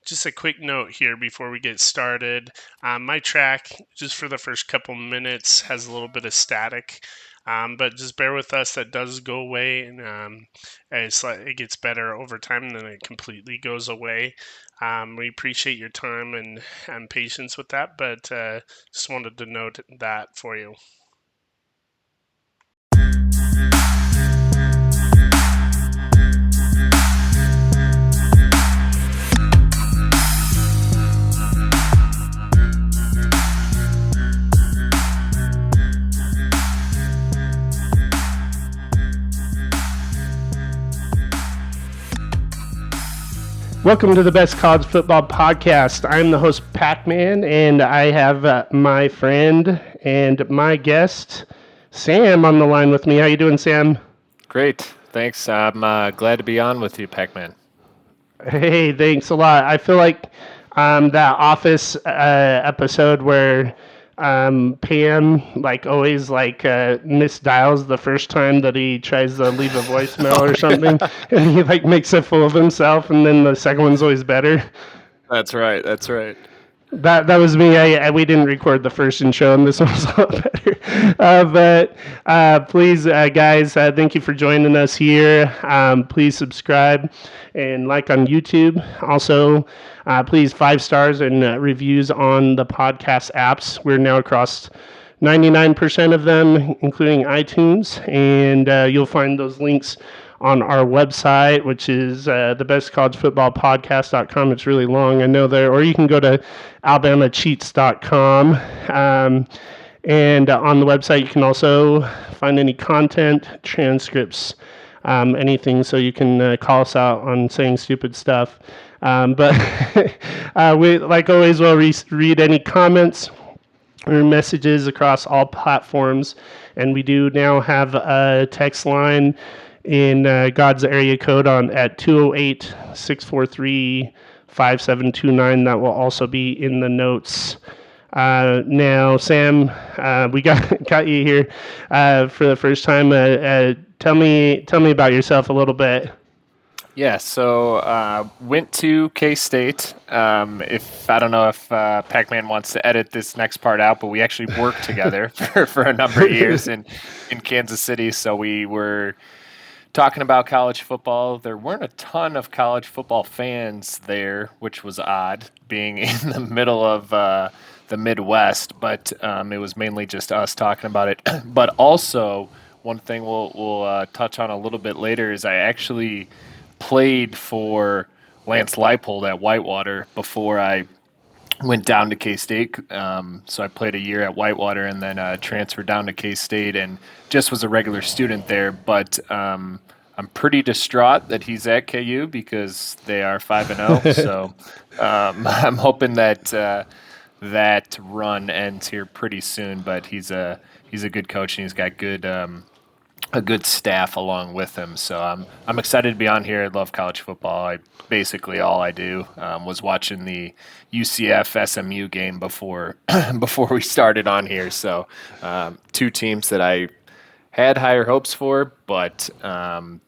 Just a quick note here before we get started. My track, just for the first couple minutes, has a little bit of static, but just bear with us. That does go away, and it gets better over time, and then it completely goes away. We appreciate your time and patience with that, but just wanted to note that for you. Welcome to the Best College Football Podcast. I'm the host, Pac-Man, and I have my friend and my guest, Sam, on the line with me. How you doing, Sam? Great. Thanks. I'm glad to be on with you, Pac-Man. Hey, thanks a lot. I feel like that Office episode where Pam always misdials the first time that he tries to leave a voicemail or something, and he makes a fool of himself, and then the second one's always better. That's right. That was me. We didn't record the first intro, and this one's a lot better. Please, guys, thank you for joining us here. Please subscribe and like on YouTube. Also, please 5 stars and reviews on the podcast apps. We're now across 99% of them, including iTunes, and you'll find those links on our website, which is thebestcollegefootballpodcast.com. It's really long, I know there. Or you can go to alabamacheats.com. And on the website, you can also find any content, transcripts, anything, so you can call us out on saying stupid stuff. But we, like always, will read any comments or messages across all platforms. And we do now have a text line in God's area code at 208-643-5729. That will also be in the notes. Now, Sam, we got you here for the first time. Tell me about yourself a little bit. Yeah, so went to K-State. If I don't know if Pac-Man wants to edit this next part out, but we actually worked together for a number of years in Kansas City. So we were talking about college football. There weren't a ton of college football fans there, which was odd, being in the middle of the Midwest. But it was mainly just us talking about it. But also, one thing we'll touch on a little bit later is I actually played for Lance Leipold at Whitewater before I went down to K-State. So I played a year at Whitewater and then transferred down to K-State and just was a regular student there. But I'm pretty distraught that he's at KU because they are 5-0. So I'm hoping that that run ends here pretty soon. But he's a good coach and he's got a good staff along with him. So I'm excited to be on here. I love college football. Basically all I do was watching the UCF SMU game before we started on here. So 2 teams that I had higher hopes for, but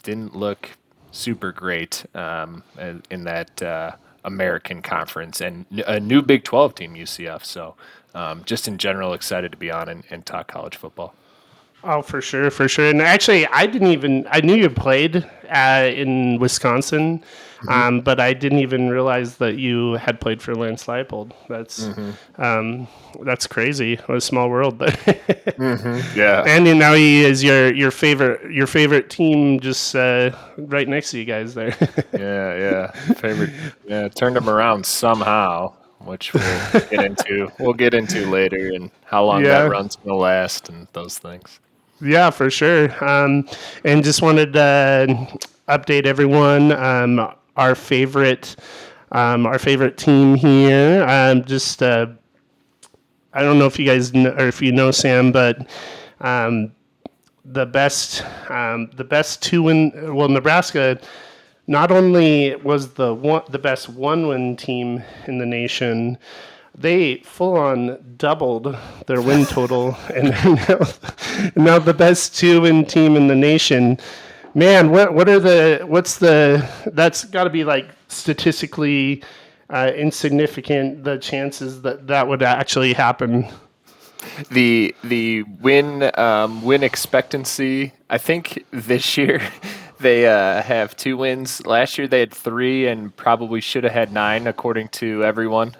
didn't look super great in that American Conference, and a new Big 12 team, UCF. So just in general, excited to be on and talk college football. Oh, for sure. And actually, I knew you played in Wisconsin, but I didn't even realize that you had played for Lance Leipold. That's crazy. What a small world. Yeah. And now he is your favorite team, just right next to you guys there. Yeah. Favorite. Yeah, turned him around somehow, which we'll get into later, and how long that run's gonna last and those things. Yeah, for sure. And just wanted to update everyone. Our favorite team here. I don't know if you guys know, or if you know Sam, but the best 2-win. Well, Nebraska not only was the best 1-win team in the nation, they full-on doubled their win total, and they're now the best 2-win team in the nation. Man, that's got to be like statistically insignificant the chances that that would actually happen. The win expectancy. I think this year they have 2 wins. Last year they had 3 and probably should have had 9 according to everyone.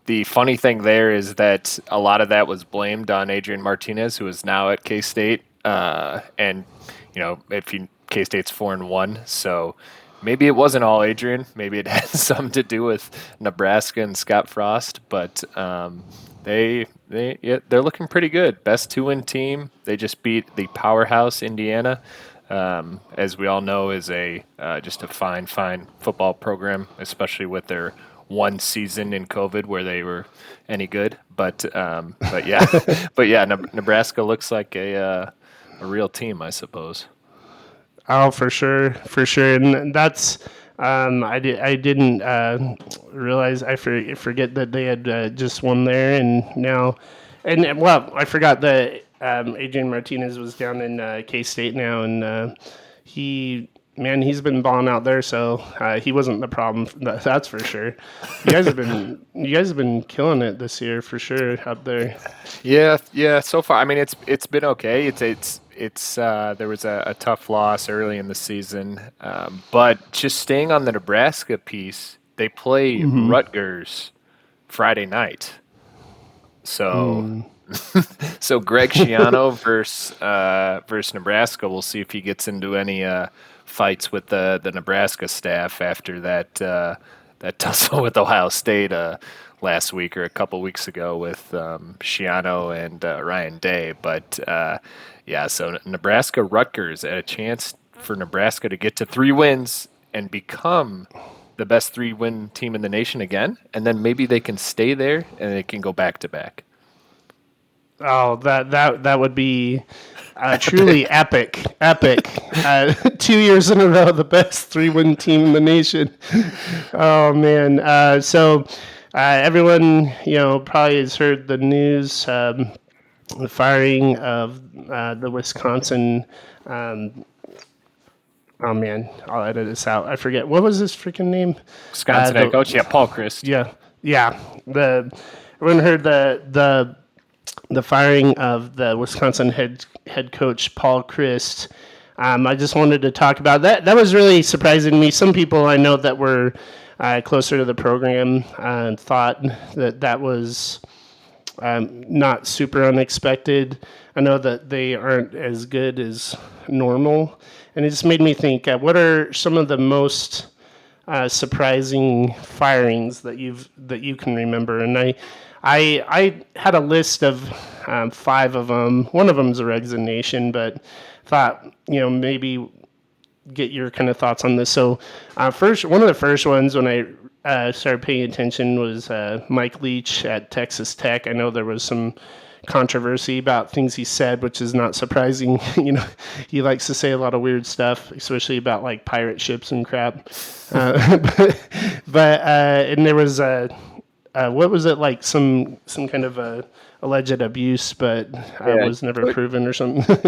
The funny thing there is that a lot of that was blamed on Adrian Martinez, who is now at K State. And if K State's 4-1, so maybe it wasn't all Adrian. Maybe it had something to do with Nebraska and Scott Frost, but. They're looking pretty good. Best 2-win team. They just beat the powerhouse Indiana, as we all know, is a just a fine football program, especially with their one season in COVID where they were any good. But yeah, Nebraska looks like a real team, I suppose. Oh, for sure, and that's I didn't realize forget that they had just won there, and now, and well, I forgot that Adrian Martinez was down in K State now, and he's been balling out there, so he wasn't the problem. That's for sure. You guys have been killing it this year for sure up there. Yeah. So far, I mean, it's been okay. It's there was a tough loss early in the season, but just staying on the Nebraska piece, they play Rutgers Friday night. So so Greg Schiano versus Nebraska. We'll see if he gets into any fights with the Nebraska staff after that tussle with Ohio State last week or a couple weeks ago with Schiano and Ryan Day. But yeah, so Nebraska Rutgers, a chance for Nebraska to get to 3 wins and become the best 3-win team in the nation again, and then maybe they can stay there and they can go back to back. Oh, that would be truly epic. 2 years in a row, the best 3-win team in the nation. Oh man. So everyone, probably has heard the news. The firing of the Wisconsin. Oh man, I'll edit this out. I forget what was his freaking name. Wisconsin head coach, Paul Chryst. Yeah. Everyone heard the firing of the Wisconsin head coach Paul Chryst. I just wanted to talk about that. That was really surprising to me. Some people I know that were closer to the program thought that was not super unexpected. I know that they aren't as good as normal, and it just made me think: what are some of the most surprising firings that you can remember? And I had a list of 5 of them. One of them is a resignation, but thought maybe get your kind of thoughts on this. So one of the first ones when I started paying attention was Mike Leach at Texas Tech. I know there was some controversy about things he said, which is not surprising. He likes to say a lot of weird stuff, especially about like pirate ships and crap. But and there was what was it, like some kind of alleged abuse, but was never proven or something.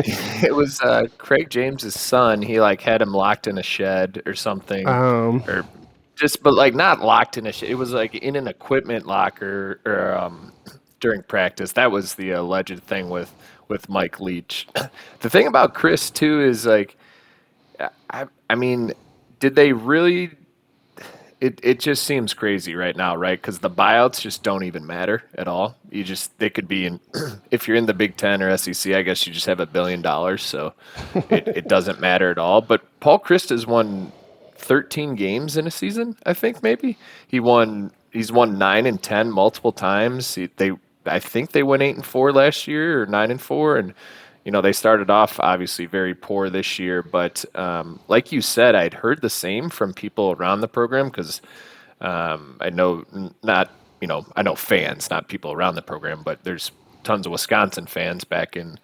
It was Craig James's son. He had him locked in a shed or something, or just, but not locked in a shed. It was in an equipment locker or during practice. That was the alleged thing with Mike Leach. The thing about Chris too is I mean, did they really? It just seems crazy right now, right? Because the buyouts just don't even matter at all. They could be in, if you're in the Big Ten or SEC, I guess you just have $1 billion, so it doesn't matter at all. But Paul Chryst has won 13 games in a season, I think maybe. He's won 9 and 10 multiple times. I think they went 8-4 last year or 9-4, and they started off obviously very poor this year, but like you said, I'd heard the same from people around the program because I know fans, not people around the program, but there's tons of Wisconsin fans back in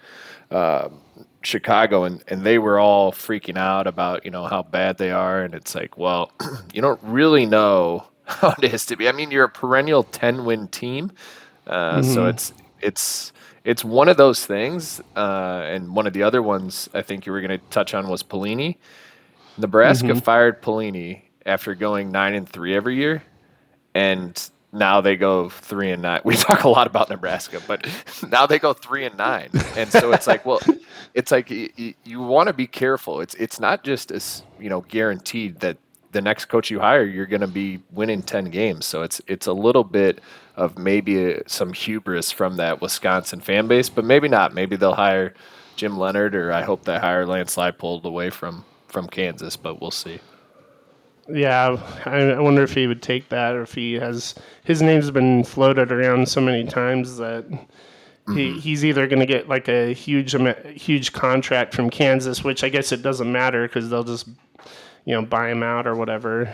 Chicago, and they were all freaking out about how bad they are, and it's well, you don't really know how it is to be. I mean, you're a perennial 10-win team, so it's one of those things, and one of the other ones I think you were going to touch on was Pelini. Nebraska fired Pelini after going 9-3 every year. and now they go 3-9. We talk a lot about Nebraska, but now they go 3-9, and so it's like, well, it's like you want to be careful. It's not just as guaranteed that the next coach you hire you're going to be winning 10 games. So it's a little bit of maybe some hubris from that Wisconsin fan base, but maybe not. Maybe they'll hire Jim Leonard, or I hope they hire Lance Leipold away from Kansas, but we'll see. Yeah, I wonder if he would take that, or if he has his name's been floated around so many times that he's either going to get like a huge contract from Kansas, which I guess it doesn't matter because they'll just buy him out or whatever.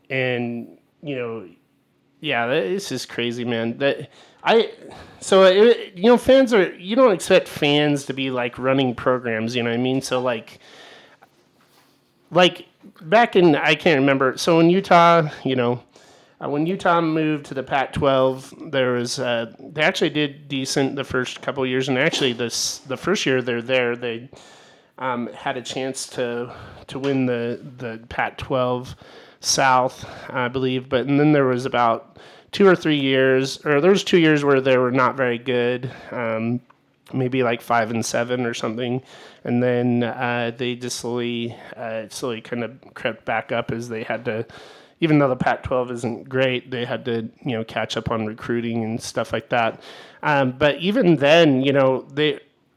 And yeah, it's just crazy, man. Fans are, you don't expect fans to be like running programs, you know what I mean? So like back in, I can't remember. So in Utah, when Utah moved to the Pac-12, there was they actually did decent the first couple of years, and actually the first year they're there, they had a chance to win the Pac-12 South, I believe. But and then there was about 2 or 3 years, or there was 2 years where they were not very good, maybe like 5-7 or something, and then they just slowly kind of crept back up as they had to. Even though the Pac-12 isn't great, they had to catch up on recruiting and stuff like that. But even then,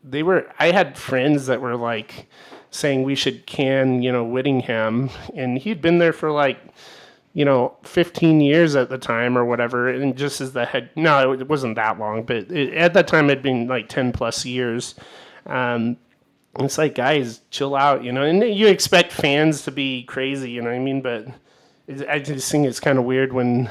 they were. I had friends that were like saying we should can Whittingham, and he'd been there for like 15 years at the time or whatever, and just as the head. No, it wasn't that long, but at that time it'd been like 10 plus years. It's like, guys, chill out, and you expect fans to be crazy, you know what I mean? But I just think it's kind of weird when,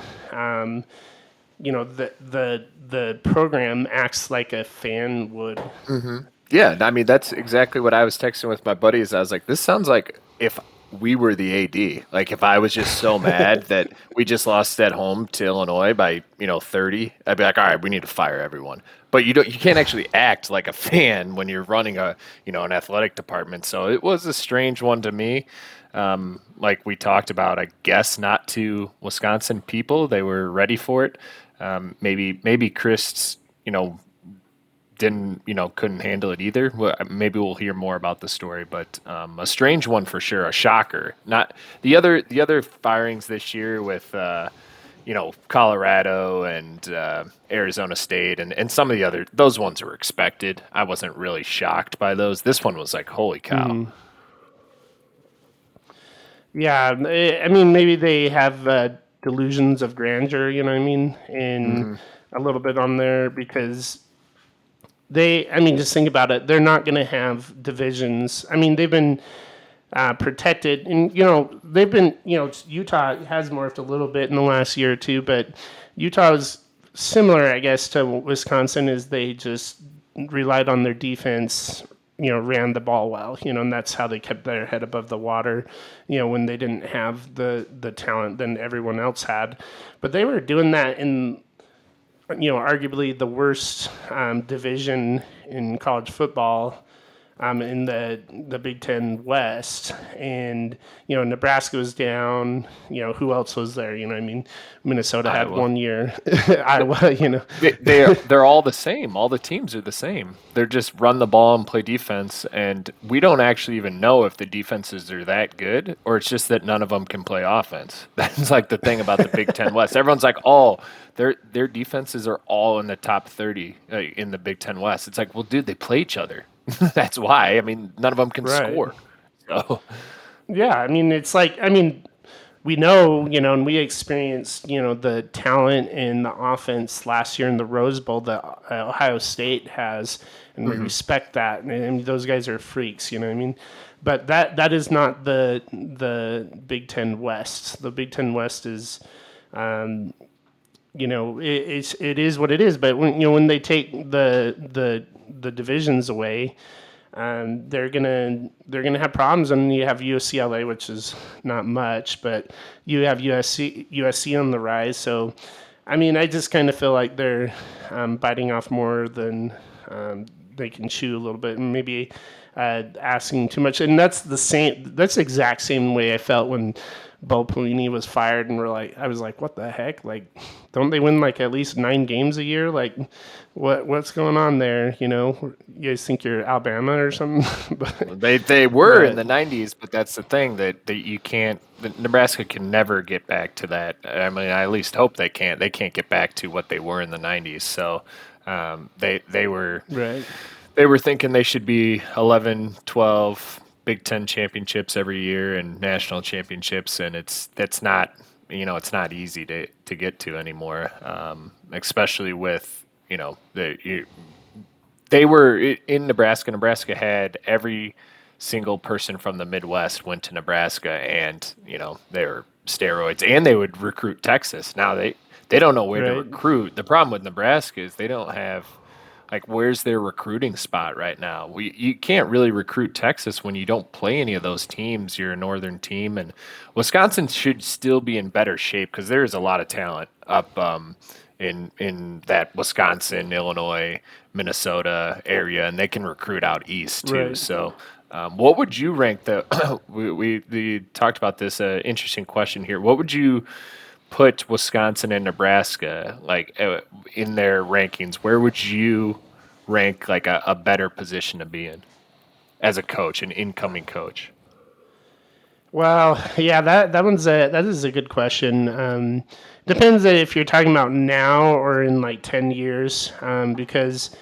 the program acts like a fan would. Mm-hmm. Yeah, I mean, that's exactly what I was texting with my buddies. I was like, this sounds like if we were the AD. Like if I was just so mad that we just lost at home to Illinois by 30, I'd be like, all right, we need to fire everyone. But you can't actually act like a fan when you're running an athletic department. So it was a strange one to me. Like we talked about, I guess not to Wisconsin people. They were ready for it. Maybe Chris, couldn't handle it either. Well, maybe we'll hear more about the story, but a strange one for sure, a shocker. Not the other firings this year with Colorado and Arizona State and some of the other, those ones were expected. I wasn't really shocked by those. This one was like, holy cow. Mm. Yeah, I mean, maybe they have delusions of grandeur, you know what I mean, and a little bit on there because just think about it. They're not going to have divisions. I mean, they've been protected, and they've been. Utah has morphed a little bit in the last year or two, but Utah is similar, I guess, to Wisconsin. Is they just relied on their defense. Ran the ball well. And that's how they kept their head above the water. When they didn't have the talent than everyone else had, but they were doing that in. Arguably the worst division in college football in the Big Ten West. And, Nebraska was down. Who else was there? I mean, Minnesota had Iowa. 1 year. Iowa, They're all the same. All the teams are the same. They're just run the ball and play defense. And we don't actually even know if the defenses are that good or it's just that none of them can play offense. That's like the thing about the Big Ten West. Everyone's like, oh, their defenses are all in the top 30 in the Big Ten West. It's like, well, dude, they play each other. That's why. I mean, none of them can score. So. Yeah, I mean, it's like, we know, and we experienced, the talent in the offense last year in the Rose Bowl that Ohio State has, and we respect that. And those guys are freaks, you know what I mean? But that is not the Big Ten West. The Big Ten West is, it is what it is. But when they take the divisions away, they're gonna have problems. And you have UCLA, which is not much, but you have USC on the rise. So, I just kind of feel like they're biting off more than they can chew a little bit, and maybe asking too much. And that's the exact same way I felt when Bo Pelini was fired, and I was like, what the heck? Like, don't they win like at least 9 games a year? Like, what's going on there? You guys think you're Alabama or something? They were in but the 90s, but that's the thing that you can't. Nebraska can never get back to that. I mean, I at least hope they can't. They can't get back to what they were in the 90s. So they were right, they were thinking they should be 11, 12 Big Ten championships every year and national championships, and that's not it's not easy to get to anymore, especially with they were in Nebraska. Nebraska had every single person from the Midwest went to Nebraska, and they were steroids, and they would recruit Texas. Now they don't know where to right, recruit. The problem with Nebraska is they don't have like where's their recruiting spot right now. You can't really recruit Texas when you don't play any of those teams. You're a northern team, and Wisconsin should still be in better shape because there is a lot of talent up in that Wisconsin, Illinois, Minnesota area, and they can recruit out east too. right. So, what would you rank the? We talked about this. Interesting question here. What would you put Wisconsin and Nebraska like in their rankings? Where would you rank like a better position to be in as a coach, an incoming coach? Well, yeah, that is a good question. Depends if you're talking about now or in like 10 years, because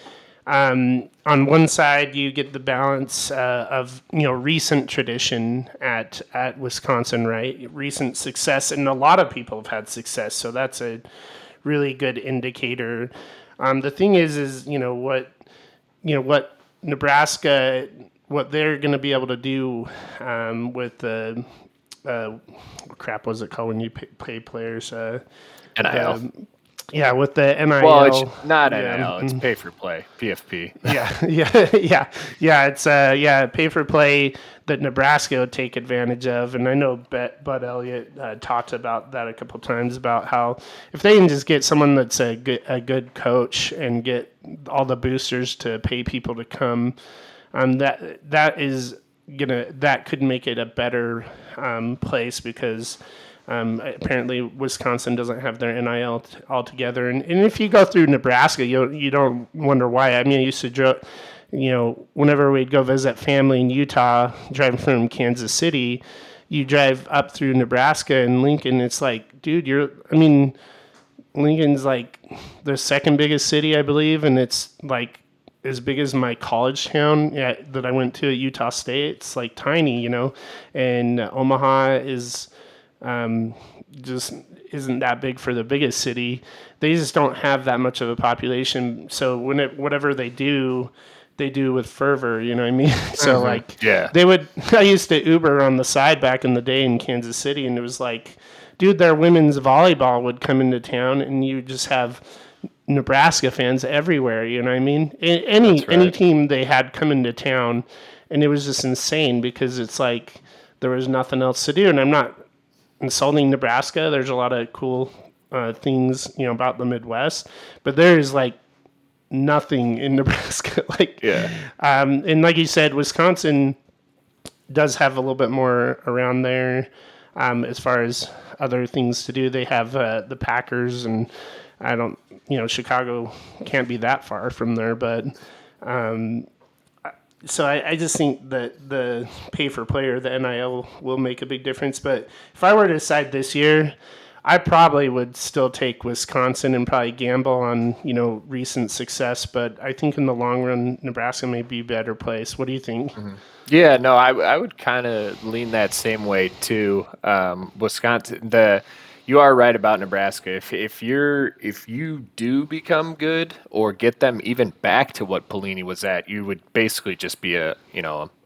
on one side you get the balance of recent tradition at Wisconsin, right? Recent success, and a lot of people have had success, so that's a really good indicator. The thing is what Nebraska, what they're going to be able to do with the crap was it called when you pay players? NIL. With the NIL. Well, it's not yeah, NIL. It's pay for play, PFP. yeah. It's pay for play that Nebraska would take advantage of, and I know Bud Elliott talked about that a couple times about how if they can just get someone that's a good coach and get all the boosters to pay people to come, that could make it a better place because. Apparently, Wisconsin doesn't have their NIL altogether, and if you go through Nebraska, you don't wonder why. I mean, I used to, whenever we'd go visit family in Utah, driving from Kansas City, you drive up through Nebraska and Lincoln. It's like, dude, Lincoln's like the second biggest city, I believe, and it's like as big as my college town that I went to at Utah State. It's like tiny, and Omaha is. Just isn't that big for the biggest city. They just don't have that much of a population. So whatever they do with fervor. You know what I mean? So Yeah. I used to Uber on the side back in the day in Kansas City, and it was like, dude, their women's volleyball would come into town, and you just have Nebraska fans everywhere. You know what I mean? Any team they had come into town, and it was just insane because it's like there was nothing else to do, and I'm not insulting Nebraska. There's a lot of cool things, about the Midwest, but there's like nothing in Nebraska. And like you said, Wisconsin does have a little bit more around there as far as other things to do. They have the Packers, and Chicago can't be that far from there, but so I just think that the pay for player, the NIL, will make a big difference. But if I were to decide this year, I probably would still take Wisconsin and probably gamble on, recent success. But I think in the long run, Nebraska may be a better place. What do you think? Mm-hmm. Yeah, no, I would kind of lean that same way too. Wisconsin, you are right about Nebraska. If you do become good or get them even back to what Pelini was at, you would basically just be a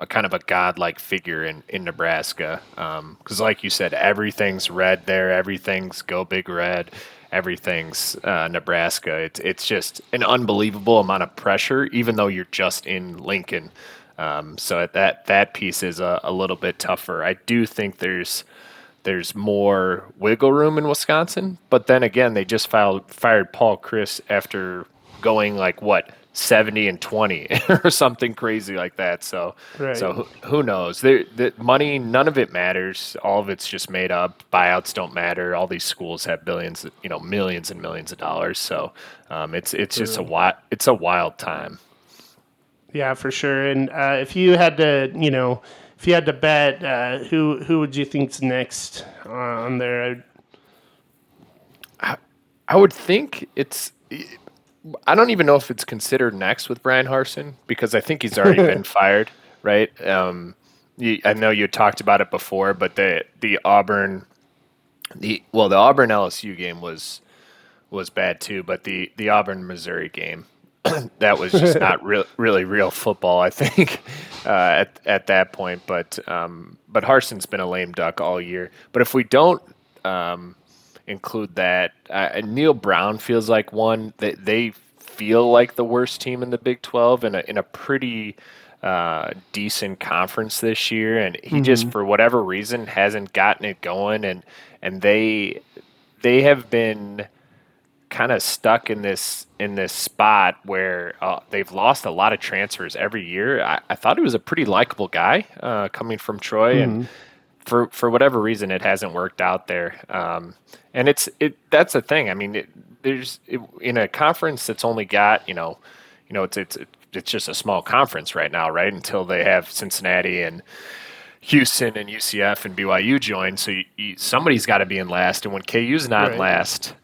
kind of a godlike figure in Nebraska. Because like you said, everything's red there, everything's go big red, everything's Nebraska. It's just an unbelievable amount of pressure, even though you're just in Lincoln. So that piece is a little bit tougher. I do think there's more wiggle room in Wisconsin, but then again, they just fired Paul Chryst after going like what 70 and 20 or something crazy like that. So, Right. who knows? The money, none of it matters. All of it's just made up. Buyouts don't matter. All these schools have billions, millions and millions of dollars. So, it's just True. it's a wild time. Yeah, for sure. And if you had to, if you had to bet, who would you think's next on there? I would think it's. I don't even know if it's considered next with Brian Harsin because I think he's already been fired, right? I know you talked about it before, but the Auburn LSU game was bad too, but the Auburn Missouri game that was just not really real football, I think, at that point. But Harsin's been a lame duck all year. But if we don't include that, Neil Brown feels like one that they feel like the worst team in the Big 12 in a pretty decent conference this year, and he just for whatever reason hasn't gotten it going, and they have been kind of stuck in this spot where they've lost a lot of transfers every year. I thought he was a pretty likable guy coming from Troy, and for whatever reason, it hasn't worked out there. And that's the thing. I mean, in a conference that's only got it's just a small conference right now, right? Until they have Cincinnati and Houston and UCF and BYU join, so somebody's got to be in last, and when KU's not in last,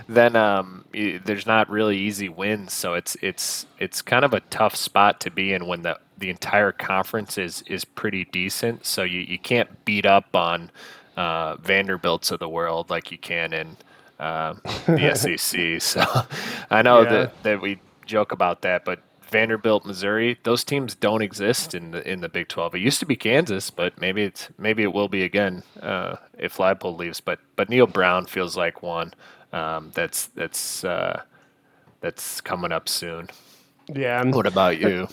then there's not really easy wins. So it's kind of a tough spot to be in when the entire conference is pretty decent. So you can't beat up on Vanderbilts of the world like you can in the SEC. So I know that we joke about that, but Vanderbilt, Missouri, those teams don't exist in the Big 12. It used to be Kansas, but maybe it will be again if Leipold leaves. But Neil Brown feels like one that's coming up soon. Yeah. What about you?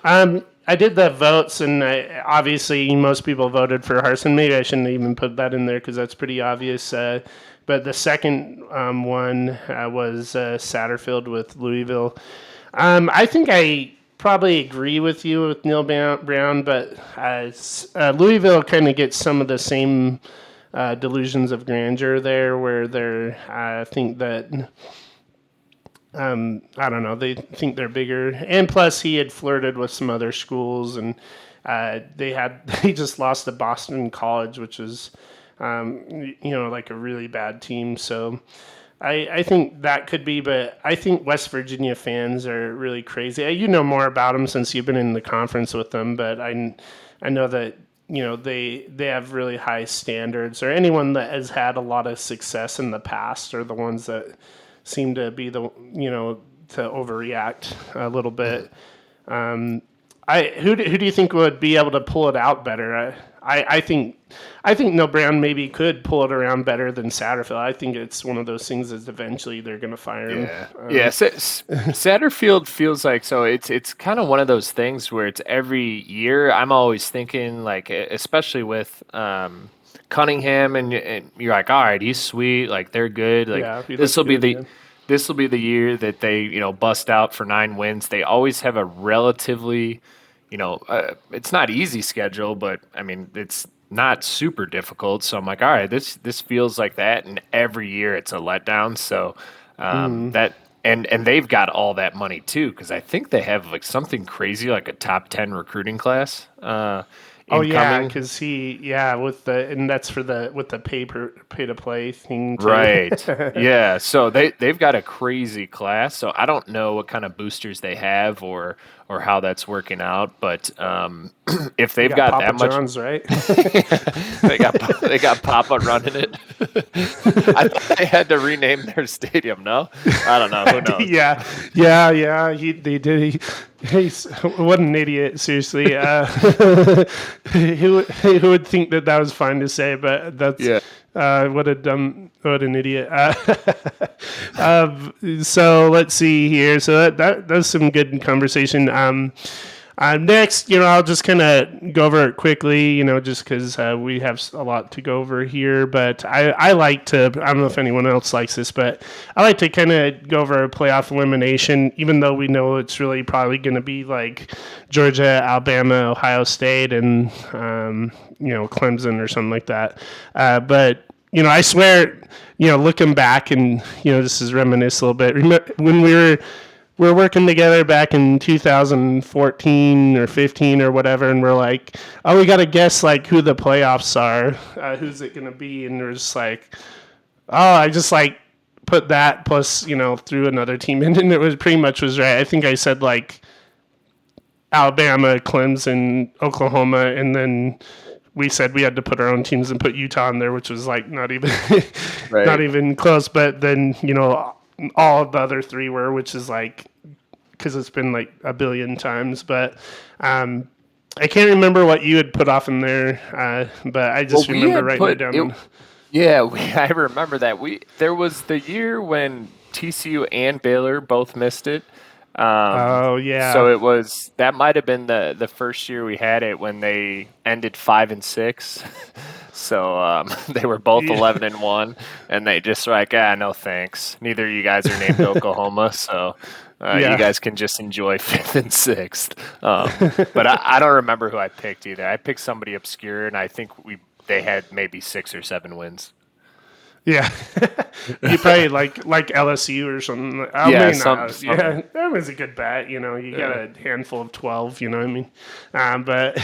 I did the votes, and obviously most people voted for Harsin. Maybe I shouldn't even put that in there because that's pretty obvious. But the second one was Satterfield with Louisville. I think I probably agree with you with Neil Brown, but Louisville kind of gets some of the same delusions of grandeur there, where I think that I don't know, they think they're bigger, and plus he had flirted with some other schools, and they just lost to Boston College, which is like a really bad team. So I think that could be, but I think West Virginia fans are really crazy. You know more about them since you've been in the conference with them, but I know that they have really high standards, or anyone that has had a lot of success in the past are the ones that seem to be the to overreact a little bit. Who do you think would be able to pull it out better? I think Neil Brown maybe could pull it around better than Satterfield. I think it's one of those things that eventually they're going to fire him. Satterfield feels like, so it's kind of one of those things where it's every year. I'm always thinking, like, especially with Cunningham, and you're like, all right, he's sweet, like they're good, like this will be the year that they bust out for 9 wins. They always have a relatively it's not easy schedule, but I mean it's not super difficult. So I'm like, all right, this feels like that, and every year it's a letdown. So that and they've got all that money too, because I think they have like something crazy like a top 10 recruiting class. Because and that's with the pay to play thing too. Right. Yeah. So they've got a crazy class. So I don't know what kind of boosters they have or how that's working out. But if they've got Papa that much, John's, right? they got Papa running it. I thought they had to rename their stadium. No, I don't know. Who knows? Yeah. They did. What an idiot! Seriously, who would think that was fine to say? But that's what an idiot. So let's see here. So that's some good conversation. Next, I'll just kind of go over it quickly, just because we have a lot to go over here. But I like to, I don't know if anyone else likes this, but I like to kind of go over a playoff elimination, even though we know it's really probably going to be like Georgia, Alabama, Ohio State, and, Clemson or something like that. But, I swear, looking back and, this is reminisce a little bit. Remember when we're working together back in 2014 or 15 or whatever, and we're like, oh, we got to guess like who the playoffs are, who's it going to be, and we're just like, oh, I just like put that plus threw another team in, and it was pretty much was right. I think I said like Alabama, Clemson, Oklahoma, and then we said we had to put our own teams and put Utah in there, which was like not even Right. not even close. But then all of the other three were, which is like because it's been like a billion times. But I can't remember what you had put off in there, but I just remember writing it down. I remember that. There was the year when TCU and Baylor both missed it. Oh yeah. So that might have been the first year we had it when they ended 5-6. So they were both 11-1, and they just were like, no thanks. Neither of you guys are named Oklahoma, so you guys can just enjoy 5th and 6th. But I don't remember who I picked either. I picked somebody obscure, and I think they had maybe 6 or 7 wins. Yeah, you probably like LSU or something. Yeah, yeah, that was a good bet. You got a handful of 12. You know what I mean? But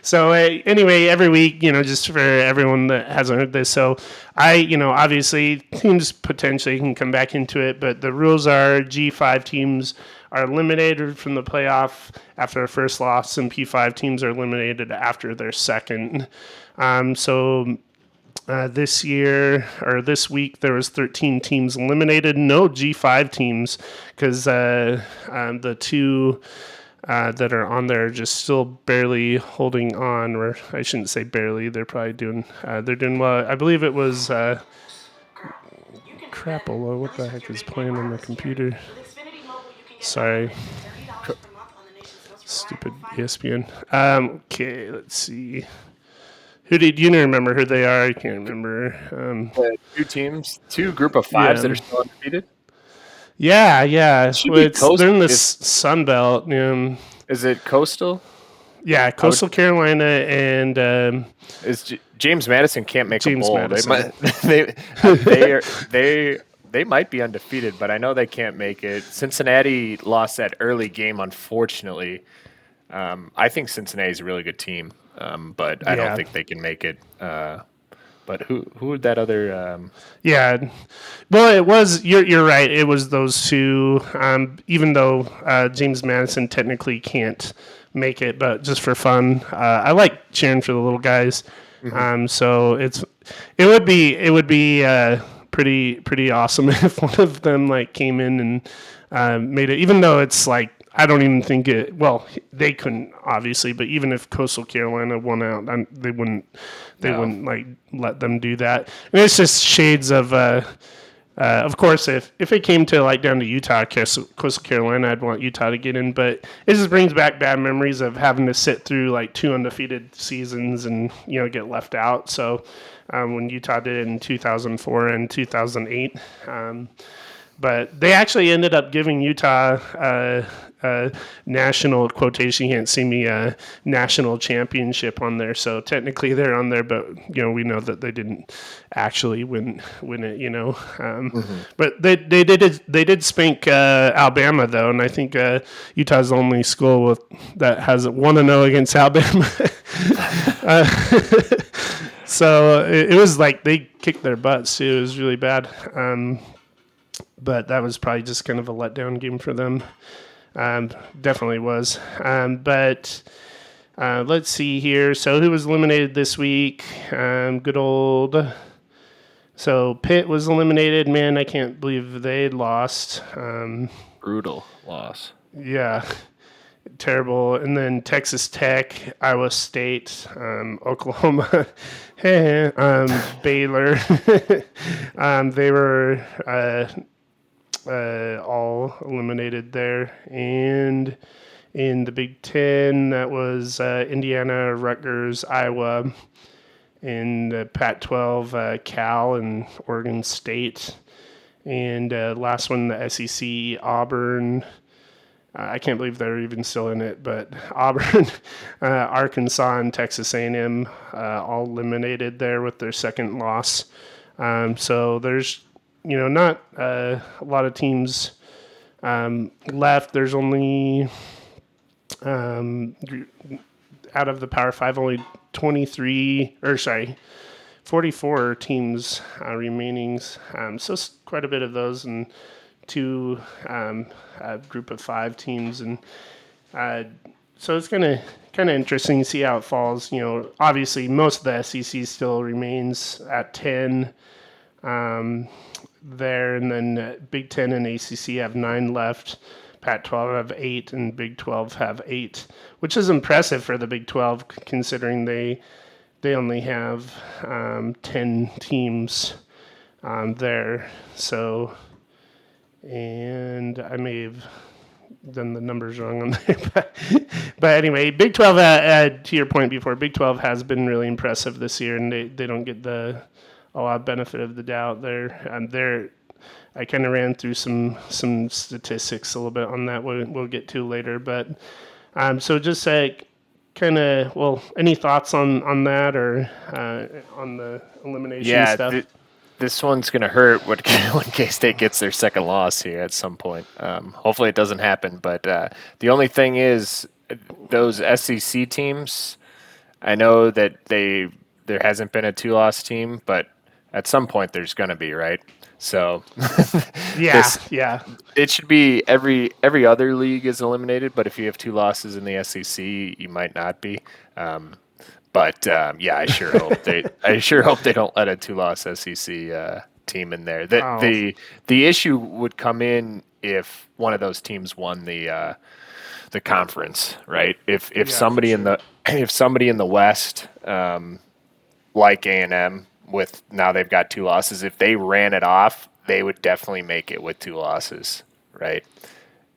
so anyway, every week, just for everyone that hasn't heard this, so obviously teams potentially can come back into it, but the rules are G5 teams are eliminated from the playoff after their first loss, and P5 teams are eliminated after their second. This week, there was 13 teams eliminated. No G5 teams because the two that are on there are just still barely holding on, or I shouldn't say barely. They're probably doing well. I believe it was Crapola. What the heck is playing on the computer? Sorry. Stupid ESPN. Okay, let's see. Do you remember who they are? I can't remember. Two teams, two group of fives that are still undefeated. Yeah. They're in the Sun Belt. Is it Coastal? Yeah, Coastal Carolina and James Madison can't make James a bowl. Madison. They might be undefeated, but I know they can't make it. Cincinnati lost that early game, unfortunately. I think Cincinnati's a really good team. But I don't think they can make it. But who would that other? Yeah, well, it was. You're right. It was those two. Even though James Madison technically can't make it, but just for fun, I like cheering for the little guys. Mm-hmm. So it would be pretty awesome if one of them like came in and made it. Even though it's like. I don't even think it. Well, they couldn't obviously, but even if Coastal Carolina won out, they wouldn't like let them do that. And it's just shades of. Of course, if it came to like down to Utah, Coastal Carolina, I'd want Utah to get in. But it just brings back bad memories of having to sit through like 2 undefeated seasons and get left out. So when Utah did it in 2004 and 2008. But they actually ended up giving Utah national quotation. You can't see me national championship on there. So technically they're on there, but we know that they didn't actually win it. But they did spank Alabama though, and I think Utah's the only school that has 1-0 against Alabama. So it was like they kicked their butts too. It was really bad. But that was probably just kind of a letdown game for them. Definitely was. But let's see here. So who was eliminated this week? Good old. So Pitt was eliminated. Man, I can't believe they lost. Brutal loss. Yeah. Terrible. And then Texas Tech, Iowa State, Oklahoma, Baylor. They were all eliminated there. And In the Big Ten, that was Indiana, Rutgers, Iowa. In the Pac-12, Cal and Oregon State. And last one, the SEC, Auburn. I can't believe they're even still in it, but Auburn, Arkansas, and Texas A&M all eliminated there with their second loss. So there's, not a lot of teams left. There's only, out of the Power Five, only 44 teams remaining. So it's quite a bit of those, and two a group of 5 teams, and so it's kind of interesting to see how it falls. Obviously most of the SEC still remains at 10 there, and then Big Ten and ACC have 9 left. Pac-12 have 8, and Big 12 have 8, which is impressive for the Big 12 considering they only have 10 teams there. So. And I may have done the numbers wrong on there. But anyway, Big 12, to your point before, Big 12 has been really impressive this year, and they don't get a lot of benefit of the doubt there. I kind of ran through some statistics a little bit on that we'll get to later. But so just any thoughts on that or on the elimination stuff? This one's going to hurt when K-State gets their second loss here at some point. Hopefully it doesn't happen. But the only thing is those SEC teams, I know that there hasn't been a 2-loss team, but at some point there's going to be, right? So yeah. It should be every other league is eliminated, but if you have 2 losses in the SEC, you might not be. But I sure hope they don't let a 2-loss SEC team in there. The issue would come in if one of those teams won the conference, right? If somebody in the West, like A&M, with now they've got 2 losses, if they ran it off, they would definitely make it with 2 losses, right?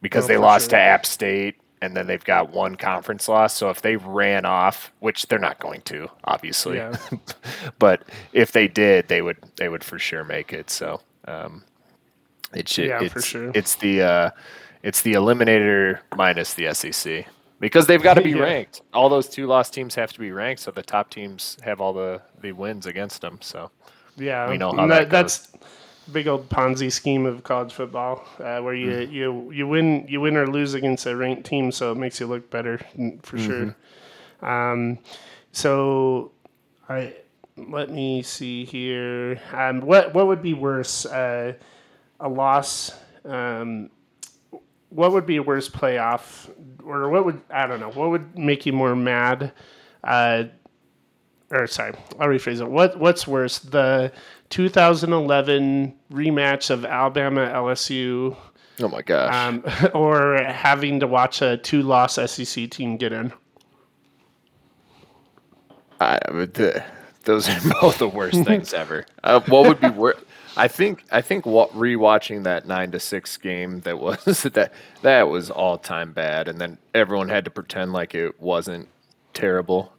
Because they lost to App State. And then they've got 1 conference loss. So if they ran off, which they're not going to, obviously, but if they did, they would for sure make it. So it should. For sure. It's the eliminator minus the SEC because they've got to be ranked. All those 2-loss teams have to be ranked, so the top teams have all the wins against them. So we know how that goes. That's big old Ponzi scheme of college football, where you win or lose against a ranked team, so it makes you look better for sure. So let me see here. What would be worse, a loss? What would be a worse playoff, or what would make you more mad? I'll rephrase it. What's worse, the 2011 rematch of Alabama LSU? Oh my gosh! Or having to watch a 2-loss SEC team get in? Those are both the worst things ever. What would be worse? I think rewatching that 9-6 game that was all time bad, and then everyone had to pretend like it wasn't terrible.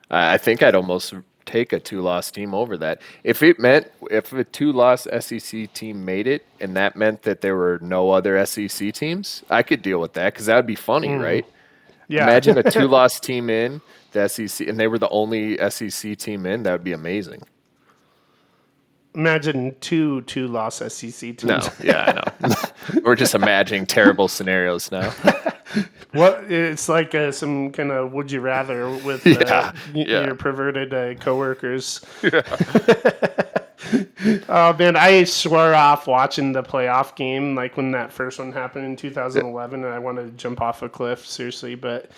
I think I'd almost take a 2-loss team over that. If a 2-loss SEC team made it, and that meant that there were no other SEC teams, I could deal with that because that would be funny, right? Yeah. Imagine a 2-loss team in the SEC, and they were the only SEC team in. That would be amazing. Imagine two-loss SEC teams. No, yeah, I know. We're just imagining terrible scenarios now. What it's like some kind of would you rather with your perverted coworkers. Yeah. Oh man, I swore off watching the playoff game like when that first one happened in 2011, and I wanted to jump off a cliff seriously. But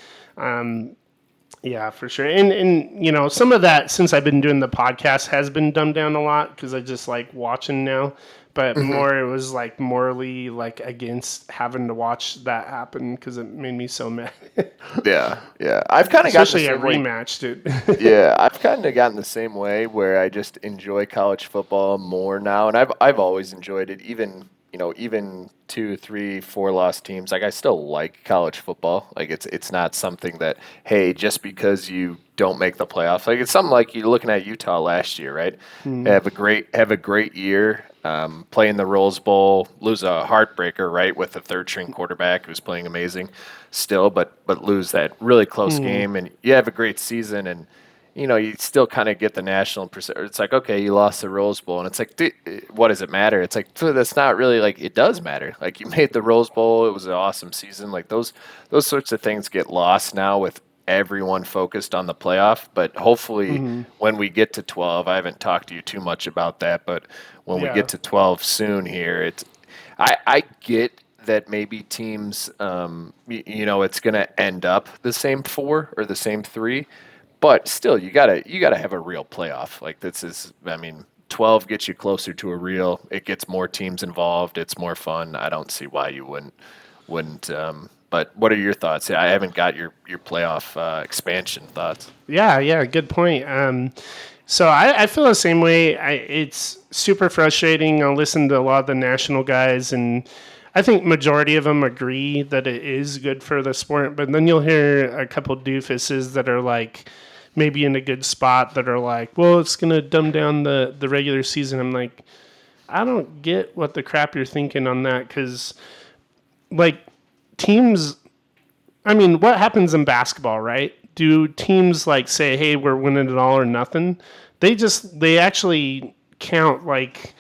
yeah, for sure. And some of that since I've been doing the podcast has been dumbed down a lot because I just like watching now. But more, it was like morally like against having to watch that happen because it made me so mad. Yeah. I've kind of got especially a rematch, dude. Yeah, I've kind of gotten the same way where I just enjoy college football more now, and I've always enjoyed it, even even 2, 3, 4 loss teams, like I still like college football. Like it's not something that, hey, just because you don't make the playoffs, like it's something like you're looking at Utah last year, right? Have a great year, play in the Rose Bowl, lose a heartbreaker, right, with the third string quarterback who's playing amazing still, but lose that really close game, and you have a great season, and you still kind of get the national percent. It's like, okay, you lost the Rose Bowl, and it's like, what does it matter? It's like, that's not really like it does matter. Like you made the Rose Bowl, it was an awesome season. Like those sorts of things get lost now with everyone focused on the playoff. But hopefully, when we get to 12, I haven't talked to you too much about that, but when we Yeah. get to 12 soon here, I get that maybe teams, it's going to end up the same 4 or the same 3, but still, you gotta have a real playoff. Like this is, I mean, 12 gets you closer to a real. It gets more teams involved. It's more fun. I don't see why you wouldn't. But what are your thoughts? I haven't got your playoff expansion thoughts. Yeah, good point. So I feel the same way. It's super frustrating. I'll listen to a lot of the national guys, and I think majority of them agree that it is good for the sport. But then you'll hear a couple doofuses that are like maybe in a good spot that are like, well, it's gonna dumb down the regular season. I'm like, I don't get what the crap you're thinking on that, because like teams, I mean, what happens in basketball, right? Do teams like say, "Hey, we're winning it all or nothing"? They actually count like,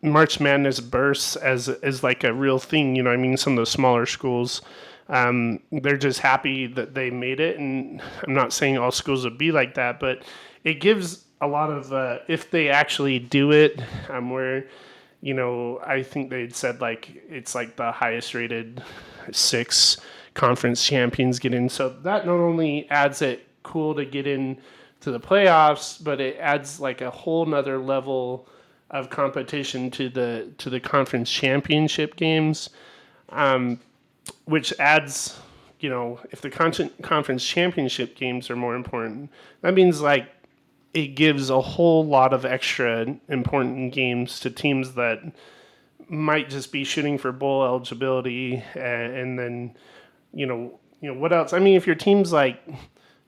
March Madness bursts as like a real thing. I mean, some of the smaller schools, they're just happy that they made it, and I'm not saying all schools would be like that, but it gives a lot of if they actually do it, where I think they'd said like it's like the highest rated 6 conference champions get in. So that not only adds it cool to get in to the playoffs, but it adds like a whole nother level of competition to the conference championship games, which adds, if the conference championship games are more important, that means like it gives a whole lot of extra important games to teams that might just be shooting for bowl eligibility, and then what else? I mean, if your team's like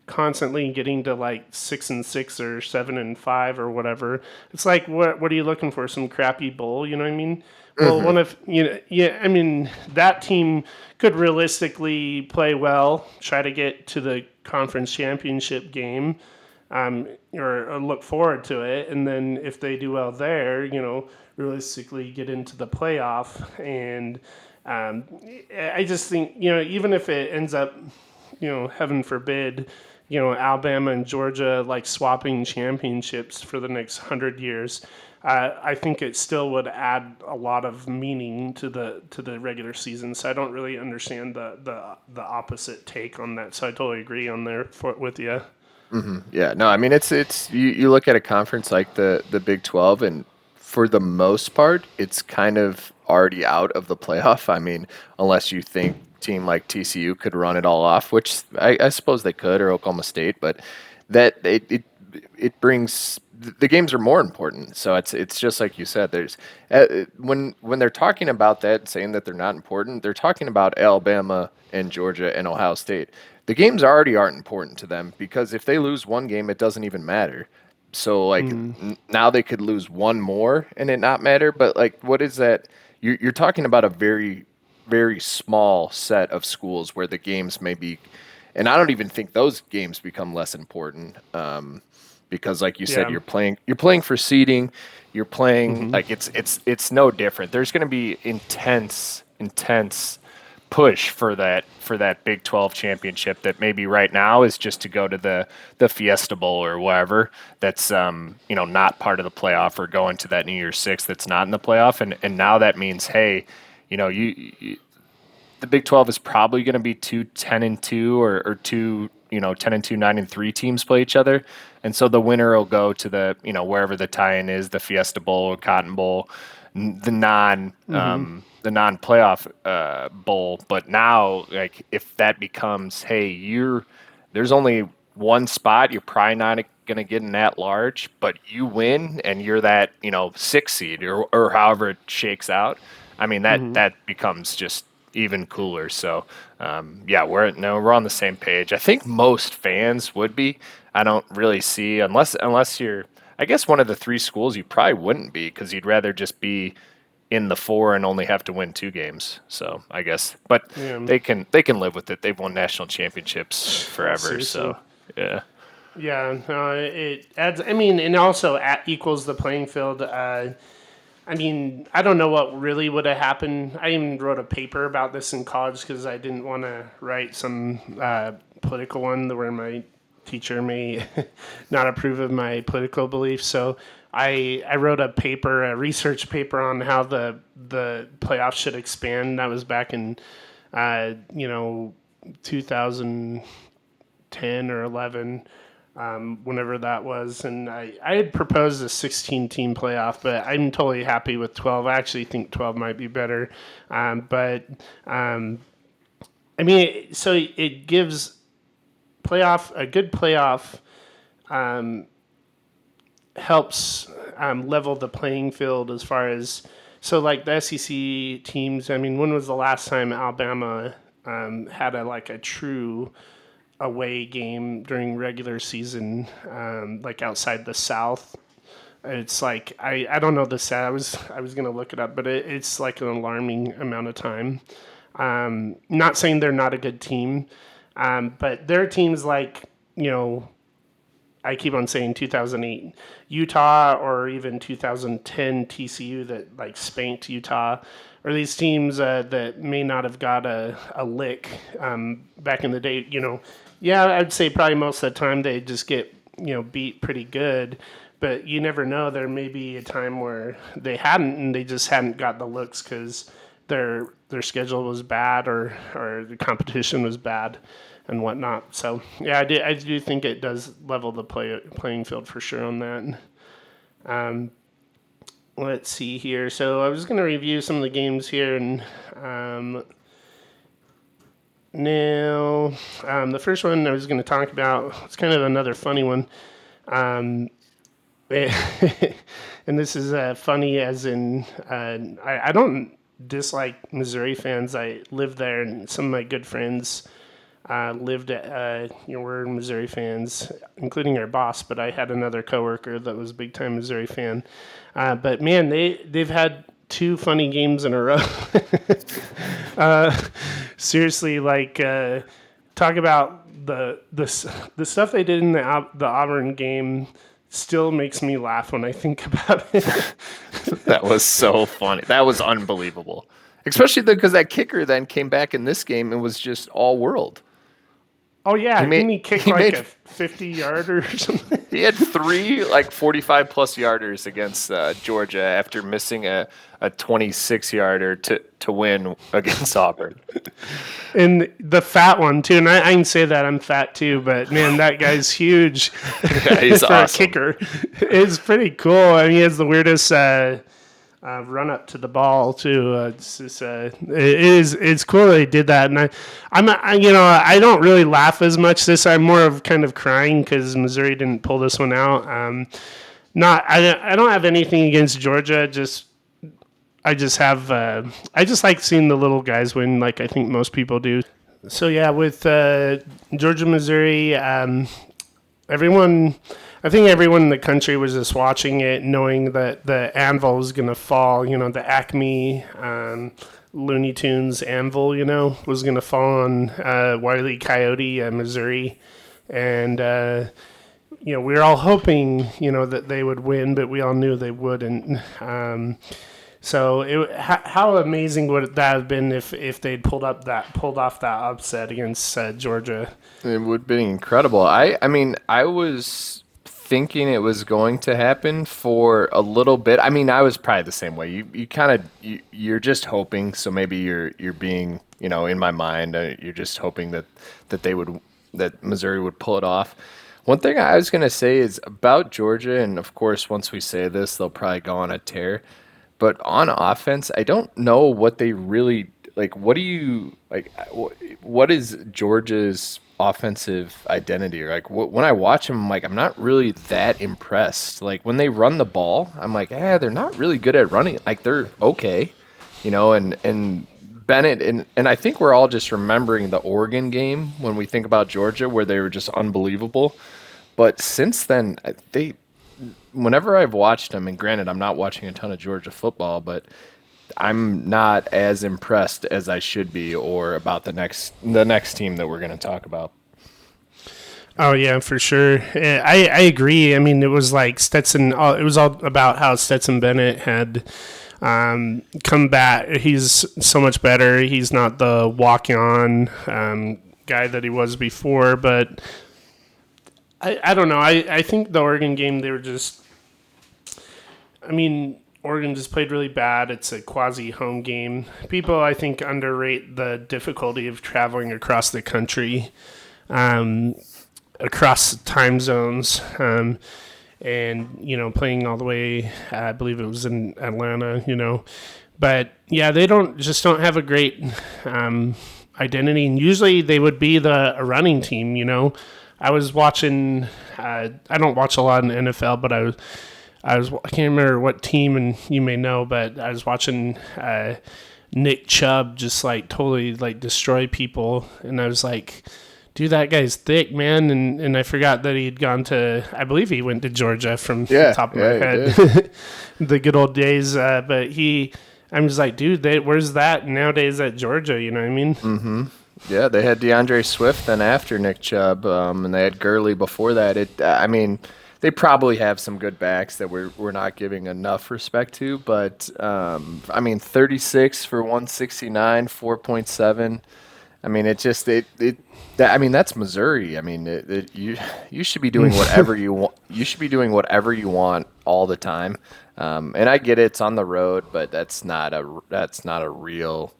constantly getting to like 6-6 or 7-5 or whatever, it's like what are you looking for? Some crappy bowl? You know what I mean? Well, one of yeah, I mean that team could realistically play well, try to get to the conference championship game, or look forward to it, and then if they do well there, realistically get into the playoff. And um, I just think, even if it ends up, heaven forbid, Alabama and Georgia like swapping championships for the next 100 years, I think it still would add a lot of meaning to the regular season. So I don't really understand the opposite take on that. So I totally agree on there with you. Yeah, no, I mean it's you look at a conference like the Big 12, and for the most part, it's kind of already out of the playoff. I mean, unless you think team like TCU could run it all off, which I suppose they could, or Oklahoma State, but that it brings the games are more important. So it's just like you said. There's when they're talking about that, saying that they're not important, they're talking about Alabama and Georgia and Ohio State. The games already aren't important to them because if they lose one game, it doesn't even matter. So like now they could lose one more and it not matter. But like, what is that? You're talking about a very very small set of schools where the games may be, and I don't even think those games become less important, because, like you said, Yeah. you're playing for seeding, you're playing like it's no different. There's going to be intense push for that Big 12 championship that maybe right now is just to go to the Fiesta Bowl or whatever that's not part of the playoff, or going to that New Year's Six that's not in the playoff, and now that means, hey, you the Big 12 is probably going to be two 10-2, or two 10-2 9-3 teams play each other, and so the winner will go to the wherever the tie-in is, the Fiesta Bowl or Cotton Bowl, the non playoff bowl. But now, like, if that becomes, hey, there's only one spot, you're probably not going to get an at-large, but you win and you're that 6 seed or however it shakes out. I mean that becomes just even cooler. So yeah, we're on the same page. I think most fans would be. I don't really see unless you're, I guess, one of the 3 schools, you probably wouldn't be because you'd rather just be in the 4 and only have to win 2 games. So I guess, but Yeah. they can live with it. They've won national championships forever. Seriously. So yeah. Yeah, it adds. I mean, and also equals the playing field. I mean, I don't know what really would have happened. I even wrote a paper about this in college because I didn't want to write some political one where my teacher may not approve of my political beliefs. So I wrote a paper, a research paper on how the playoffs should expand. That was back in 2010 or 11, whenever that was. And I had proposed a 16-team playoff, but I'm totally happy with 12. I actually think 12 might be better. But I mean, so it gives a good playoff helps level the playing field as far as, so like the SEC teams. I mean, when was the last time Alabama had a true away game during regular season, like outside the South? It's like I don't know the stat. I was gonna look it up, but it's like an alarming amount of time. Not saying they're not a good team, but there are teams like, I keep on saying 2008 Utah or even 2010 TCU that like spanked Utah, or these teams that may not have got a lick back in the day. Yeah, I'd say probably most of the time they just get beat pretty good, but you never know. There may be a time where they hadn't, and they just hadn't got the looks because their schedule was bad or the competition was bad and whatnot. So yeah, I do think it does level the playing field for sure on that. Let's see here. So I was going to review some of the games here, and now the first one I was going to talk about, it's kind of another funny one. And this is funny as in, I don't dislike Missouri fans. I live there, and some of my good friends lived at, we're Missouri fans, including our boss, but I had another coworker that was a big time Missouri fan. But man, they've had 2 funny games in a row. Seriously, talk about the stuff they did in the Auburn game still makes me laugh when I think about it. That was so funny. That was unbelievable. Especially because that kicker then came back in this game and was just all world. Oh yeah, didn't he kick a 50-yarder or something? He had 3 45-plus yarders against Georgia after missing a 26-yarder to win against Auburn. And the fat one too, and I can say that I'm fat too, but man, that guy's huge. Yeah, he's for awesome. A kicker. It's pretty cool. I mean, he has the weirdest run up to the ball too. It's cool they did that, and I don't really laugh as much this. I'm more of kind of crying because Missouri didn't pull this one out. I don't have anything against Georgia. I just like seeing the little guys win, like I think most people do. So yeah, with Georgia, Missouri, I think everyone in the country was just watching it, knowing that the anvil was going to fall. The Acme Looney Tunes anvil, was going to fall on Wile E. Coyote, Missouri. And, we were all hoping, that they would win, but we all knew they wouldn't. So how amazing would that have been if they'd pulled off that upset against Georgia? It would have been incredible. I mean, I was thinking it was going to happen for a little bit. I mean, I was probably the same way. You're just hoping. So maybe you're being, in my mind, you're just hoping that Missouri would pull it off. One thing I was going to say is about Georgia, and of course, once we say this, they'll probably go on a tear. But on offense, I don't know what they really like. What do you like? What is Georgia's offensive identity. Like when I watch them, I'm like, I'm not really that impressed. Like when they run the ball, I'm like, they're not really good at running. Like they're okay, and Bennett and I think we're all just remembering the Oregon game when we think about Georgia, where they were just unbelievable. But since then, whenever I've watched them, and granted, I'm not watching a ton of Georgia football, but I'm not as impressed as I should be, or about the next team that we're going to talk about. Oh yeah, for sure. I agree. I mean, it was like Stetson. It was all about how Stetson Bennett had come back. He's so much better. He's not the walk-on guy that he was before. But I don't know. I think the Oregon game, they were just. I mean, Oregon just played really bad. It's a quasi-home game. People, I think, underrate the difficulty of traveling across the country. Across time zones, and playing all the way. I believe it was in Atlanta. But yeah, they don't have a great identity, and usually they would be a running team. I was watching. I don't watch a lot in the NFL, but I can't remember what team, and you may know, but I was watching Nick Chubb just like totally like destroy people, and I was like, dude, that guy's thick, man. And I forgot that he'd gone to, I believe he went to Georgia from the top of my head. The good old days. But I'm just like, dude, where's that nowadays at Georgia? You know what I mean? Mm-hmm. Yeah, they had DeAndre Swift then after Nick Chubb, and they had Gurley before that. They probably have some good backs that we're not giving enough respect to. But, 36 for 169, 4.7. I mean, that's Missouri. I mean, you should be doing whatever you want. You should be doing whatever you want all the time. And I get it; it's on the road, but that's not a real.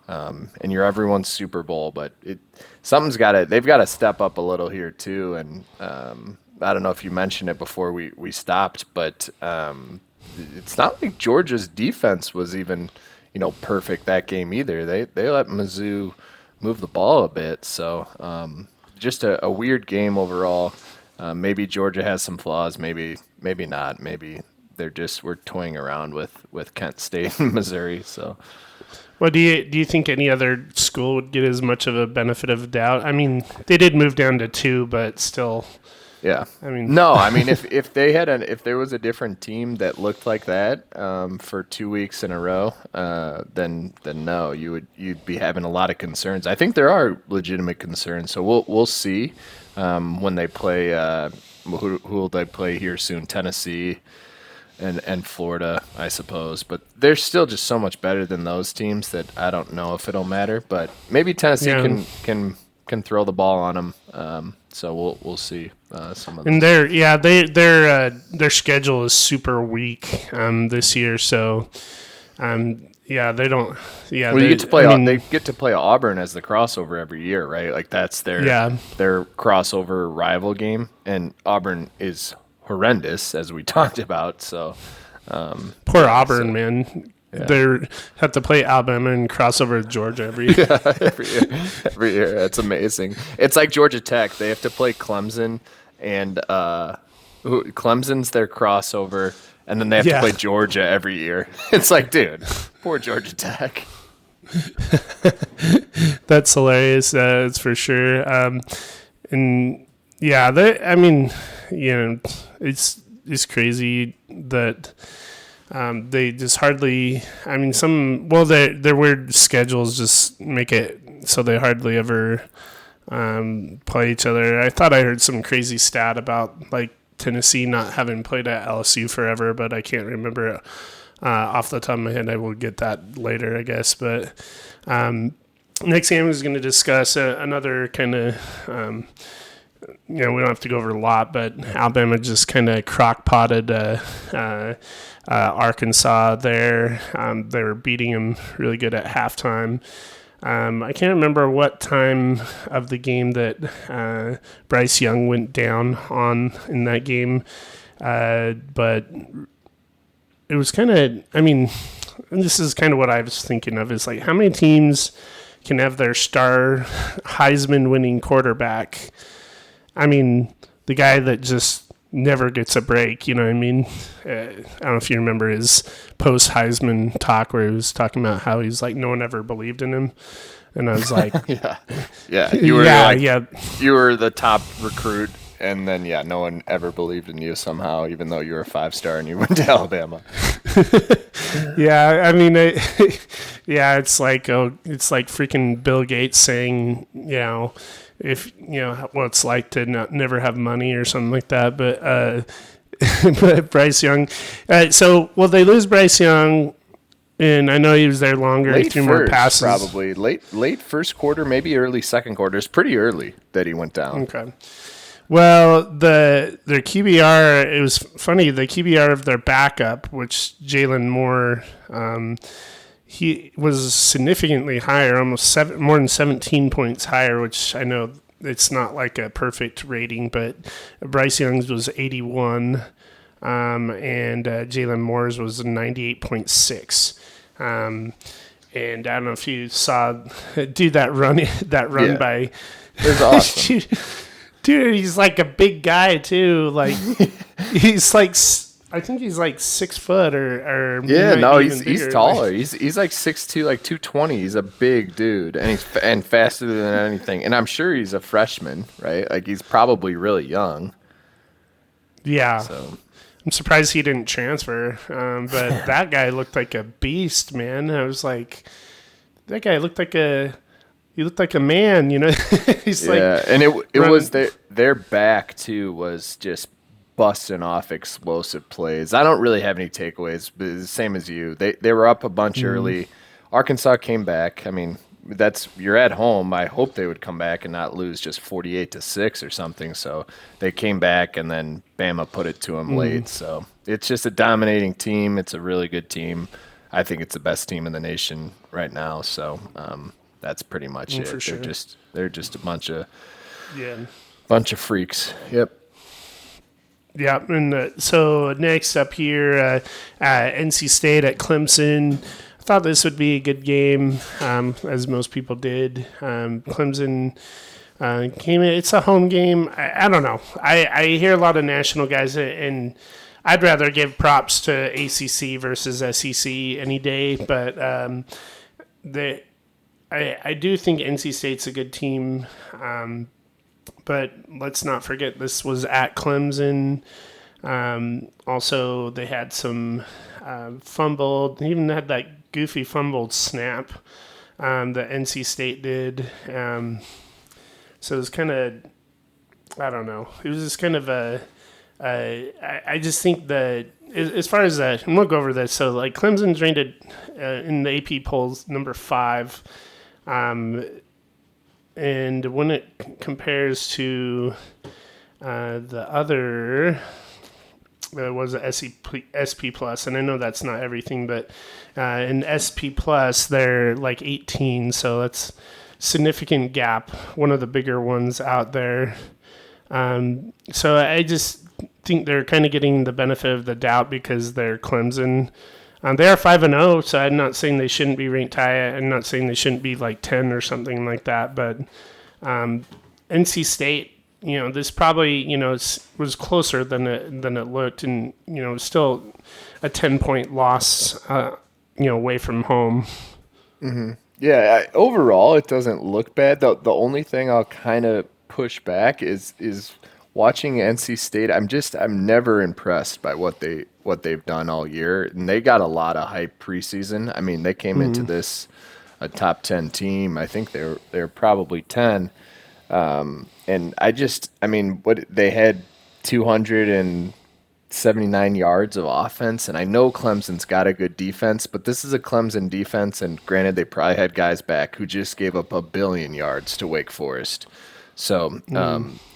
And you're everyone's Super Bowl, but they've got to step up a little here too. And I don't know if you mentioned it before we stopped, but it's not like Georgia's defense was even perfect that game either. They let Mizzou move the ball a bit. So just a weird game overall. Maybe Georgia has some flaws. Maybe not. Maybe we're toying around with Kent State and Missouri. So, well, do you think any other school would get as much of a benefit of the doubt? I mean, they did move down to 2, but still. Yeah. If there was a different team that looked like that for 2 weeks in a row, then no, you'd be having a lot of concerns. I think there are legitimate concerns, so we'll see when they play. Who will they play here soon? Tennessee and Florida, I suppose. But they're still just so much better than those teams that I don't know if it'll matter. But maybe Tennessee can throw the ball on them. So we'll see some of them. And their schedule is super weak this year. So they don't. Yeah, well, they get to play Auburn as the crossover every year, right? Like that's their crossover rival game, and Auburn is horrendous, as we talked about. So poor Auburn, man. Yeah. They have to play Alabama and crossover with Georgia every year. Every year. That's amazing. It's like Georgia Tech. They have to play Clemson, and Clemson's their crossover, and then they have to play Georgia every year. It's like, dude, poor Georgia Tech. That's hilarious. That's for sure. It's crazy that. They just hardly. I mean, their weird schedules just make it so they hardly ever play each other. I thought I heard some crazy stat about like Tennessee not having played at LSU forever, but I can't remember it off the top of my head. I will get that later, I guess. But next game is going to discuss another kind of. We don't have to go over a lot, but Alabama just kind of crock-potted Arkansas there. They were beating them really good at halftime. I can't remember what time of the game that Bryce Young went down on in that game, but it was kind of, this is kind of what I was thinking of, is like how many teams can have their star Heisman-winning quarterback. I mean, the guy that just never gets a break, you know what I mean? I don't know if you remember his post-Heisman talk where he was talking about how he's like, no one ever believed in him. And I was like... yeah. You were yeah. You were the top recruit, and then, no one ever believed in you somehow, even though you were a 5-star and you went to Alabama. Yeah, I mean, it's like freaking Bill Gates saying, if what it's like to never have money or something like that. But but Bryce Young, they lose Bryce Young, and I know he was there longer. Late he threw more passes, probably late first quarter, maybe early second quarter. It's pretty early that he went down. Okay. Well, their QBR, it was funny, the QBR of their backup, which Jalen Moore, he was significantly higher, almost more than 17 points higher, which I know it's not like a perfect rating, but Bryce Young's was 81, and Jalen Moore's was 98.6. And I don't know if you saw that run by... It was awesome. Dude, he's like a big guy too. Like he's like, I think he's like 6 foot or he's taller. He's like 6'2", like 220. He's a big dude, and he's faster than anything. And I'm sure he's a freshman, right? Like he's probably really young. Yeah. So I'm surprised he didn't transfer. But that guy looked like a beast, man. I was like, that guy looked like a. He looked like a man, He's and it was their back too was just busting off explosive plays. I don't really have any takeaways, but it's the same as you. They were up a bunch early. Arkansas came back. I mean, you're at home. I hope they would come back and not lose just 48-6 or something. So they came back, and then Bama put it to them late. So it's just a dominating team. It's a really good team. I think it's the best team in the nation right now. So. That's pretty much it. For sure. They're just a bunch of freaks. Yep. Yeah, and so next up here, NC State at Clemson. I thought this would be a good game, as most people did. Clemson came in. It's a home game. I don't know. I hear a lot of national guys, and I'd rather give props to ACC versus SEC any day, but I do think NC State's a good team, but let's not forget this was at Clemson. Also, they had some fumbled, they even had that goofy fumbled snap that NC State did. So it was kind of, I don't know. It was just kind of I just think that as far as that, and we'll go over this. So, like, Clemson's rated in the AP polls number 5. And when it compares to the other, was a SP Plus, and I know that's not everything, but in SP Plus, they're like 18, so that's significant gap, one of the bigger ones out there. So I just think they're kind of getting the benefit of the doubt because they're Clemson. They are 5-0, so I'm not saying they shouldn't be ranked high. I'm not saying they shouldn't be like 10 or something like that. But NC State, this probably, was closer than it looked, and still a 10-point loss, away from home. Mm-hmm. Yeah, overall it doesn't look bad. The only thing I'll kind of push back is watching NC State. I'm never impressed by what they've done all year, and they got a lot of hype preseason. I mean, they came into this a top 10 team. I think they're probably 10. And what they had 279 yards of offense, and I know Clemson's got a good defense, but this is a Clemson defense, and granted, they probably had guys back who just gave up 1 billion yards to Wake Forest. So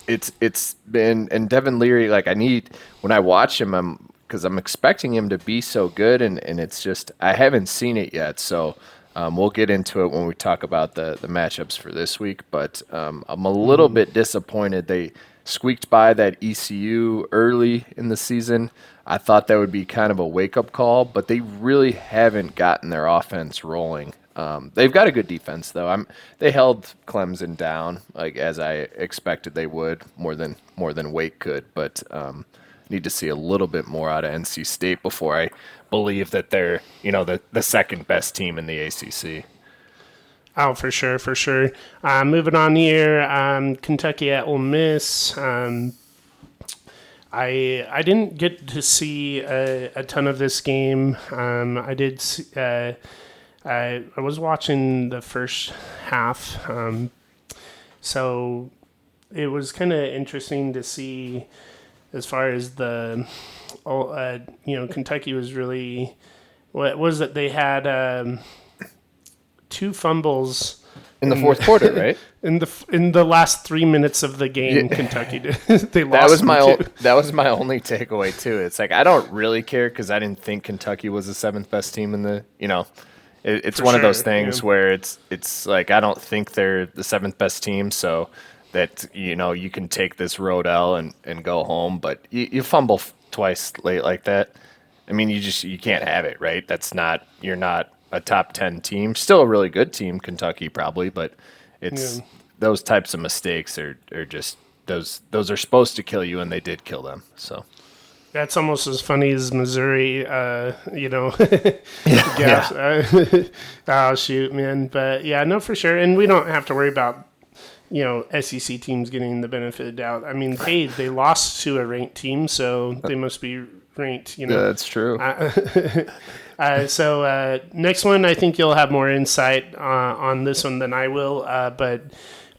it's been, and Devin Leary, like when I watch him, because I'm expecting him to be so good, and it's just, I haven't seen it yet. So we'll get into it when we talk about the matchups for this week. But I'm a little bit disappointed. They squeaked by that ECU early in the season. I thought that would be kind of a wake-up call, but they really haven't gotten their offense rolling. They've got a good defense though. They held Clemson down like as I expected they would, more than Wake could, but need to see a little bit more out of NC State before I believe that they're the second best team in the ACC. Oh, for sure, for sure. Moving on here, Kentucky at Ole Miss. I didn't get to see a ton of this game. I did. I was watching the first half, so it was kind of interesting to see as far as Kentucky was really. What was it? They had 2 fumbles in the fourth quarter, right? In the last 3 minutes of the game, yeah. Kentucky did. They lost. That was my only takeaway too. It's like I don't really care because I didn't think Kentucky was the 7th best team in the. It's one of those things where it's like I don't think they're the 7th best team, so that you can take this road L and go home. But you fumble twice late like that. I mean, you can't have it, right? You're not a top 10 team. Still a really good team, Kentucky probably, but it's those types of mistakes are just those are supposed to kill you, and they did kill them. So that's almost as funny as Missouri, Yeah. Oh shoot, man! But yeah, no, for sure, and we don't have to worry about SEC teams getting the benefit of the doubt. I mean, hey, they lost to a ranked team, so they must be ranked. Yeah, that's true. So next one, I think you'll have more insight on this one than I will. But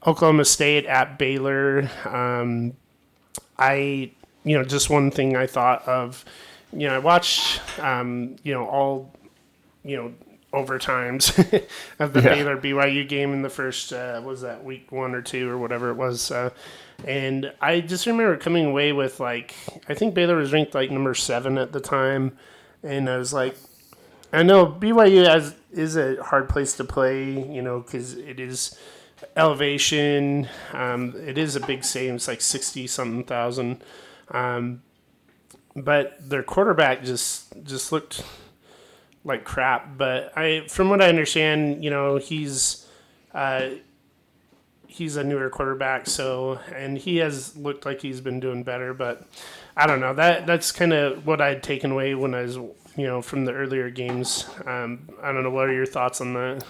Oklahoma State at Baylor. Just one thing I thought of. I watched all overtimes of the Baylor BYU game in the first was that week 1 or 2 or whatever it was. And I just remember coming away with I think Baylor was ranked number 7 at the time, and I was like. I know BYU is a hard place to play, because it is elevation. It is a big stadium. It's 60-something thousand. But their quarterback just looked like crap. But from what I understand, he's a newer quarterback. And he has looked like he's been doing better. But I don't know. That's kind of what I'd taken away when I was from the earlier games. I don't know. What are your thoughts on that?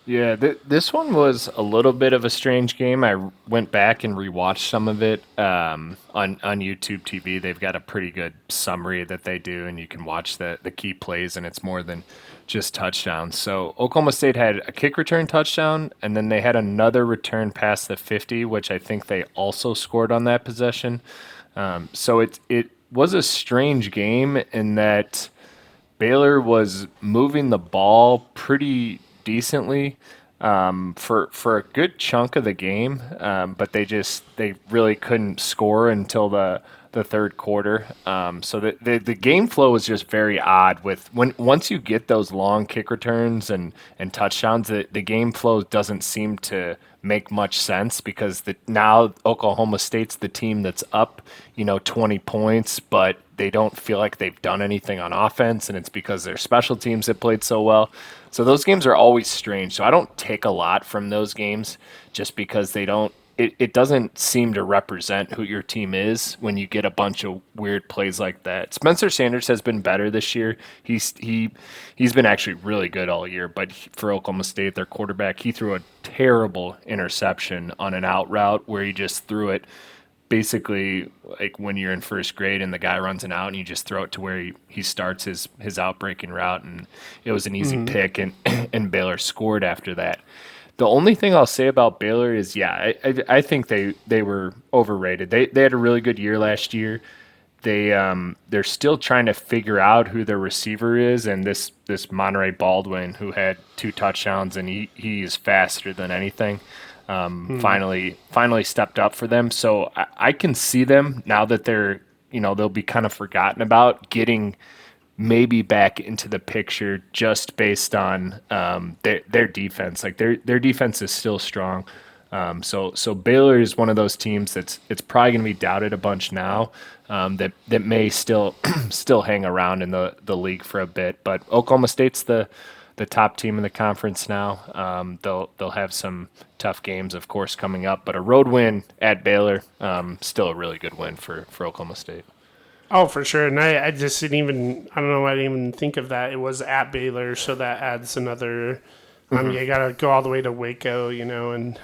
Yeah, this one was a little bit of a strange game. I went back and rewatched some of it on YouTube TV. They've got a pretty good summary that they do, and you can watch the key plays, and it's more than just touchdowns. So Oklahoma State had a kick return touchdown, and then they had another return past the 50, which I think they also scored on that possession. So it was a strange game in that Baylor was moving the ball pretty decently for a good chunk of the game, but they really couldn't score until the third quarter. So the game flow was just very odd. Once you get those long kick returns and touchdowns, the game flow doesn't seem to make much sense because now Oklahoma State's the team that's up 20 points, but they don't feel like they've done anything on offense, and it's because their special teams have played so well. So those games are always strange. So I don't take a lot from those games just because it doesn't seem to represent who your team is when you get a bunch of weird plays like that. Spencer Sanders has been better this year. He's been actually really good all year, but for Oklahoma State, their quarterback, he threw a terrible interception on an out route where he just threw it basically like when you're in first grade and the guy runs an out and you just throw it to where he starts his outbreaking route, and it was an easy pick, and Baylor scored after that. The only thing I'll say about Baylor is, I think they were overrated. They had a really good year last year. They're still trying to figure out who their receiver is, and this Monterey Baldwin, who had 2 touchdowns, and he is faster than anything. Finally stepped up for them. So I can see them now that they'll be kind of forgotten about, getting maybe back into the picture just based on their defense. Like their defense is still strong. So Baylor is one of those teams it's probably going to be doubted a bunch now, that may still hang around in the league for a bit. But Oklahoma State's the the top team in the conference now. They'll have some tough games, of course, coming up, but a road win at Baylor, still a really good win for Oklahoma State. Oh, for sure. And I just didn't even, I don't know, I didn't even think of that. It was at Baylor, so that adds another, you got to go all the way to Waco, and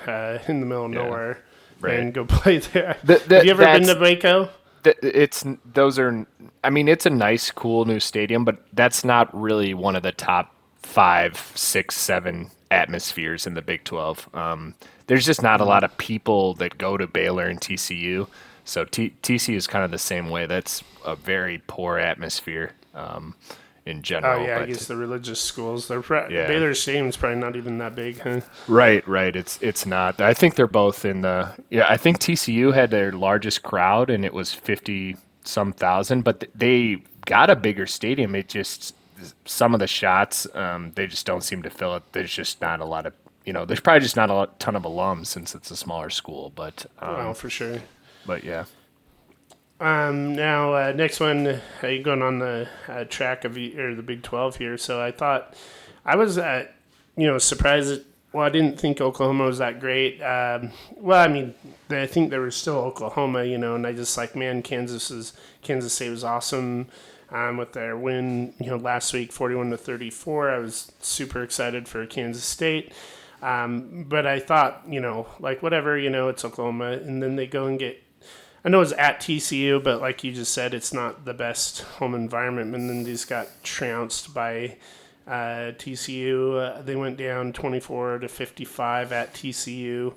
in the middle of nowhere and go play there. Have you ever been to Waco? It's a nice, cool new stadium, but that's not really one of the top 5, 6, 7 atmospheres in the Big 12. There's just not a lot of people that go to Baylor and TCU. So TCU is kind of the same way. That's a very poor atmosphere in general. Oh, yeah, I guess the religious schools. Baylor Stadium's probably not even that big, huh? Right. It's not. I think they're both in the – I think TCU had their largest crowd, and it was 50-some thousand, but they got a bigger stadium. It just – some of the shots, they just don't seem to fill it. There's just not a lot of – there's probably just not a ton of alums since it's a smaller school. But for sure. But, yeah. Now, next one, going on the track of the Big 12 here. So I thought I was, surprised. I didn't think Oklahoma was that great. I think they were still Oklahoma, and I just Kansas State was awesome with their win, last week, 41-34. I was super excited for Kansas State. But I thought, whatever, it's Oklahoma, and then they go and get. I know it's at TCU, but like you just said, it's not the best home environment. And then these got trounced by TCU. They went down 24-55 at TCU.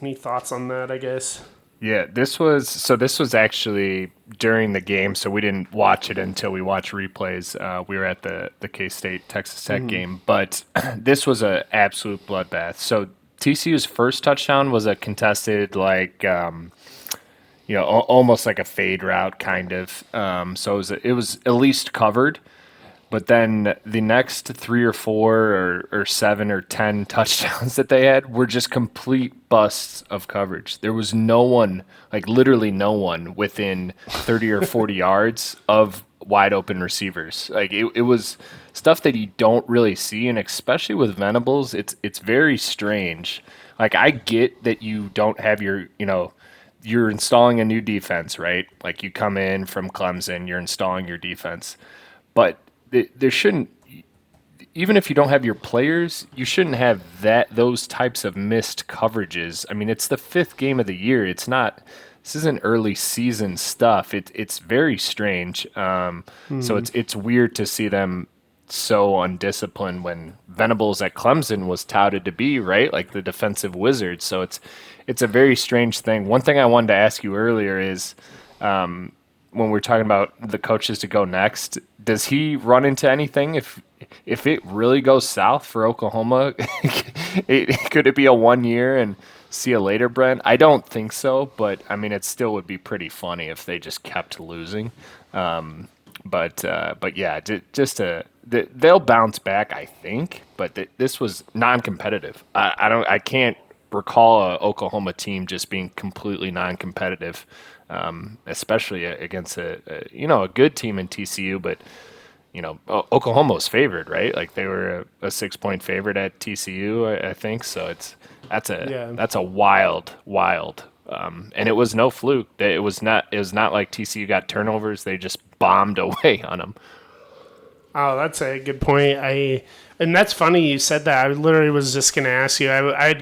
Any thoughts on that, I guess? Yeah, this was actually during the game, so we didn't watch it until we watched replays. We were at the K-State Texas Tech game, but this was an absolute bloodbath. So TCU's first touchdown was a contested, almost like a fade route, kind of. So it was at least covered. But then the next 3 or 4 or 7 or 10 touchdowns that they had were just complete busts of coverage. There was no one, literally no one, within 30 or 40 yards of wide open receivers. It was stuff that you don't really see, and especially with Venables, it's very strange. I get that you don't have you're installing a new defense, right? You come in from Clemson, you're installing your defense, but there shouldn't, even if you don't have your players, you shouldn't have those types of missed coverages. I mean, it's the 5th game of the year. This isn't early season stuff. It's very strange. So it's weird to see them so undisciplined when Venables at Clemson was touted to be, right, the defensive wizard. So it's a very strange thing. One thing I wanted to ask you earlier is, when we're talking about the coaches to go next, does he run into anything if it really goes south for Oklahoma? Could it be a 1 year and see you later, Brent? I don't think so, but I mean, it still would be pretty funny if they just kept losing. But yeah, they'll bounce back, I think. But this was non-competitive. I can't recall a Oklahoma team just being completely non-competitive. Especially against a good team in TCU, but Oklahoma was favored, right? They were a 6-point favorite at TCU, I think. So that's a wild, and it was no fluke. It was not like TCU got turnovers; they just bombed away on them. Oh, that's a good point. And that's funny you said that. I literally was just going to ask you. I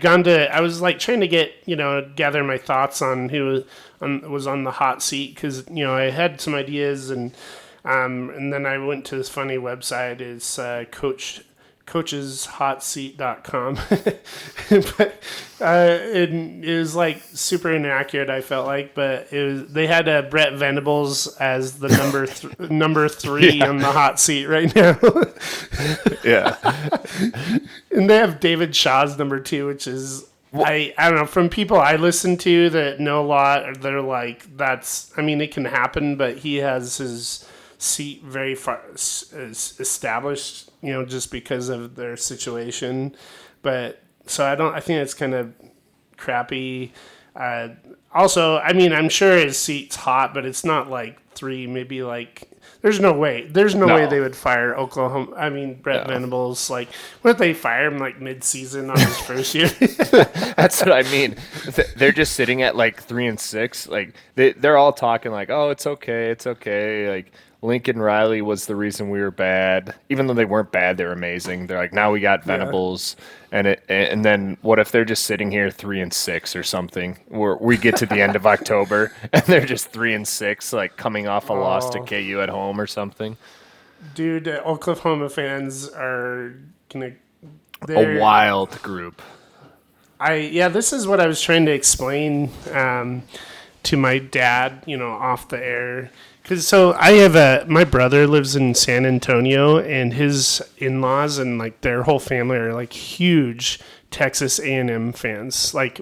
was trying to get, gather my thoughts on who was on the hot seat, because, I had some ideas, and then I went to this funny website. It's coacheshotseat.com. But it was super inaccurate, I felt like, but they had Brett Venables as the number 3 on the hot seat right now. Yeah. And they have David Shaw's number 2, which is, I don't know, from people I listen to that know a lot, they're it can happen, but he has his seat very far established, just because of their situation. But so I think it's kind of crappy. Also, I'm sure his seat's hot, but it's not 3, maybe There's no way. There's no way No. they would fire Oklahoma. I mean, Brett Venables. Like, what if they fire him like mid-season on his first year? That's what I mean. They're just sitting at like 3-6. Like they're all talking like, "Oh, it's okay, it's okay." Like Lincoln Riley was the reason we were bad, even though they weren't bad. They're amazing. They're like, now we got Venables, and then what if they're just sitting here 3-6 or something? Where we get to the end of October and they're just 3-6, like coming off a loss to KU at home or something. Dude, Oklahoma fans are gonna. A wild group. This is what I was trying to explain to my dad, off the air. So my brother lives in San Antonio, and his in-laws and like their whole family are like huge Texas A&M fans. Like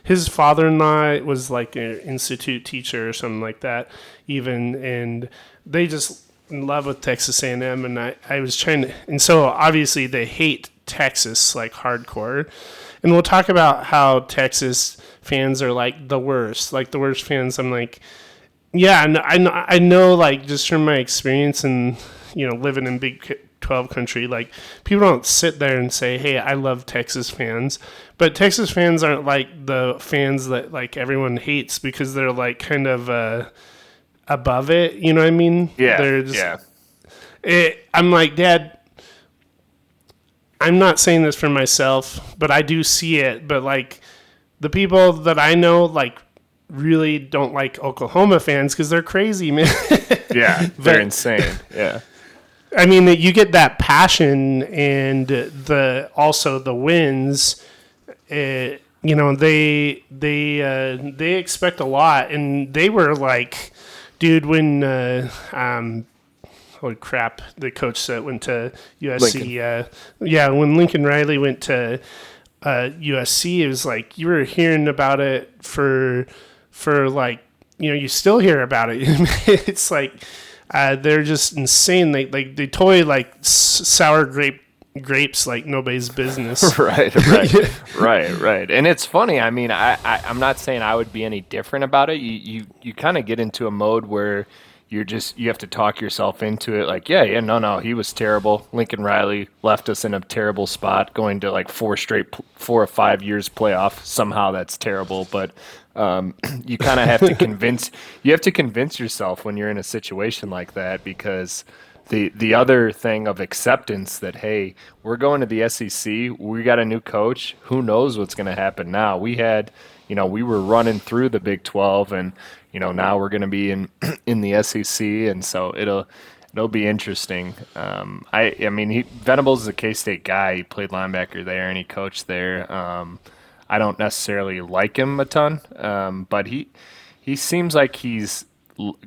his father-in-law was like an institute teacher or something like that, even, and they just in love with Texas A&M. And I was trying to, and so obviously they hate Texas like hardcore. And we'll talk about how Texas fans are like the worst fans. I'm like, yeah, I know, like, just from my experience and, living in Big 12 country, like, people don't sit there and say, hey, I love Texas fans. But Texas fans aren't like the fans that, like, everyone hates because they're, like, kind of above it. You know what I mean? Yeah, They're just, I'm like, Dad, I'm not saying this for myself, but I do see it. But, like, the people that I know, like, really don't like Oklahoma fans because they're crazy, man. Yeah, they're insane. Yeah. I mean, you get that passion and also the wins. They expect a lot, and they were like, dude, when holy crap, the coach that went to USC, when Lincoln Riley went to USC, it was like you were hearing about it for like, you still hear about it. It's like they're just insane. They totally like sour grapes like nobody's business. Right. And it's funny. I mean, I'm not saying I would be any different about it. You kind of get into a mode where you have to talk yourself into it. Like, no, he was terrible. Lincoln Riley left us in a terrible spot, going to like 4 or 5 years playoff. Somehow that's terrible, but you kind of have to convince yourself when you're in a situation like that, because the other thing of acceptance that, hey, we're going to the SEC, we got a new coach, who knows what's going to happen now. We were running through the Big 12, and now we're going to be in the SEC, and so it'll be interesting. I mean, Venables is a K-State guy. He played linebacker there and he coached there. I don't necessarily like him a ton, but he seems like he's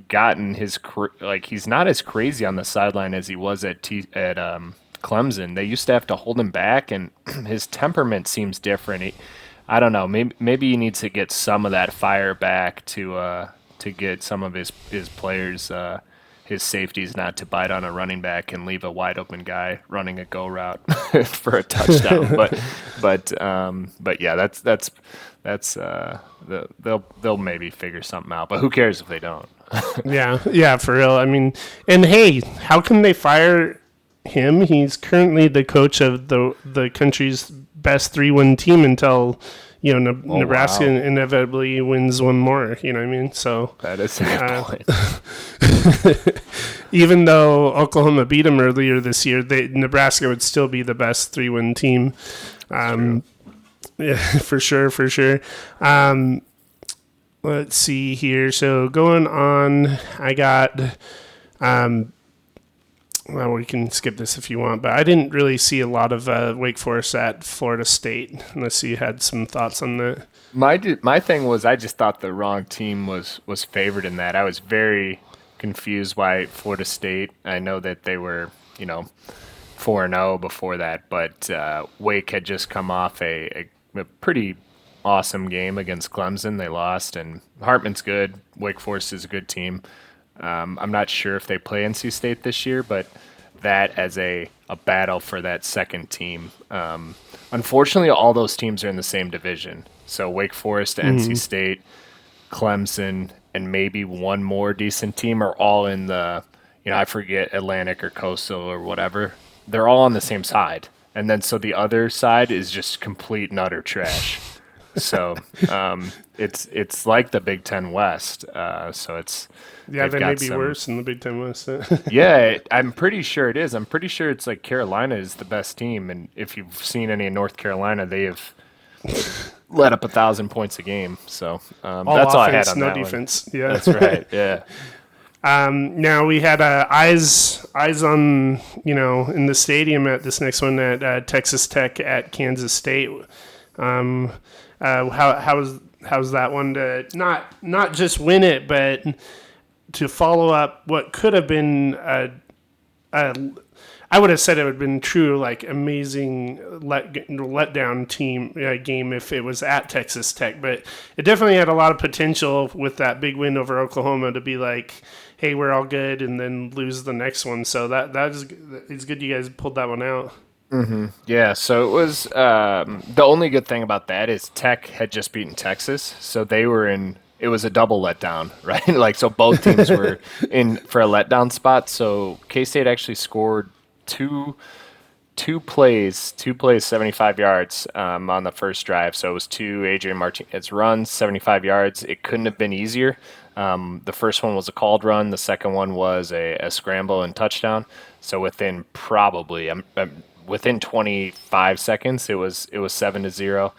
gotten he's not as crazy on the sideline as he was at Clemson. They used to have to hold him back, and his temperament seems different. I don't know. Maybe he needs to get some of that fire back to get some of his players, his safeties, not to bite on a running back and leave a wide open guy running a go route for a touchdown. but yeah, that's they'll maybe figure something out. But who cares if they don't? Yeah, for real. I mean, and hey, how can they fire him? He's currently the coach of the country's best 3-1 team until Nebraska inevitably wins one more. You know what I mean? So that is a good point. Even though Oklahoma beat them earlier this year, Nebraska would still be the best 3-1 team. Yeah, for sure. Let's see here. So going on, I got. Well, we can skip this if you want, but I didn't really see a lot of Wake Forest at Florida State, unless you had some thoughts on that. My thing was, I just thought the wrong team was favored in that. I was very confused why Florida State. I know that they were 4-0 before that, but Wake had just come off a pretty awesome game against Clemson. They lost, and Hartman's good. Wake Forest is a good team. I'm not sure if they play NC State this year, but that as a battle for that second team. Unfortunately, all those teams are in the same division. So Wake Forest, NC State, Clemson, and maybe one more decent team are all in the I forget, Atlantic or Coastal or whatever. They're all on the same side, and then so the other side is just complete and utter trash. So it's like the Big Ten West. So Yeah, they've they may got be some. worse in the Big Ten West. Yeah, I'm pretty sure it is. I'm pretty sure it's like Carolina is the best team, and if you've seen any of North Carolina, they have let up 1,000 points a game. So All that's all I had offense, on no that defense. one. Yeah, That's right. Yeah. Now we had eyes on in the stadium at this next one at Texas Tech at Kansas State. How's that one to not just win it, but to follow up what could have been I would have said it would have been true, like amazing letdown team game if it was at Texas Tech, but it definitely had a lot of potential with that big win over Oklahoma to be like, hey, we're all good, and then lose the next one. So it's good you guys pulled that one out. Yeah, so it was the only good thing about that is Tech had just beaten Texas, so they were in. It was a double letdown, right? Like, so both teams were in for a letdown spot. So K-State actually scored two plays, 75 yards on the first drive. So it was two Adrian Martinez runs, 75 yards. It couldn't have been easier. The first one was a called run. The second one was a scramble and touchdown. So within within 25 seconds, it was 7-0.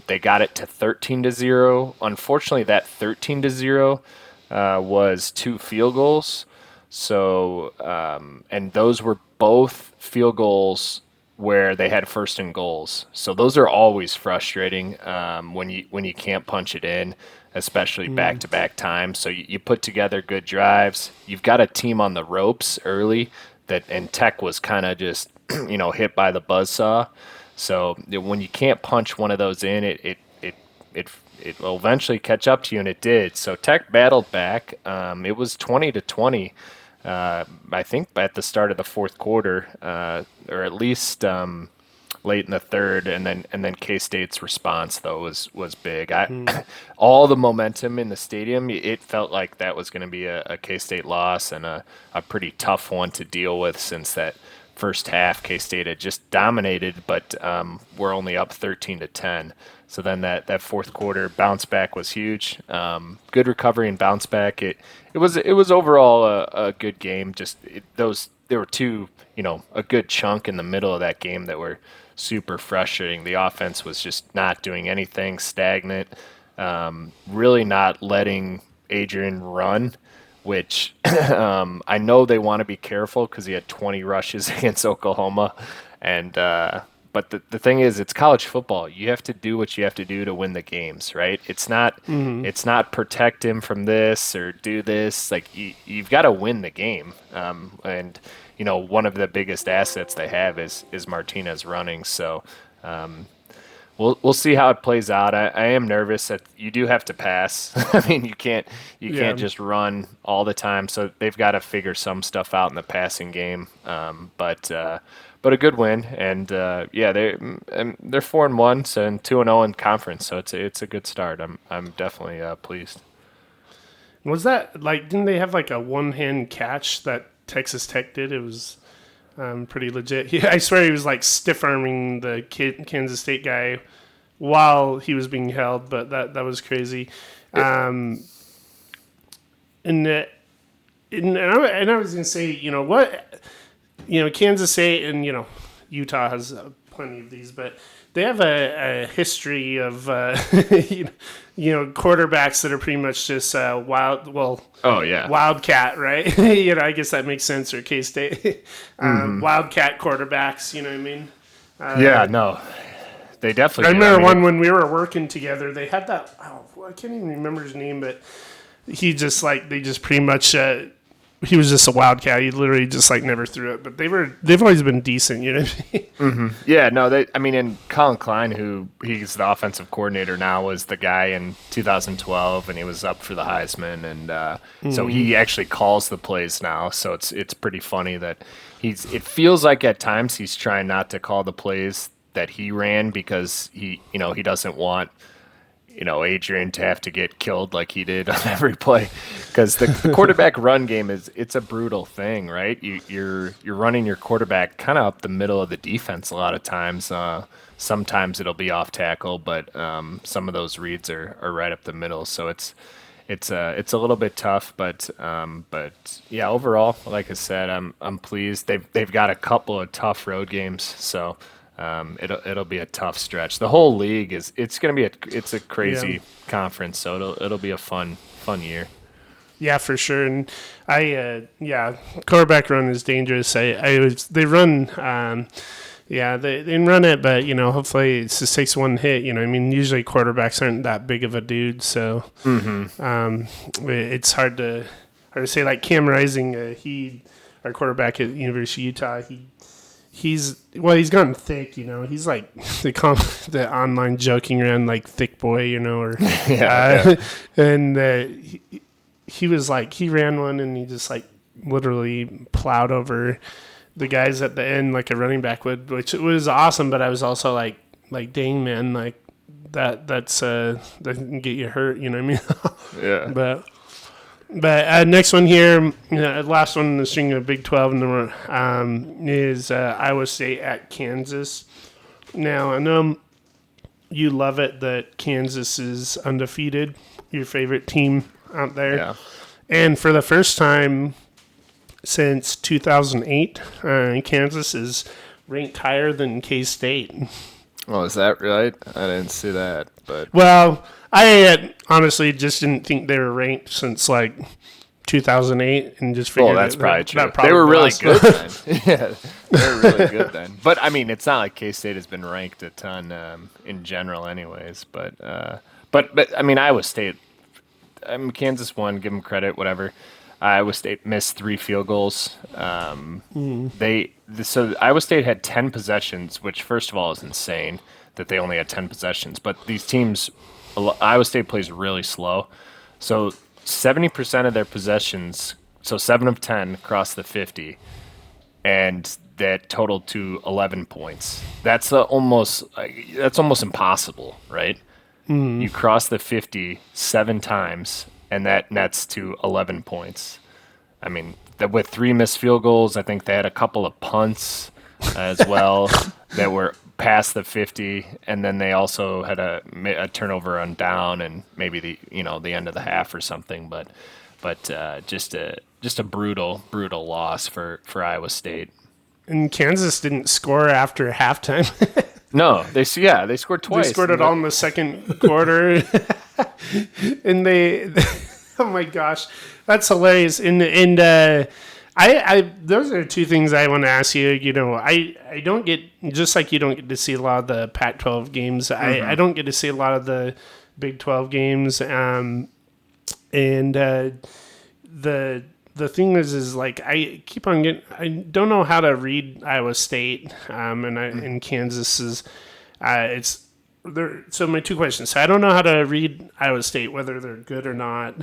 They got it to 13-0. Unfortunately, that 13-0 was 2 field goals. So, and those were both field goals where they had first and goals. So those are always frustrating when you can't punch it in, especially back-to-back times. So you put together good drives. You've got a team on the ropes early and Tech was kind of just hit by the buzzsaw. So when you can't punch one of those in, it will eventually catch up to you, and it did. So Tech battled back. It was 20-20. I think at the start of the fourth quarter, or at least late in the third, and then K-State's response though was big. All the momentum in the stadium, it felt like that was going to be a K-State loss and a pretty tough one to deal with since that first half K-State had just dominated, but we're only up 13-10. So then that fourth quarter bounce back was huge. Good recovery and bounce back. It was overall a good game. There were two, a good chunk in the middle of that game that were super frustrating. The offense was just not doing anything, stagnant, really not letting Adrian run, which I know they want to be careful because he had 20 rushes against Oklahoma. And but the thing is, it's college football. You have to do what you have to do to win the games, right? It's not protect him from this or do this. Like you've got to win the game. And one of the biggest assets they have is Martinez running. So we'll see how it plays out. I am nervous that you do have to pass. I mean, you can't just run all the time. So they've got to figure some stuff out in the passing game. But a good win, and they're 4-1, so and 2-0 in conference. So it's a good start. I'm definitely pleased. Was that didn't they have like a one-hand catch that Texas Tech did? It was pretty legit. I swear he was like stiff arming the Kansas State guy while he was being held, but that was crazy. And I was gonna say, Kansas State and Utah has plenty of these, but they have a history of quarterbacks that are pretty much just wildcat, right? I guess that makes sense. Or K-State wildcat quarterbacks. You know what I mean? Yeah, no, they definitely. I remember one when we were working together. They had that. I can't even remember his name, but he just they just pretty much. He was just a wildcat. He literally just never threw it. But they've always been decent, Yeah, no, and Colin Klein, he's the offensive coordinator now, was the guy in 2012, and he was up for the Heisman, and so he actually calls the plays now. So it's pretty funny that it feels like at times he's trying not to call the plays that he ran because he doesn't want Adrian to have to get killed like he did on every play, because the quarterback run game it's a brutal thing, right? You're running your quarterback kind of up the middle of the defense a lot of times. Sometimes it'll be off tackle, but some of those reads are right up the middle. So it's a little bit tough, but yeah, overall, like I said, I'm pleased. They've got a couple of tough road games, so it'll be a tough stretch. The whole league it's a crazy conference, so it'll be a fun year. Yeah, for sure. And quarterback run is dangerous. They run. They run it, but hopefully it just takes one hit. Usually quarterbacks aren't that big of a dude, so it's hard to say. Like Cam Rising, our quarterback at University of Utah, he's gotten thick. He's like the online joking around like thick boy, or and he was like he ran one and he just like literally plowed over the guys at the end like a running back would, which was awesome. But I was also like dang man, like that can get you hurt. You know what I mean? Yeah. But next one here, last one in the string of Big 12, and is Iowa State at Kansas. Now I know you love it that Kansas is undefeated, your favorite team out there, and for the first time since 2008, Kansas is ranked higher than K-State. Oh, is that right? I didn't see that. But Well, I honestly just didn't think they were ranked since like 2008, and just figured that's probably true. That probably they were really was. good then. Yeah, they were really good then. But I mean, it's not like K-State has been ranked a ton in general, anyways. But I mean, Iowa State. Kansas won. Give them credit. Whatever. Iowa State missed 3 field goals. So Iowa State had 10 possessions, which first of all is insane that they only had 10 possessions. But these teams, Iowa State plays really slow. So 70% of their possessions, so 7 of 10 crossed the 50, and that totaled to 11 points. That's almost impossible, right? You cross the 50 7 times, and that nets to 11 points. I mean, with 3 missed field goals, I think they had a couple of punts as well that were past the 50, and then they also had a turnover on down and maybe the end of the half or something. But just a brutal loss for Iowa State. And Kansas didn't score after halftime. No, they scored twice. They scored it all in the second quarter, and oh my gosh, that's hilarious. And I those are 2 things I want to ask you. I don't get, just like you don't get to see a lot of the Pac-12 games. I don't get to see a lot of the Big 12 games. And the thing is like I keep on I don't know how to read Iowa State, and Kansas is it's there. So my 2 questions. So I don't know how to read Iowa State, whether they're good or not.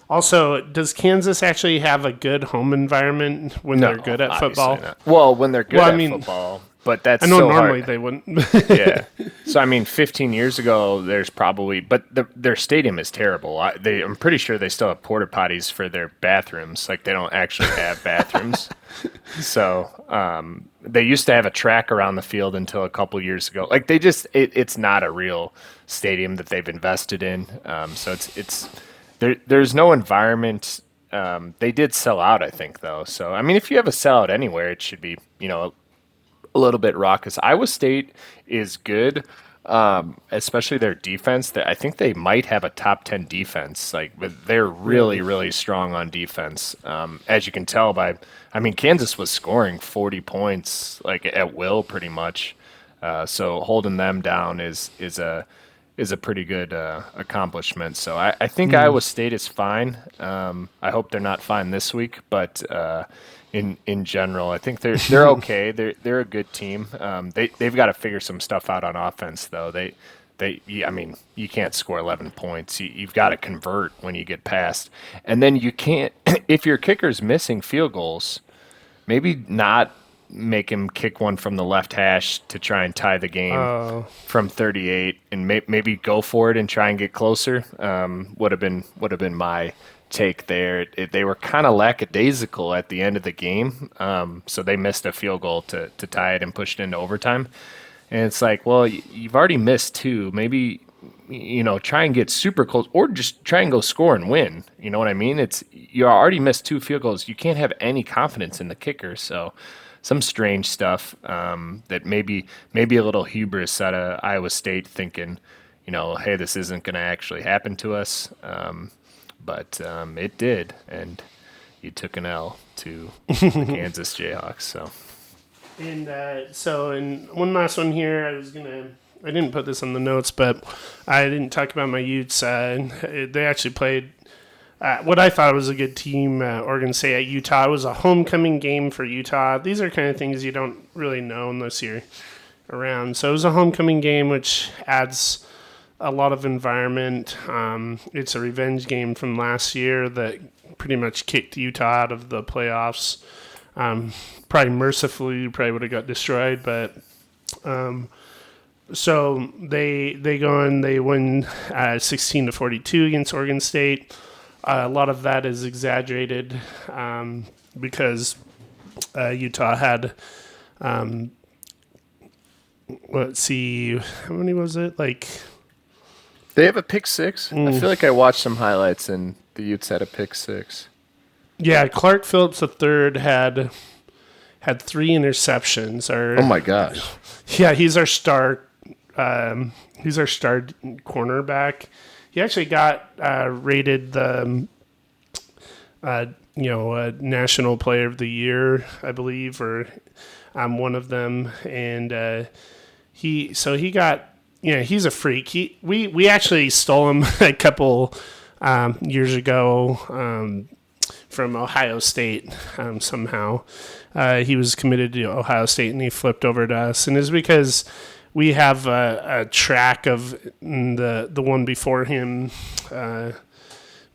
Also, does Kansas actually have a good home environment when they're good at football? Not. Well, when they're good at football, but that's I know so normally hard. they wouldn't. Yeah. So I mean, 15 years ago, there's probably, but their stadium is terrible. I'm pretty sure they still have porta potties for their bathrooms. Like they don't actually have bathrooms. So they used to have a track around the field until a couple years ago. Like they just, it's not a real stadium that they've invested in. So it's there's no environment. They did sell out, I think, though. So I mean, if you have a sellout anywhere, it should be a little bit raucous. Iowa State is good, especially their defense. I think they might have a top 10 defense. But they're really, really strong on defense. As you can tell Kansas was scoring 40 points at will, pretty much. So holding them down is a pretty good accomplishment. So I think Iowa State is fine. I hope they're not fine this week, but in general, I think they're okay. They're a good team. They've got to figure some stuff out on offense, though. You can't score 11 points. You've got to convert when you get past, and then you can't if your kicker's missing field goals. Maybe not make him kick one from the left hash to try and tie the game from 38, and maybe go for it and try and get closer. Would have been my take there. They were kind of lackadaisical at the end of the game, so they missed a field goal to tie it and pushed it into overtime. And it's like, well, you've already missed two. Maybe, try and get super close, or just try and go score and win. You know what I mean? You already missed two field goals. You can't have any confidence in the kicker. So some strange stuff that maybe a little hubris out of Iowa State, thinking, hey, this isn't going to actually happen to us. But it did, and you took an L to the Kansas Jayhawks. So. And one last one here, I didn't put this on the notes, but I didn't talk about my Utes. They actually played what I thought was a good team, Oregon State at Utah. It was a homecoming game for Utah. These are kind of things you don't really know unless you're around. So it was a homecoming game, which adds a lot of environment. It's a revenge game from last year that pretty much kicked Utah out of the playoffs. Probably mercifully, probably would have got destroyed, but so they go and they win 16-42 against Oregon State. A lot of that is exaggerated because Utah had, let's see, how many was it? They have a pick six. I feel like I watched some highlights and the Utes had a pick six. Yeah, Clark Phillips III had 3 interceptions. Oh my gosh! Yeah, he's our star. He's our star cornerback. He actually got rated the National Player of the Year, I believe, or one of them. And he got, he's a freak. We actually stole him a couple years ago from Ohio State somehow. He was committed to Ohio State, and he flipped over to us. And it's because we have a track of the one before him. I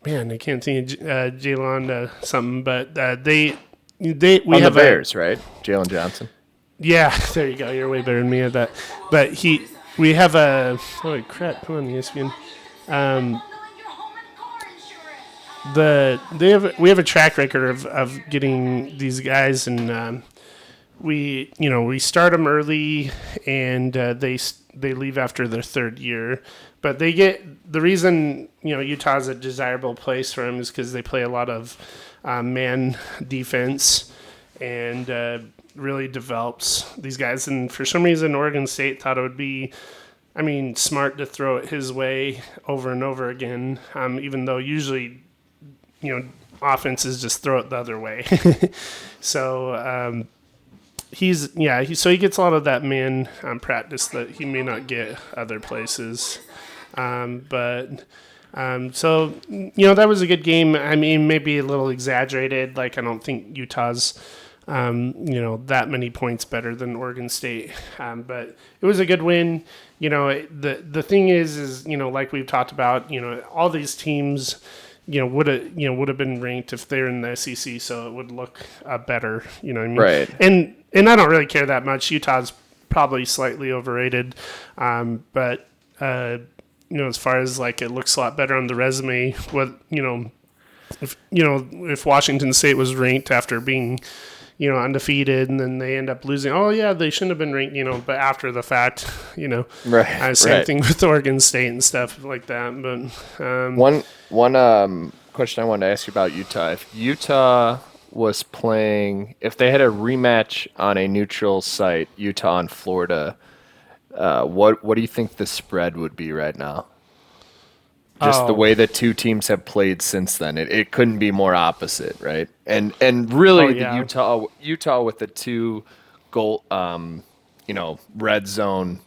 can't think of Jalen something, but we on have the Bears, right? Jalen Johnson. Yeah, there you go. You're way better than me at that. But we have a holy crap. Come on, ESPN. We have a track record of getting these guys, and we start them early, and they leave after their third year. But they get the reason Utah's a desirable place for them is because they play a lot of man defense, and really develops these guys. And for some reason, Oregon State thought it would be, smart to throw it his way over and over again, even though usually offenses just throw it the other way. So he gets a lot of that man practice that he may not get other places. So that was a good game. Maybe a little exaggerated. I don't think Utah's that many points better than Oregon State. But it was a good win. The thing is like we've talked about, all these teams would have been ranked if they're in the SEC, so it would look better. You know what I mean? Right. And I don't really care that much. Utah's probably slightly overrated, but as far as it looks a lot better on the resume. If Washington State was ranked after being undefeated, and then they end up losing. Oh yeah, they shouldn't have been ranked. But after the fact, Right. Same thing with Oregon State and stuff like that. But one question I wanted to ask you about Utah. If Utah was playing, if they had a rematch on a neutral site, Utah and Florida, what do you think the spread would be right now? Just the way the two teams have played since then, it couldn't be more opposite, right? And really, the Utah with the 2 goal, red zone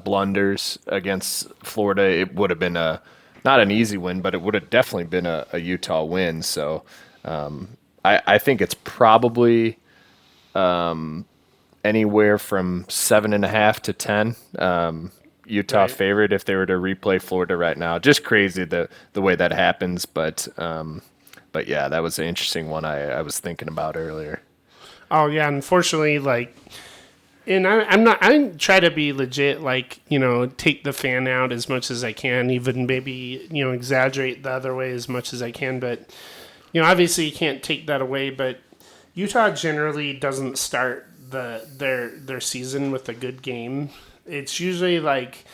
blunders against Florida, it would have been not an easy win, but it would have definitely been a Utah win. So I think it's probably anywhere from 7.5 to 10. Utah favorite if they were to replay Florida right now. Just crazy the way that happens, but yeah, that was an interesting one I was thinking about earlier. Oh yeah, unfortunately, like, and I'm not. I try to be legit, like, take the fan out as much as I can, even maybe exaggerate the other way as much as I can. But obviously you can't take that away. But Utah generally doesn't start their season with a good game. It's usually like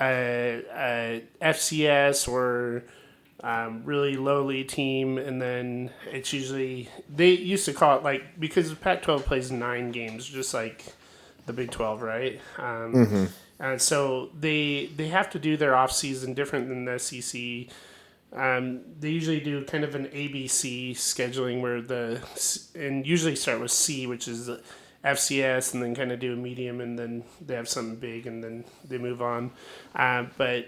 a FCS or really lowly team, and then it's usually, they used to call it, like, because the Pac-12 plays 9 games, just like the Big 12, right? And so they have to do their off season different than the SEC. They usually do kind of an ABC scheduling where and usually start with C, which is the FCS, and then kind of do a medium, and then they have something big, and then they move on. But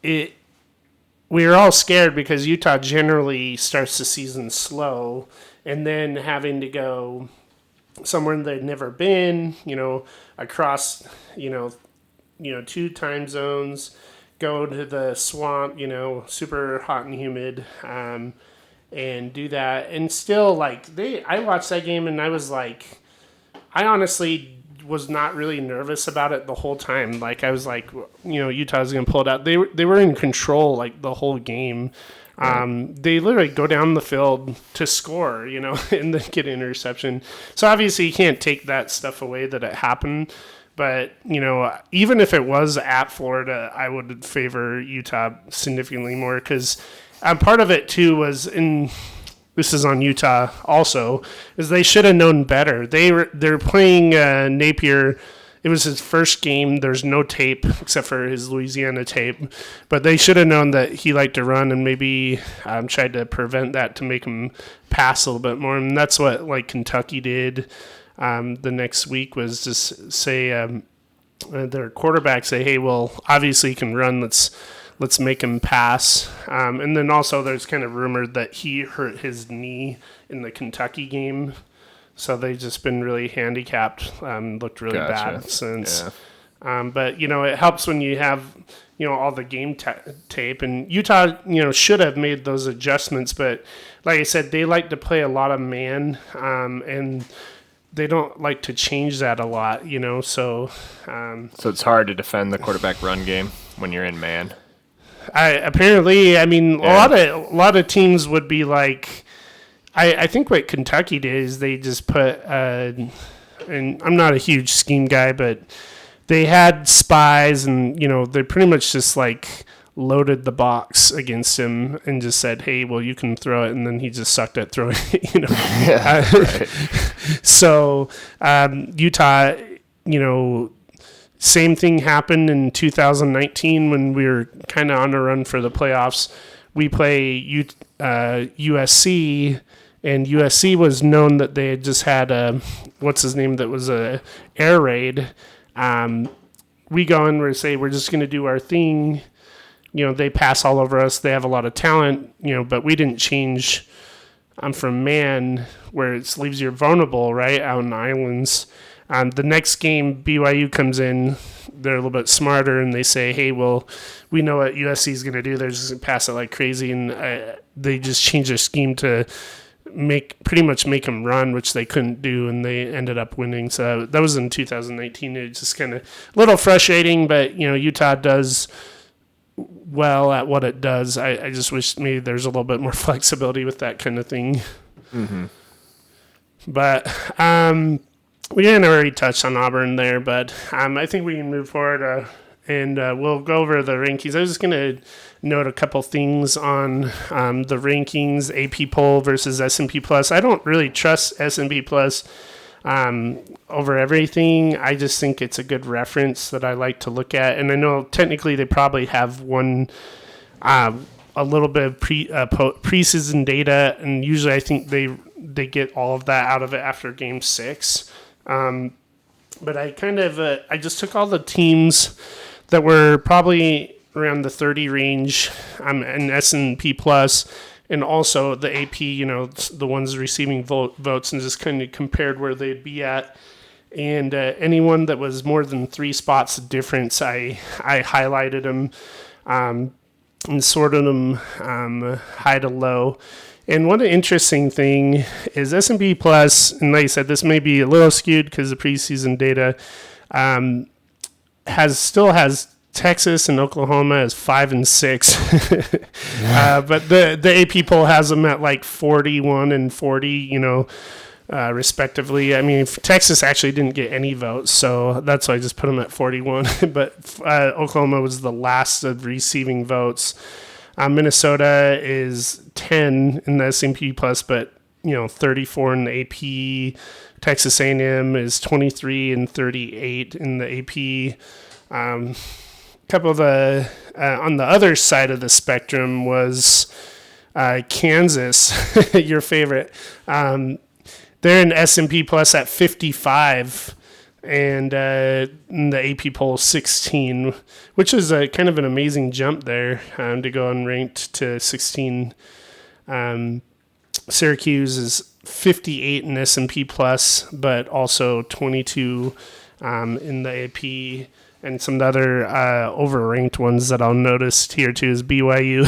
we were all scared because Utah generally starts the season slow, and then having to go somewhere they'd never been, across, 2 time zones, go to the swamp, super hot and humid, and do that. And still, like, I watched that game and I was like, I honestly was not really nervous about it the whole time. Like, I was like, Utah's going to pull it out. They were in control, like, the whole game. They literally go down the field to score, and then get an interception. So obviously you can't take that stuff away that it happened. But, even if it was at Florida, I would favor Utah significantly more, because part of it, too, was this is on Utah also, is they should have known better. They're playing Napier. It was his first game. There's no tape except for his Louisiana tape. But they should have known that he liked to run, and maybe tried to prevent that to make him pass a little bit more. And that's what, like, Kentucky did the next week, was just say their quarterback say, hey, well, obviously he can run. Let's make him pass. And then also there's kind of rumored that he hurt his knee in the Kentucky game. So they've just been really handicapped, looked really bad since. Yeah. But, it helps when you have, all the game tape. And Utah, should have made those adjustments. But like I said, they like to play a lot of man, and they don't like to change that a lot, So So it's hard to defend the quarterback run game when you're in man. Apparently, a lot of teams would be like, I think what Kentucky did is they just put, and I'm not a huge scheme guy, but they had spies, and they pretty much just like loaded the box against him and just said, hey, well, you can throw it, and then he just sucked at throwing it, Yeah, right. So Utah, same thing happened in 2019 when we were kind of on a run for the playoffs. We play USC, and USC was known that they had just had that was a air raid. We go in, we say, we're just going to do our thing. They pass all over us. They have a lot of talent, but we didn't change from man, where it leaves you vulnerable, right, out in the islands. The next game, BYU comes in. They're a little bit smarter, and they say, hey, well, we know what USC is going to do. They're just going to pass it like crazy, and they just changed their scheme to pretty much make them run, which they couldn't do, and they ended up winning. So that was in 2019. It's just kind of a little frustrating, but, Utah does well at what it does. I just wish maybe there's a little bit more flexibility with that kind of thing. Mm-hmm. But we didn't already touch on Auburn there, but I think we can move forward and we'll go over the rankings. I was just going to note a couple things on the rankings, AP poll versus S&P Plus. I don't really trust S&P Plus over everything. I just think it's a good reference that I like to look at. And I know technically they probably have one a little bit of preseason data, and usually I think they get all of that out of it after Game 6. But I kind of I just took all the teams that were probably around the 30 range, and S&P Plus, and also the AP, the ones receiving votes, and just kind of compared where they'd be at. And anyone that was more than 3 spots difference, I highlighted them and sorted them high to low. And one interesting thing is S&P Plus, and like I said, this may be a little skewed because of preseason data, still has Texas and Oklahoma as 5 and 6, but the AP poll has them at like 41 and 40, respectively. I mean, Texas actually didn't get any votes, so that's why I just put them at 41. But Oklahoma was the last of receiving votes. Minnesota is 10 in the S&P Plus, but 34 in the AP. Texas A&M is 23 and 38 in the AP. Couple of the on the other side of the spectrum was Kansas, your favorite. They're in S&P Plus at 55, and in the AP poll 16, which is a kind of an amazing jump there to go unranked to 16. Syracuse is 58 in S&P Plus, but also 22 in the AP. And some of the other overranked ones that I'll notice here too is BYU,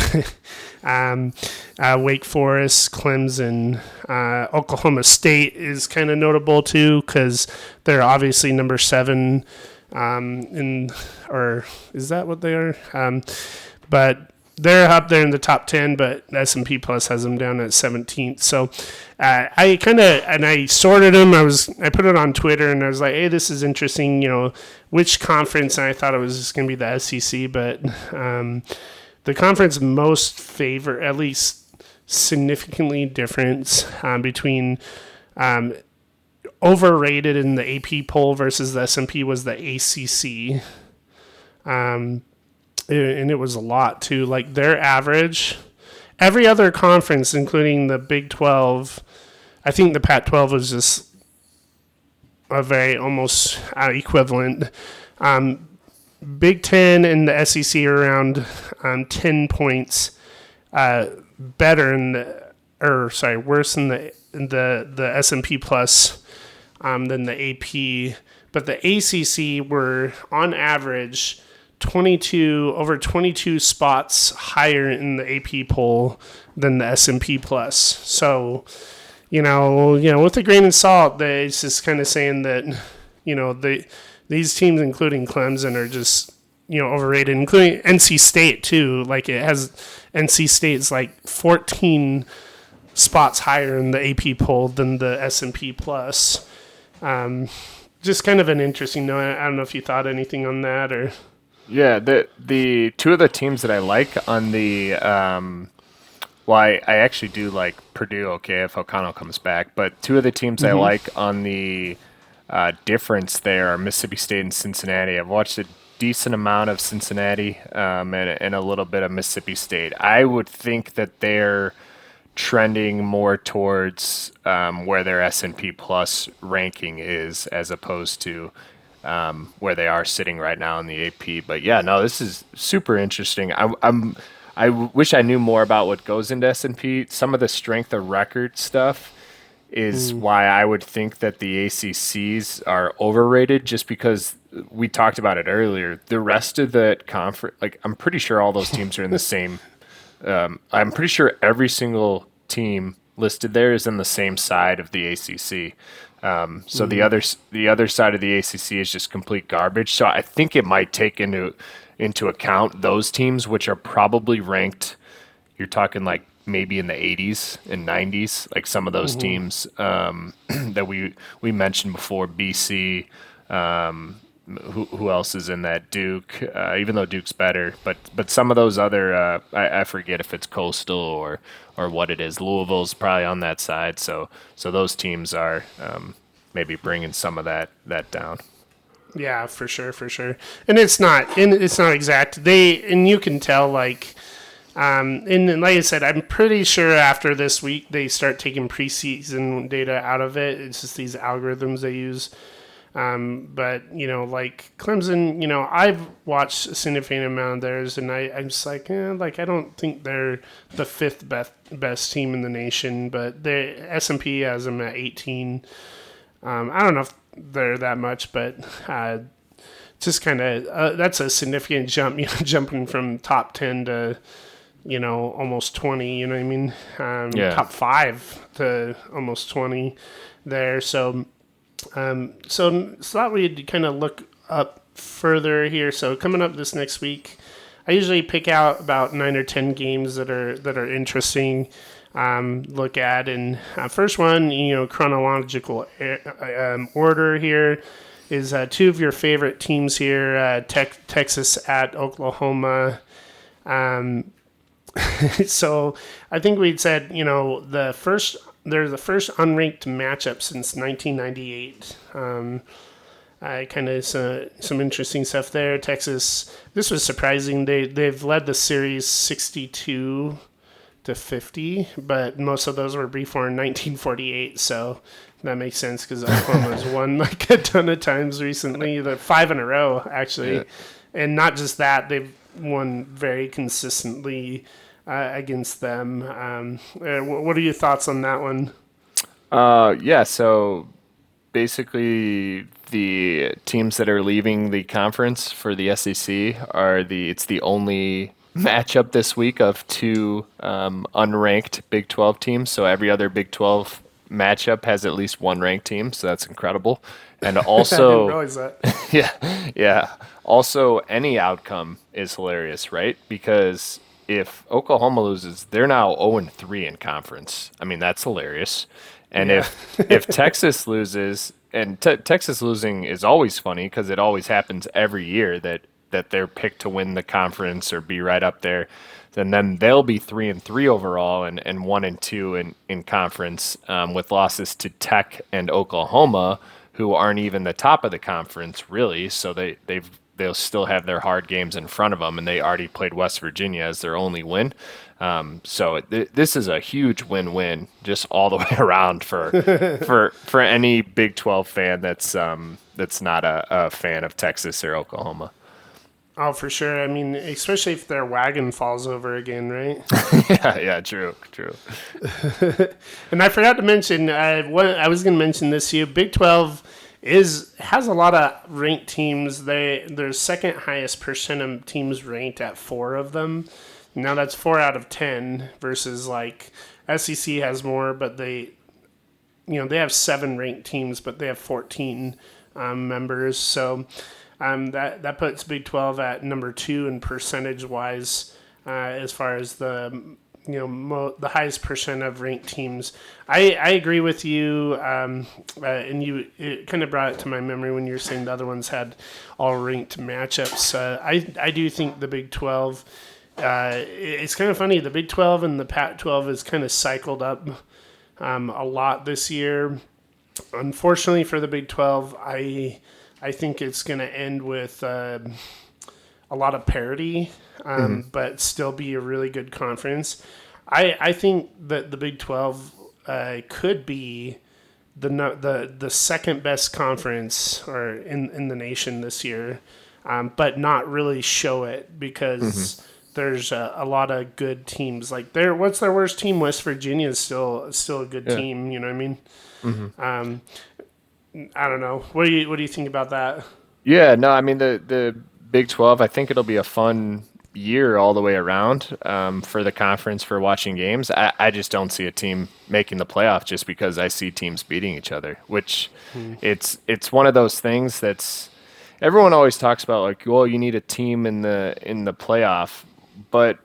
Wake Forest, Clemson, Oklahoma State is kind of notable too because they're obviously number 7 or is that what they are? But they're up there in the top 10, but S&P Plus has them down at 17th. So I sorted them. I put it on Twitter and I was like, hey, this is interesting. Which conference? And I thought it was just going to be the SEC, but the conference most favor, at least significantly difference between overrated in the AP poll versus the S&P was the ACC. And it was a lot too. Like their average, every other conference, including the Big 12, I think the Pac-12 was just a very almost Mm-hmm. equivalent. Big 10 and the SEC are around 10 points better worse in the S&P Plus than the AP. But the ACC were on average 22 spots higher in the AP poll than the S&P Plus. So, with a grain of salt, it's just kind of saying that, these teams, including Clemson, are just, overrated, including NC State too. Like NC State's like 14 spots higher in the AP poll than the S&P Plus. Just kind of an interesting note. I don't know if you thought anything on that or. Yeah, the two of the teams that I like on the I actually do like Purdue, okay, if O'Connell comes back, but two of the teams I like on the difference there are Mississippi State and Cincinnati. I've watched a decent amount of Cincinnati and a little bit of Mississippi State. I would think that they're trending more towards where their S&P Plus ranking is as opposed to where they are sitting right now in the AP. But yeah, no, this is super interesting. I wish I knew more about what goes into S&P. Some of the strength of record stuff is why I would think that the ACCs are overrated, just because we talked about it earlier. The rest of the conference, like I'm pretty sure all those teams are in the same. I'm pretty sure every single team listed there is in the same side of the ACC. So the other side of the ACC is just complete garbage. So I think it might take into account those teams, which are probably ranked. You're talking like maybe in the 80s and 90s, like some of those teams that we mentioned before. BC. Who else is in that? Duke. Even though Duke's better, but some of those other I forget if it's Coastal or what it is. Louisville's probably on that side. So those teams are maybe bringing some of that down. Yeah, for sure. And it's not exact. And you can tell and like I said, I'm pretty sure after this week they start taking preseason data out of it. It's just these algorithms they use. But like Clemson, I've watched a significant amount of theirs, and I'm just like I don't think they're the fifth best team in the nation, but the S&P has them at 18. I don't know if they're that much, but just kind of that's a significant jump, jumping from top 10 to almost 20, you know what I mean? Yeah. Top 5 to almost 20 there. So thought we'd kind of look up further here. So coming up this next week, I usually pick out about 9 or 10 games that are interesting. Look at, and first one, chronological order here is 2 of your favorite teams here, Texas at Oklahoma. So I think we'd said, they're the first unranked matchup since 1998. Kind of some interesting stuff there. Texas, this was surprising. They've led the series 62-50, but most of those were before 1948. So that makes sense because Oklahoma's won like a ton of times recently. They're 5 in a row actually, Yeah. and not just that, they've won very consistently against them. What are your thoughts on that one? Yeah, so basically the teams that are leaving the conference for the SEC it's the only matchup this week of 2 unranked Big 12 teams. So every other Big 12 matchup has at least 1 ranked team. So that's incredible. And I didn't also, realize that. yeah. Also, any outcome is hilarious, right? Because if Oklahoma loses, they're now 0-3 in conference. I mean, that's hilarious. And Yeah. if Texas loses, and Texas losing is always funny because it always happens every year that they're picked to win the conference or be right up there, then they'll be 3-3 overall and 1-2 in conference, with losses to Tech and Oklahoma, who aren't even the top of the conference really. So they'll still have their hard games in front of them, and they already played West Virginia as their only win. So this is a huge win-win just all the way around for any Big 12 fan that's not a fan of Texas or Oklahoma. Oh, for sure. I mean, especially if their wagon falls over again, right? Yeah, true. And I forgot to mention, what I was going to mention this year, Big 12 has a lot of ranked teams. Their second highest percent of teams ranked at 4 of them. Now that's 4 out of 10 versus like SEC has more, but they have 7 ranked teams, but they have 14 members. So that puts Big 12 at number 2 in percentage wise, as far as the the highest percent of ranked teams. I agree with you, and it kind of brought it to my memory when you were saying the other ones had all ranked matchups. I do think the Big 12. It's kind of funny. The Big 12 and the Pac-12 has kind of cycled up a lot this year. Unfortunately for the Big 12, I think it's going to end with a lot of parity, but still be a really good conference. I think that the Big 12 could be the second best conference or in the nation this year, but not really show it because there's a lot of good teams. Like what's their worst team? West Virginia is still a good team. You know what I mean? I don't know. What do you think about that? Yeah, no, I mean the Big 12. I think it'll be a fun year all the way around, for the conference for watching games. I just don't see a team making the playoff just because I see teams beating each other. Which it's one of those things that's everyone always talks about, like, well, you need a team in the playoff, but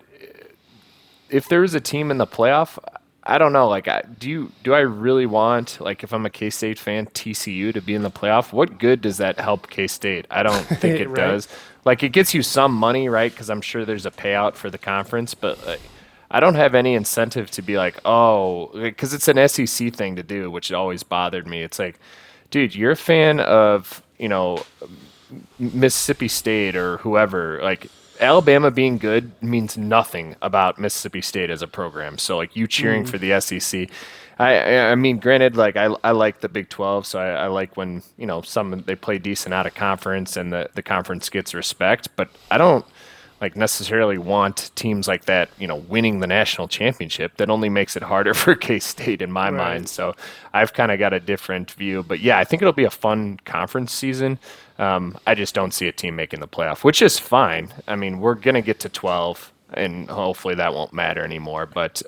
if there's a team in the playoff, I don't know. Like, do I really want, like, if I'm a K-State fan, TCU to be in the playoff? What good does that help K-State? I don't think it Right. does. Like, it gets you some money, right? Because I'm sure there's a payout for the conference, but like, I don't have any incentive to be like, oh, because it's an SEC thing to do, which always bothered me. It's like, dude, you're a fan of, Mississippi State or whoever. Like, Alabama being good means nothing about Mississippi State as a program. So, like, you cheering for the SEC, I mean, granted, like, I like the Big 12, so I like when they play decent out of conference and the conference gets respect. But I don't like necessarily want teams like that, winning the national championship. That only makes it harder for K-State in my mind. So I've kind of got a different view. But yeah, I think it'll be a fun conference season. I just don't see a team making the playoff, which is fine. I mean, we're gonna get to 12. and hopefully that won't matter anymore. But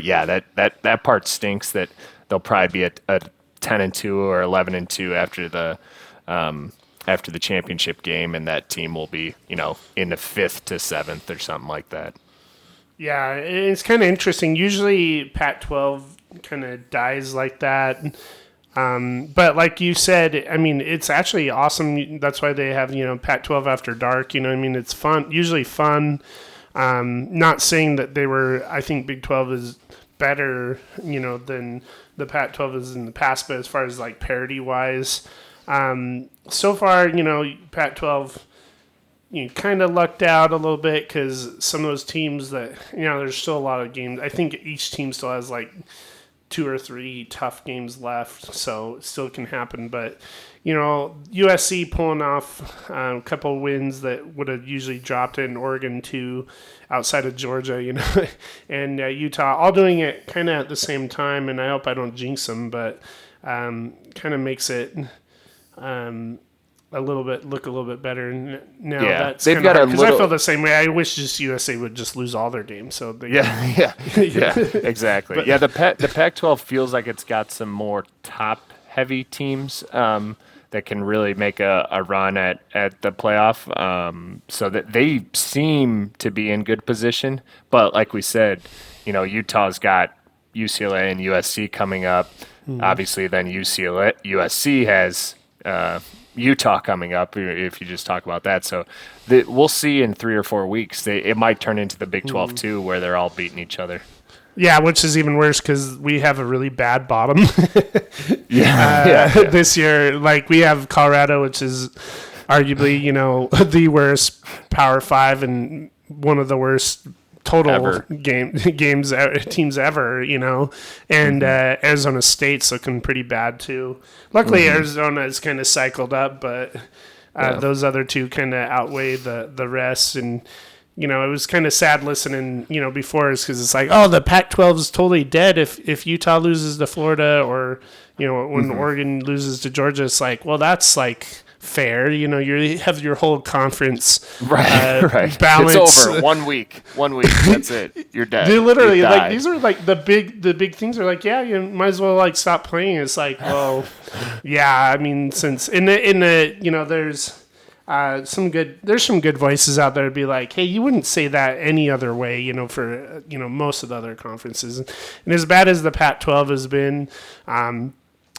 yeah, that part stinks that they'll probably be a 10-2 or 11-2 after the championship game, and that team will be, in the 5th to 7th or something like that. Yeah, it's kind of interesting. Usually Pac-12 kind of dies like that. But like you said, I mean, it's actually awesome. That's why they have, Pac-12 After Dark. It's fun, usually fun. Not saying that I think Big 12 is better, than the Pac-12 is in the past, but as far as like parity-wise, so far, Pac-12, kind of lucked out a little bit because some of those teams that, there's still a lot of games. I think each team still has like 2 or 3 tough games left, so it still can happen. But, USC pulling off a couple of wins that would have usually dropped in Oregon too, outside of Georgia, and Utah, all doing it kind of at the same time. And I hope I don't jinx them, but kind of makes it look a little bit better now. Yeah, that's they've got because I feel the same way. I wish just USA would just lose all their games. So yeah, exactly. But, the Pac-12 feels like it's got some more top-heavy teams that can really make a run at the playoff. So that they seem to be in good position. But like we said, Utah's got UCLA and USC coming up. Mm-hmm. Obviously, then USC has Utah coming up, if you just talk about that. So we'll see in 3 or 4 weeks. It might turn into the Big 12 too, where they're all beating each other. Yeah, which is even worse because we have a really bad bottom. Yeah. This year, like we have Colorado, which is arguably, the worst Power 5 and one of the worst total teams ever, and Arizona State's looking pretty bad too. Luckily, Arizona is kind of cycled up, but those other two kind of outweigh the rest. And it was kind of sad listening, before, is because it's like, oh, the Pac-12 is totally dead if Utah loses to Florida, or when Oregon loses to Georgia. It's like, well, that's like fair. You have your whole conference right. balance. It's over. 1 week. That's it. You're dead. They literally like these are like the big things are like, yeah, you might as well like stop playing. It's like, well, yeah. I mean, since in the there's some good voices out there to be like, hey, you wouldn't say that any other way, for most of the other conferences. And as bad as the Pac-12 has been,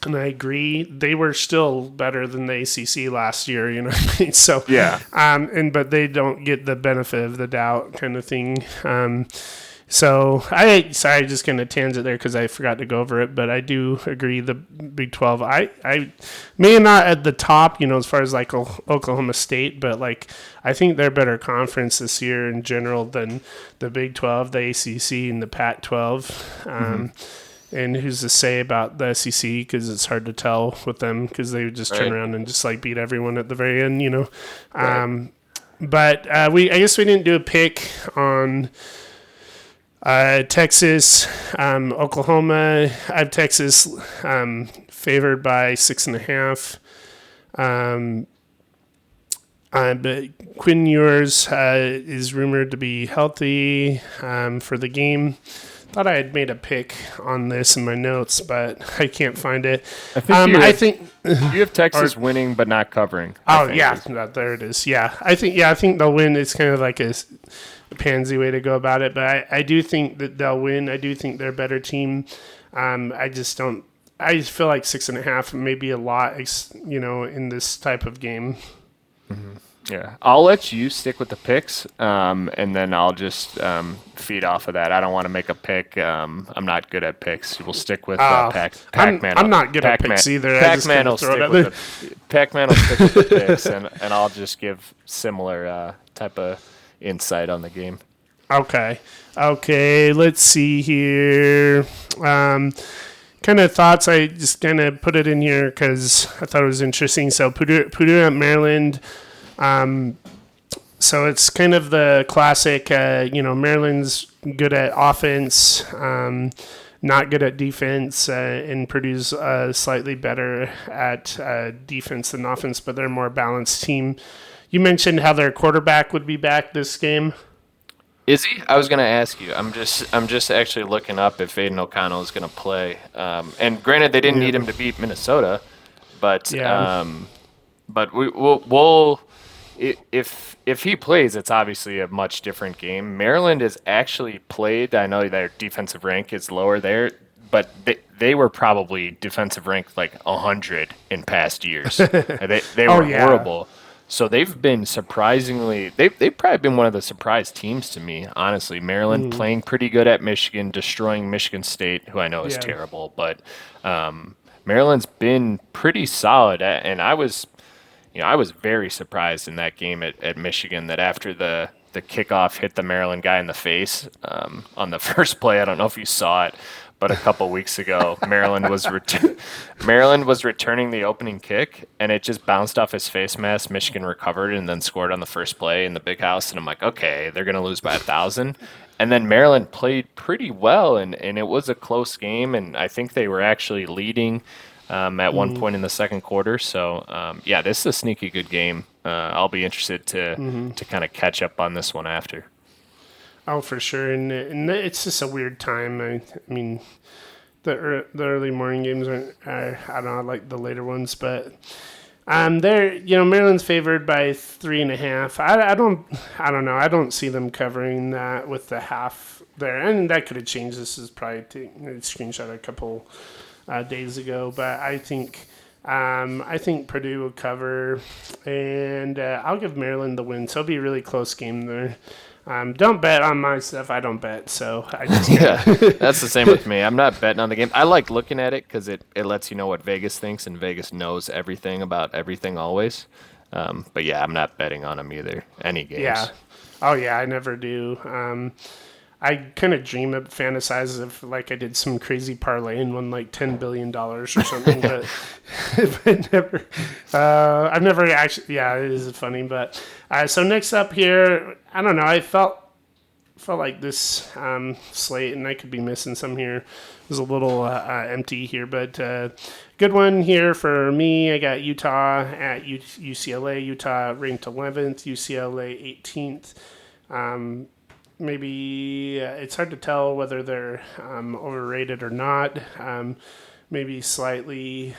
and I agree, they were still better than the ACC last year, So yeah, but they don't get the benefit of the doubt kind of thing. So I just kind of tangent there because I forgot to go over it, but I do agree the Big 12. I may not at the top, as far as like Oklahoma State, but like I think they're a better conference this year in general than the Big 12, the ACC, and the Pac-12. And who's to say about the SEC, because it's hard to tell with them because they would just turn around and just like beat everyone at the very end, Right. But I guess we didn't do a pick on Texas, Oklahoma. I have Texas favored by 6.5. But Quinn Ewers is rumored to be healthy for the game. Thought I had made a pick on this in my notes, but I can't find it. I think you have Texas winning but not covering. There it is. Yeah, I think they'll win. It's kind of like a pansy way to go about it, but I do think that they'll win. I do think they're a better team. I just feel like 6.5 may be a lot, in this type of game. Mm-hmm. Yeah, I'll let you stick with the picks, and then I'll just feed off of that. I don't want to make a pick. I'm not good at picks. We'll stick with Pac-Man. I'm not good at picks either. Pac-Man will stick with the picks, and I'll just give similar type of insight on the game. Okay. Let's see here. Kind of thoughts. I just kind of put it in here because I thought it was interesting. So Purdue at Maryland. So it's kind of the classic, Maryland's good at offense, not good at defense, and Purdue's slightly better at defense than offense, but they're a more balanced team. You mentioned how their quarterback would be back this game. Is he? I was going to ask you. I'm just actually looking up if Aiden O'Connell is going to play. And granted, they didn't need him to beat Minnesota, but Yeah. we'll if he plays, it's obviously a much different game. Maryland is actually played. I know their defensive rank is lower there, but they were probably defensive rank like 100 in past years. They were horrible. So they've been surprisingly they've probably been one of the surprise teams to me, honestly. Maryland playing pretty good at Michigan, destroying Michigan State, who I know is terrible, but Maryland's been pretty solid, and I was very surprised in that game at Michigan that after the kickoff hit the Maryland guy in the face on the first play. I don't know if you saw it, but a couple weeks ago, Maryland was returning the opening kick, and it just bounced off his face mask. Michigan recovered and then scored on the first play in the big house, and I'm like, okay, they're going to lose by 1,000. And then Maryland played pretty well, and it was a close game, and I think they were actually leading at one point in the second quarter. So, this is a sneaky good game. I'll be interested to kind of catch up on this one after. Oh, for sure, and it's just a weird time. I mean, the early morning games aren't. I don't know, I like the later ones, but they're Maryland's favored by 3.5. I don't know. I don't see them covering that with the half there, and that could have changed. This is probably a screenshot a couple days ago, but I think Purdue will cover, and I'll give Maryland the win. So it'll be a really close game there. Don't bet on my stuff. I don't bet, so I just that's the same with me. I'm not betting on the game. I like looking at it because it lets you know what Vegas thinks, and Vegas knows everything about everything always. But yeah, I'm not betting on them either. Any games. Yeah. Oh yeah, I never do. I kind of fantasize of like I did some crazy parlay and won like $10 billion or something, but never. I've never actually. Yeah, it is funny, but so next up here, I don't know. I felt like this slate, and I could be missing some here. It was a little empty here, but good one here for me. I got Utah at UCLA. Utah ranked 11th, UCLA 18th. Maybe it's hard to tell whether they're overrated or not. Maybe slightly.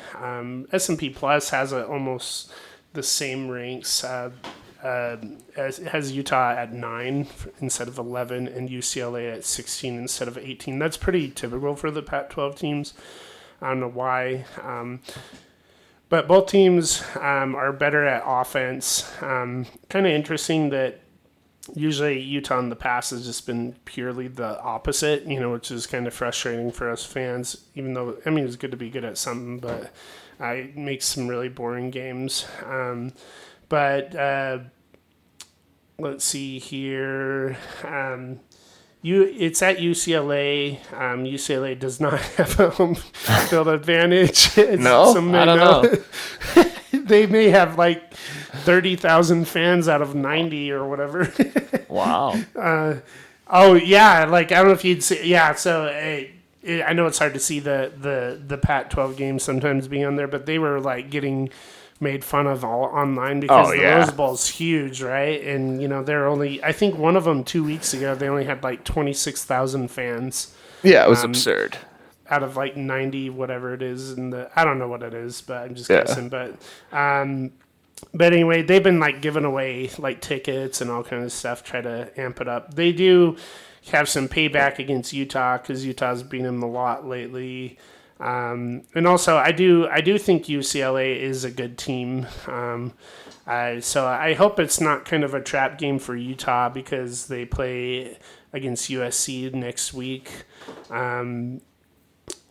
S&P Plus has almost the same ranks. Has Utah at 9 instead of 11 and UCLA at 16 instead of 18. That's pretty typical for the Pac-12 teams. I don't know why. But both teams are better at offense. Kind of interesting that usually Utah in the past has just been purely the opposite, which is kind of frustrating for us fans, even though, it's good to be good at something, but it makes some really boring games. But let's see here. It's at UCLA. UCLA does not have a home field advantage. No, I don't know. They may have like 30,000 fans out of 90 or whatever. Wow. Oh yeah, like I don't know if you'd see. Yeah, so I know it's hard to see the Pac-12 games sometimes being on there, but they were like getting made fun of all online because the Rose Bowl's huge, right? And they're only. I think one of them 2 weeks ago they only had like 26,000 fans. Yeah, it was absurd. Out of like 90, whatever it is, I don't know what it is, but I'm just guessing. But anyway, they've been like giving away like tickets and all kinds of stuff, try to amp it up. They do have some payback against Utah because Utah's beaten them a lot lately. And also, I do think UCLA is a good team. So I hope it's not kind of a trap game for Utah because they play against USC next week.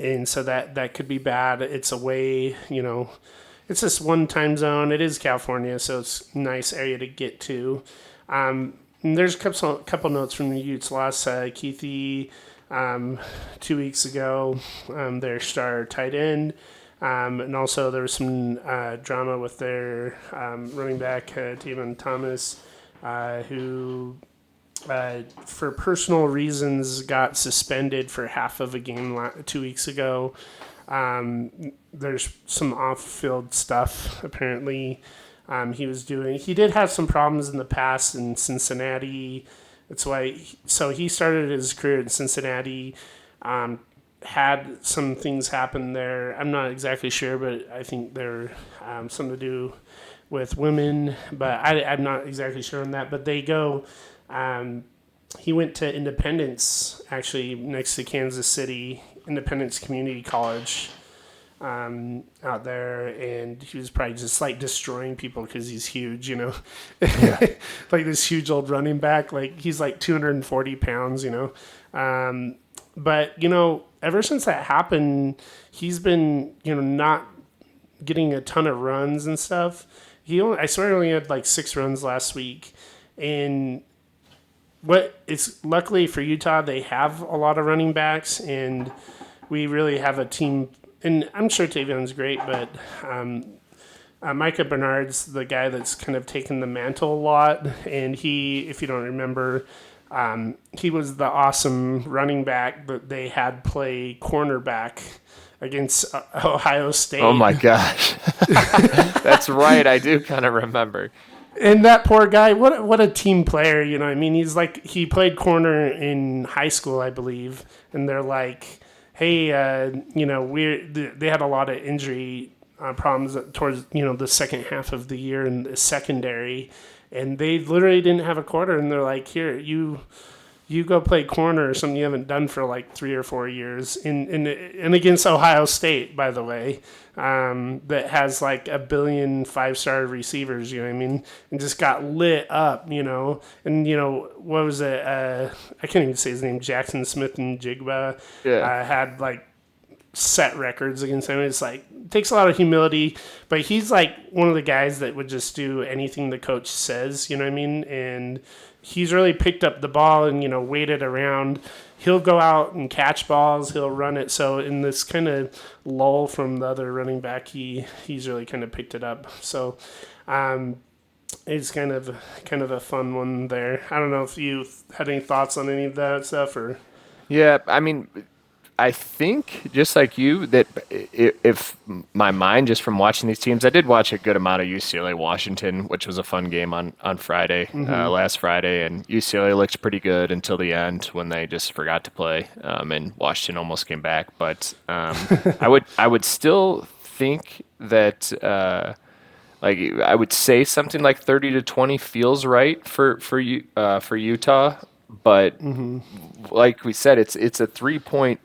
And so that could be bad. It's away, it's just one time zone. It is California, so it's a nice area to get to. And there's a couple notes from the Utes lost Keithy 2 weeks ago, their star tight end. And also there was some drama with their running back, Taven Thomas, who for personal reasons got suspended for half of a game 2 weeks ago. There's some off-field stuff apparently he was doing. He did have some problems in the past in Cincinnati, That's why. So he started his career in Cincinnati. Had some things happen there. I'm not exactly sure, but I think they're something to do with women. But I'm not exactly sure on that. But they go. He went to Independence, actually next to Kansas City, Independence Community College, out there, and he was probably just like destroying people because he's huge, Yeah. like this huge old running back. Like he's like 240 pounds, But ever since that happened, he's been not getting a ton of runs and stuff. I swear he only had like 6 runs last week, and it's luckily for Utah, they have a lot of running backs, and we really have a team. And I'm sure Tavion's great, but Micah Bernard's the guy that's kind of taken the mantle a lot. And he, if you don't remember, he was the awesome running back that they had play cornerback against Ohio State. Oh my gosh. That's right. I do kind of remember. And that poor guy, what a team player, I mean, he played corner in high school, I believe, and they're like, hey, they had a lot of injury problems towards, the second half of the year in the secondary, and they literally didn't have a quarter, and they're like, here, you go play corner or something you haven't done for like 3 or 4 years, and against Ohio State, by the way, that has like 1 billion 5-star receivers, you know what I mean, and just got lit up, and what was it? I can't even say his name. Jackson Smith and Jigba had like set records against him. It's like it takes a lot of humility, but he's like one of the guys that would just do anything the coach says, you know what I mean, and he's really picked up the ball and, waited around. He'll go out and catch balls. He'll run it. So in this kind of lull from the other running back, he's really kind of picked it up. So it's kind of a fun one there. I don't know if you had any thoughts on any of that stuff or. Yeah, I mean, I think just like you that if my mind just from watching these teams, I did watch a good amount of UCLA Washington, which was a fun game on Friday, last Friday, and UCLA looked pretty good until the end when they just forgot to play, and Washington almost came back. But I would still think that like I would say something like 30-20 feels right for Utah. But like we said, it's a 3-point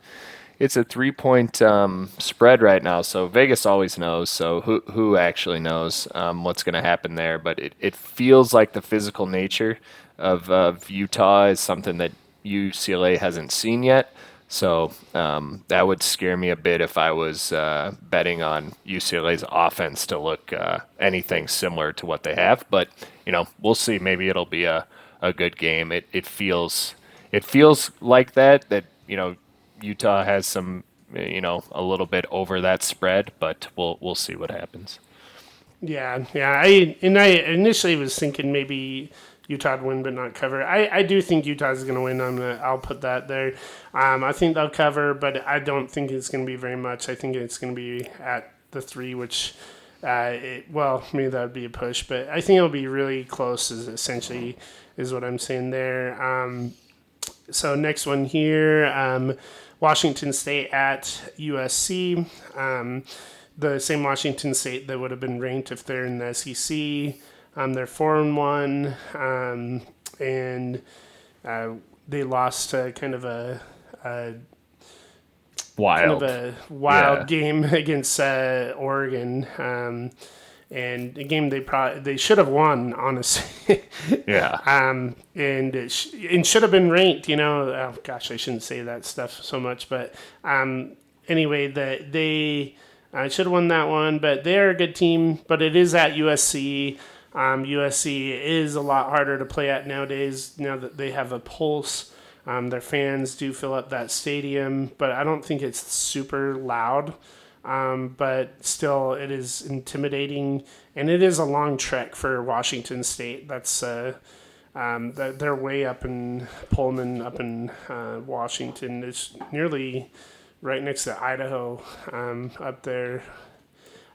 spread right now. So Vegas always knows. So who actually knows what's going to happen there? But it feels like the physical nature of Utah is something that UCLA hasn't seen yet. So that would scare me a bit if I was betting on UCLA's offense to look anything similar to what they have. But we'll see. Maybe it'll be a good game. It feels like that Utah has some a little bit over that spread, but we'll see what happens. Yeah. I initially was thinking maybe Utah would win but not cover. I do think Utah's going to win. I'll put that there. I think they'll cover, but I don't think it's going to be very much. I think it's going to be at the 3, which maybe that would be a push, but I think it'll be really close. Is what I'm saying there. So next one here, Washington State at USC. The same Washington State that would have been ranked if they're in the SEC. They're 4-1, and they lost to kind of a wild game against Oregon. And a game they should have won, honestly. Yeah. And it should have been ranked. Oh gosh, I shouldn't say that stuff so much, but anyway, they should have won that one. But they're a good team. But it is at USC. USC is a lot harder to play at nowadays. Now that they have a pulse, their fans do fill up that stadium, but I don't think it's super loud. But still, it is intimidating, and it is a long trek for Washington State. That's they're way up in Pullman, up in Washington. It's nearly right next to Idaho, up there.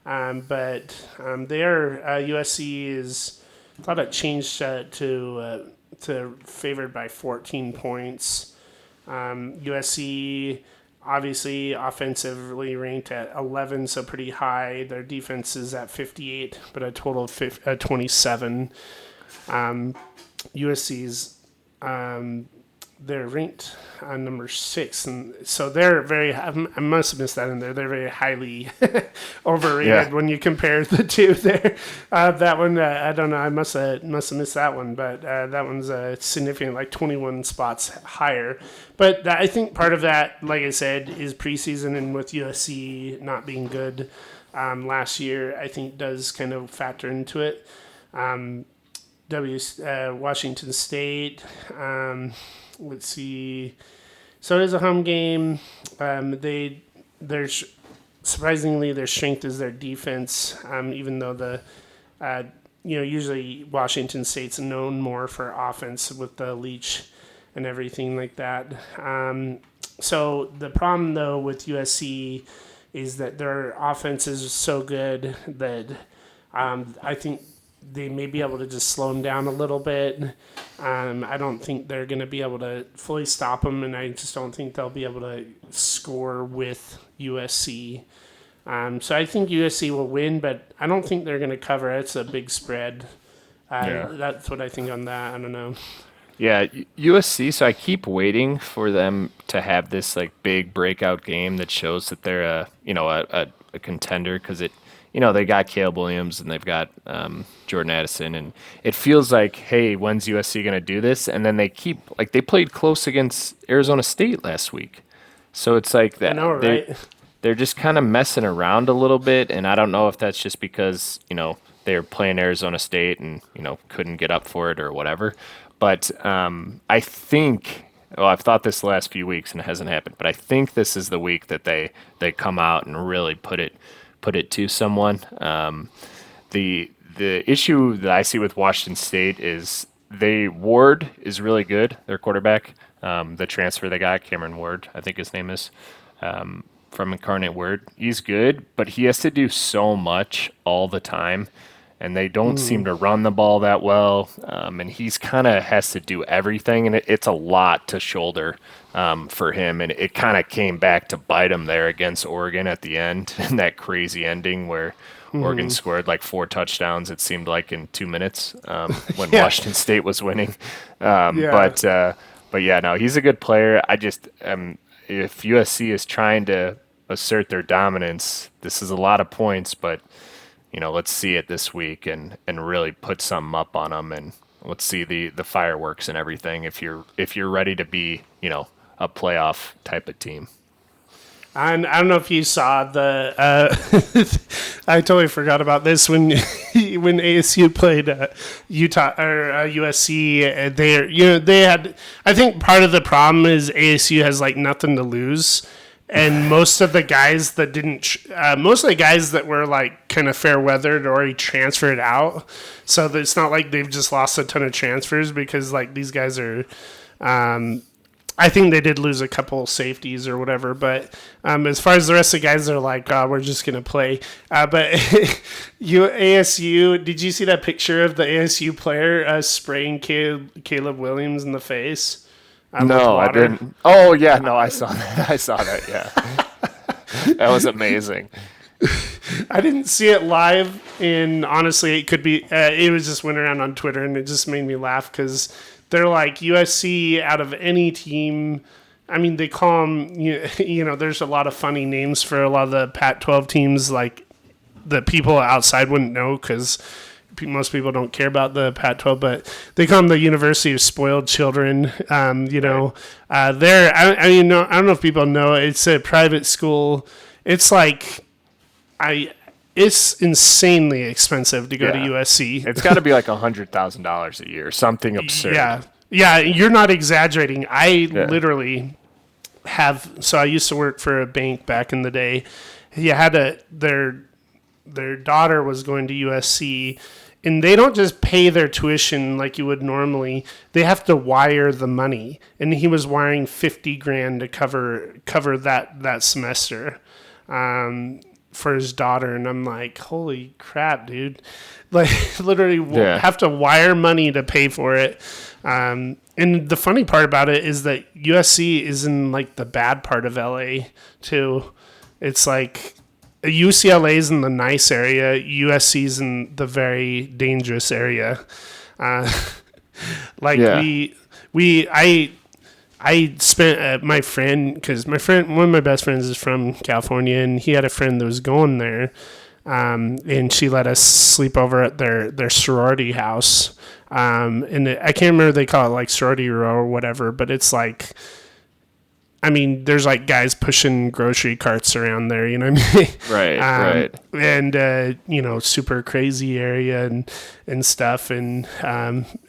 But USC is. I thought it changed to to favored by 14 points. USC obviously offensively ranked at 11, so pretty high. Their defense is at 58, but a total of 27. USC's they're ranked on number 6, and so they're very. I must have missed that in there. They're very highly overrated when you compare the two. There, that one I don't know. I must have missed that one, but that one's significant, like 21 spots higher. But I think part of that, like I said, is preseason, and with USC not being good last year, I think does kind of factor into it. Washington State. Let's see. So it is a home game. Surprisingly their strength is their defense. Even though usually Washington State's known more for offense with the Leach and everything like that. So the problem though with USC is that their offense is so good that I think they may be able to just slow them down a little bit. I don't think they're going to be able to fully stop them, and I just don't think they'll be able to score with USC. So I think USC will win, but I don't think they're going to cover. It's a big spread. That's what I think on that. I don't know. Yeah, USC, so I keep waiting for them to have this like big breakout game that shows that they're a contender, because they got Caleb Williams and they've got Jordan Addison, and it feels like, hey, when's USC going to do this? And then they played close against Arizona State last week. So it's like that. I know, right? They're just kind of messing around a little bit, and I don't know if that's just because, they're playing Arizona State and, couldn't get up for it or whatever. But I think, I've thought this the last few weeks and it hasn't happened, but I think this is the week that they come out and really put it to someone. The issue that I see with Washington State is Ward is really good, their quarterback. The transfer they got, Cameron Ward, I think his name is, from Incarnate Word. He's good, but he has to do so much all the time, and they don't seem to run the ball that well. And he's kind of has to do everything, and it's a lot to shoulder for him. And it kind of came back to bite him there against Oregon at the end, in that crazy ending where Oregon scored like 4 touchdowns, it seemed like, in 2 minutes when Washington State was winning. But yeah, no, he's a good player. I just, if USC is trying to assert their dominance, this is a lot of points, but let's see it this week and really put something up on them, and let's see the fireworks and everything if you're ready to be, a playoff type of team. And I don't know if you saw the. I totally forgot about this when ASU played Utah or USC. They had. I think part of the problem is ASU has like nothing to lose, and most of the guys that didn't. Most of the guys that were like kind of fair weathered already transferred out, so it's not like they've just lost a ton of transfers, because like these guys are. I think they did lose a couple safeties or whatever, but as far as the rest of the guys, they're like, we're just going to play. But ASU, did you see that picture of the ASU player spraying Caleb Williams in the face? No, I didn't. Oh, yeah, no, I saw that, yeah. That was amazing. I didn't see it live, and honestly, it could be, it was just went around on Twitter, and it just made me laugh, because they're like USC out of any team. I mean, they call them, there's a lot of funny names for a lot of the Pac-12 teams, like the people outside wouldn't know, because most people don't care about the Pac-12, but they call them the University of Spoiled Children. I don't know if people know, it's a private school. It's like, it's insanely expensive to go to USC. It's got to be like $100,000 a year, something absurd. Yeah, you're not exaggerating. I literally have. So I used to work for a bank back in the day. Their daughter was going to USC, and they don't just pay their tuition like you would normally. They have to wire the money, and he was wiring $50,000 to cover that semester. for his daughter, and I'm like, holy crap, dude! Like literally Yeah. have to wire money to pay for it. And the funny part about it is that USC is in like the bad part of LA too. It's like UCLA's in the nice area, USC's in the very dangerous area. Like Yeah. I spent my friend, because one of my best friends is from California, and he had a friend that was going there, and she let us sleep over at their sorority house. And I can't remember, they call it like sorority row or whatever, but it's like, I mean, there's like guys pushing grocery carts around there, you know what I mean? Right. And super crazy area and stuff, and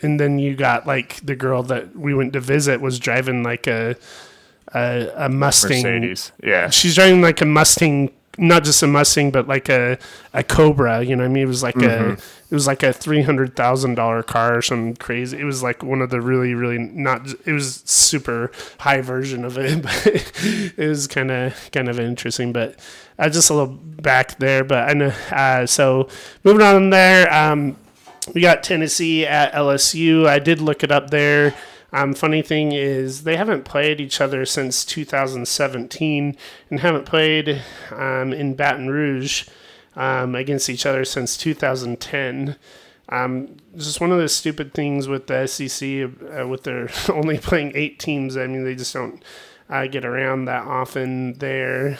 then you got like the girl that we went to visit was driving like a Mustang. Mercedes. Yeah. She's driving like a Mustang, not just a Mustang, but like a Cobra. You know what I mean? It was like a $300,000 car or something crazy. It was like one of the really, really not. It was super high version of it, but it was kind of interesting. But just a little back there. But I know. So moving on there, we got Tennessee at LSU. I did look it up there. Funny thing is they haven't played each other since 2017 and haven't played in Baton Rouge against each other since 2010. Just one of the stupid things with the SEC with their only playing 8 teams. I mean, they just don't get around that often there.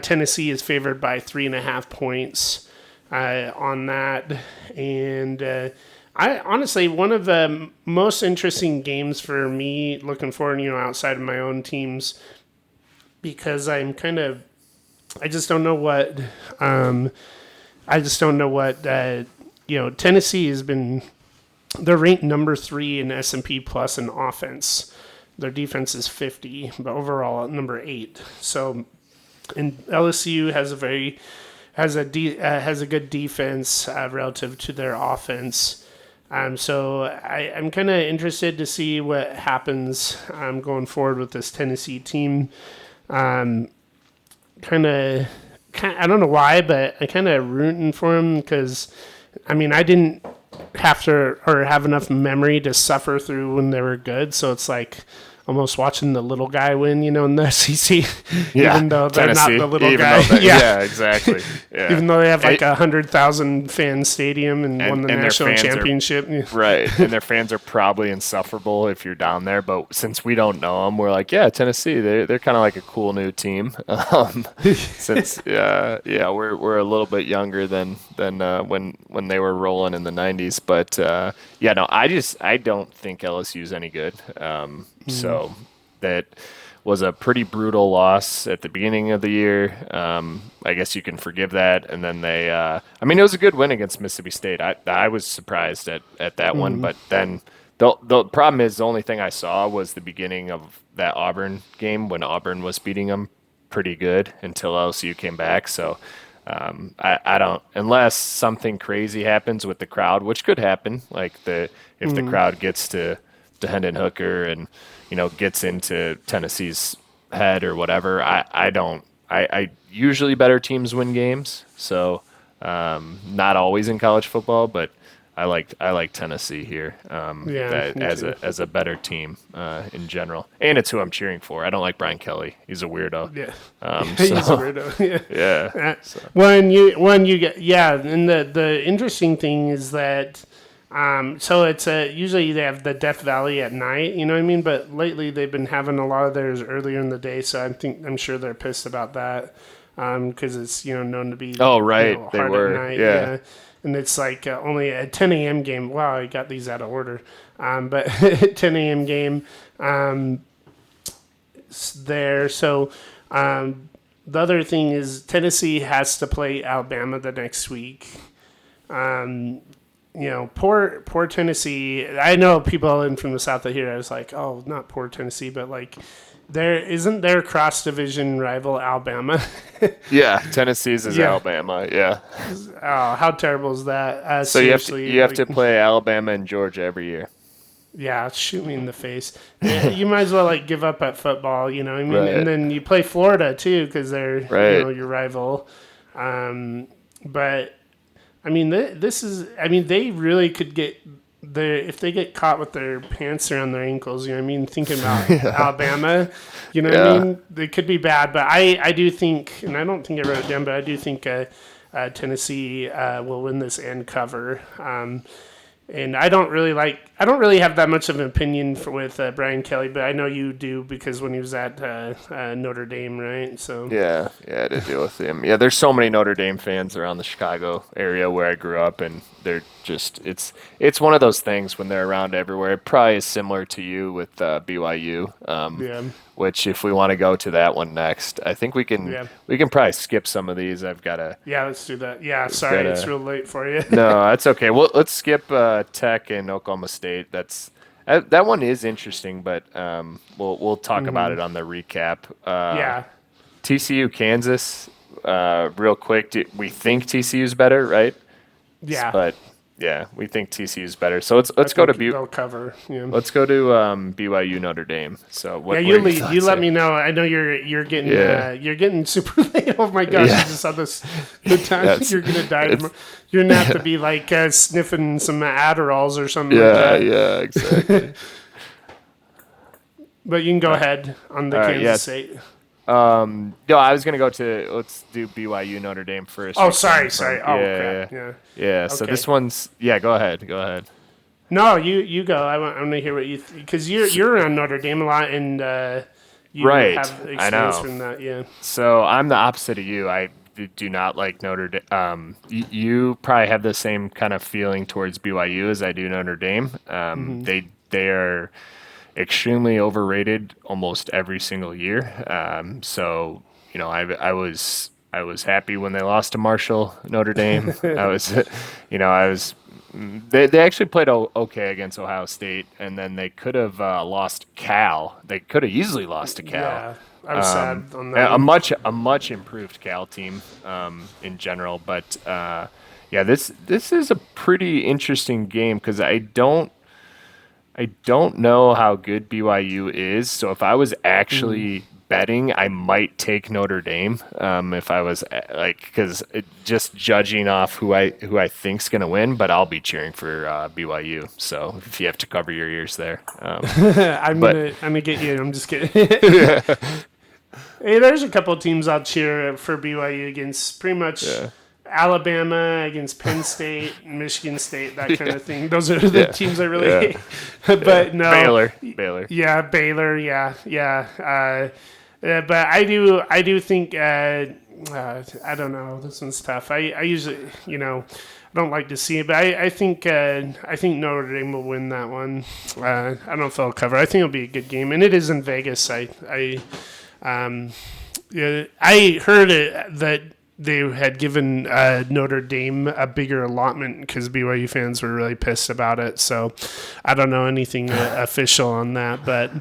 Tennessee is favored by 3.5 points on that. And I honestly, one of the most interesting games for me looking forward, outside of my own teams, because I just don't know what, Tennessee has been, they're ranked number 3 in S&P Plus in offense. Their defense is 50, but overall at number 8. So, and LSU has a good defense relative to their offense. So I'm kind of interested to see what happens going forward with this Tennessee team. I don't know why, but I kind of rooting for them because, I mean, I didn't have to or have enough memory to suffer through when they were good. So it's like almost watching the little guy win, in the SEC, even though they're Tennessee, not the little guy. Yeah, exactly. Yeah. Even though they have like 100,000 fan stadium and won the and their national fans championship. Right, and their fans are probably insufferable if you're down there. But since we don't know them, we're like, yeah, Tennessee, they're kind of like a cool new team. Since we're a little bit younger than when they were rolling in the '90s. But I don't think LSU's any good. So that was a pretty brutal loss at the beginning of the year. I guess you can forgive that. And then it was a good win against Mississippi State. I was surprised at that one. But then the problem is the only thing I saw was the beginning of that Auburn game when Auburn was beating them pretty good until LSU came back. So I don't, unless something crazy happens with the crowd, which could happen, like if the crowd gets to Hendon Hooker and gets into Tennessee's head or whatever. I usually better teams win games, so not always in college football, but I like Tennessee here as a better team in general, and it's who I'm cheering for. I don't like Brian Kelly; he's a weirdo. Yeah, he's a weirdo. Yeah. When you get and the interesting thing is that. So it's usually they have the Death Valley at night, you know what I mean? But lately they've been having a lot of theirs earlier in the day, so I'm sure they're pissed about that because it's known to be They hard were at night, yeah. And it's like only a 10 a.m. game. Wow, I got these out of order, but 10 a.m. game there. So the other thing is Tennessee has to play Alabama the next week. Poor Tennessee. I know people from the South that hear I was like, oh, not poor Tennessee, but like, isn't their cross division rival Alabama? Yeah, Tennessee's is Alabama. Yeah. Oh, how terrible is that? So you have to play Alabama and Georgia every year. Yeah, shoot me in the face. Yeah, you might as well like give up at football, you know what I mean? Right. And then you play Florida too because they're Right. your rival. But I mean, this is. I mean, they really could get if they get caught with their pants around their ankles. You know what I mean? Thinking about Alabama, you know what I mean? They could be bad, but I do think, and I don't think I wrote it down, but I do think Tennessee will win this and cover. And I don't really have that much of an opinion with Brian Kelly, but I know you do because when he was at Notre Dame, right? So Yeah, to deal with him. Yeah, there's so many Notre Dame fans around the Chicago area where I grew up, and they're just it's one of those things when they're around everywhere. It probably is similar to you with BYU. yeah. Which if we want to go to that one next, I think we can probably skip some of these. I've got to. Yeah, let's do that. Yeah, sorry, it's real late for you. No, that's okay. Well, let's skip Tech and Oklahoma State. That one is interesting, but we'll talk about it on the recap. Yeah. TCU Kansas, real quick. We think TCU is better, right? Yeah. But yeah, we think TCU is better. So let's go to they'll cover. Yeah. Let's go to BYU Notre Dame. So what? Yeah, you let me know. I know you're getting super late. Oh my gosh! Yeah. You just saw this. The time you're gonna die. You're gonna have to be like sniffing some Adderalls or something. like that. Yeah, exactly. But you can go ahead on the Kansas State. No, I was gonna let's do BYU Notre Dame first. Oh, sorry. Oh, crap. Yeah. So Okay. this one's go ahead. No, you go. I want to hear what you because you're around Notre Dame a lot and you Right. have I experience know. from that. Yeah. So I'm the opposite of you. I do not like Notre Dame. You probably have the same kind of feeling towards BYU as I do Notre Dame. They are extremely overrated almost every single year. So I was happy when they lost to Marshall, Notre Dame. They actually played okay against Ohio State, and then they could have lost Cal. They could have easily lost to Cal. Yeah. I was sad on that. A much improved Cal team in general, but this is a pretty interesting game because I don't know how good BYU is. So if I was actually betting, I might take Notre Dame. If I was because just judging off who I think's gonna win, but I'll be cheering for BYU. So if you have to cover your ears there, I'm gonna get you. I'm just kidding. Hey, there's a couple of teams I'll cheer for BYU against. Pretty much. Yeah. Alabama against Penn State, Michigan State, that kind of thing. Those are the teams I really hate. But no, Baylor. Yeah, Baylor. Yeah. But I do think I don't know. This one's tough. I usually I don't like to see it, but I think Notre Dame will win that one. I don't know if they'll cover. I think it'll be a good game, and it is in Vegas. I heard that they had given Notre Dame a bigger allotment because BYU fans were really pissed about it. So I don't know anything official on that, but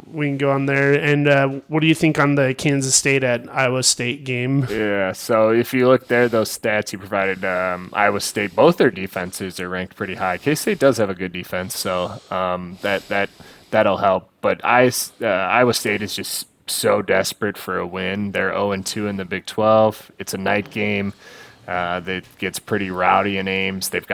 we can go on there. And what do you think on the Kansas State at Iowa State game? Yeah, so if you look there, those stats you provided, Iowa State, both their defenses are ranked pretty high. K-State does have a good defense, so that'll help. But Iowa State is just so desperate for a win. They're 0-2 in the Big 12. It's a night game that gets pretty rowdy in Ames. They do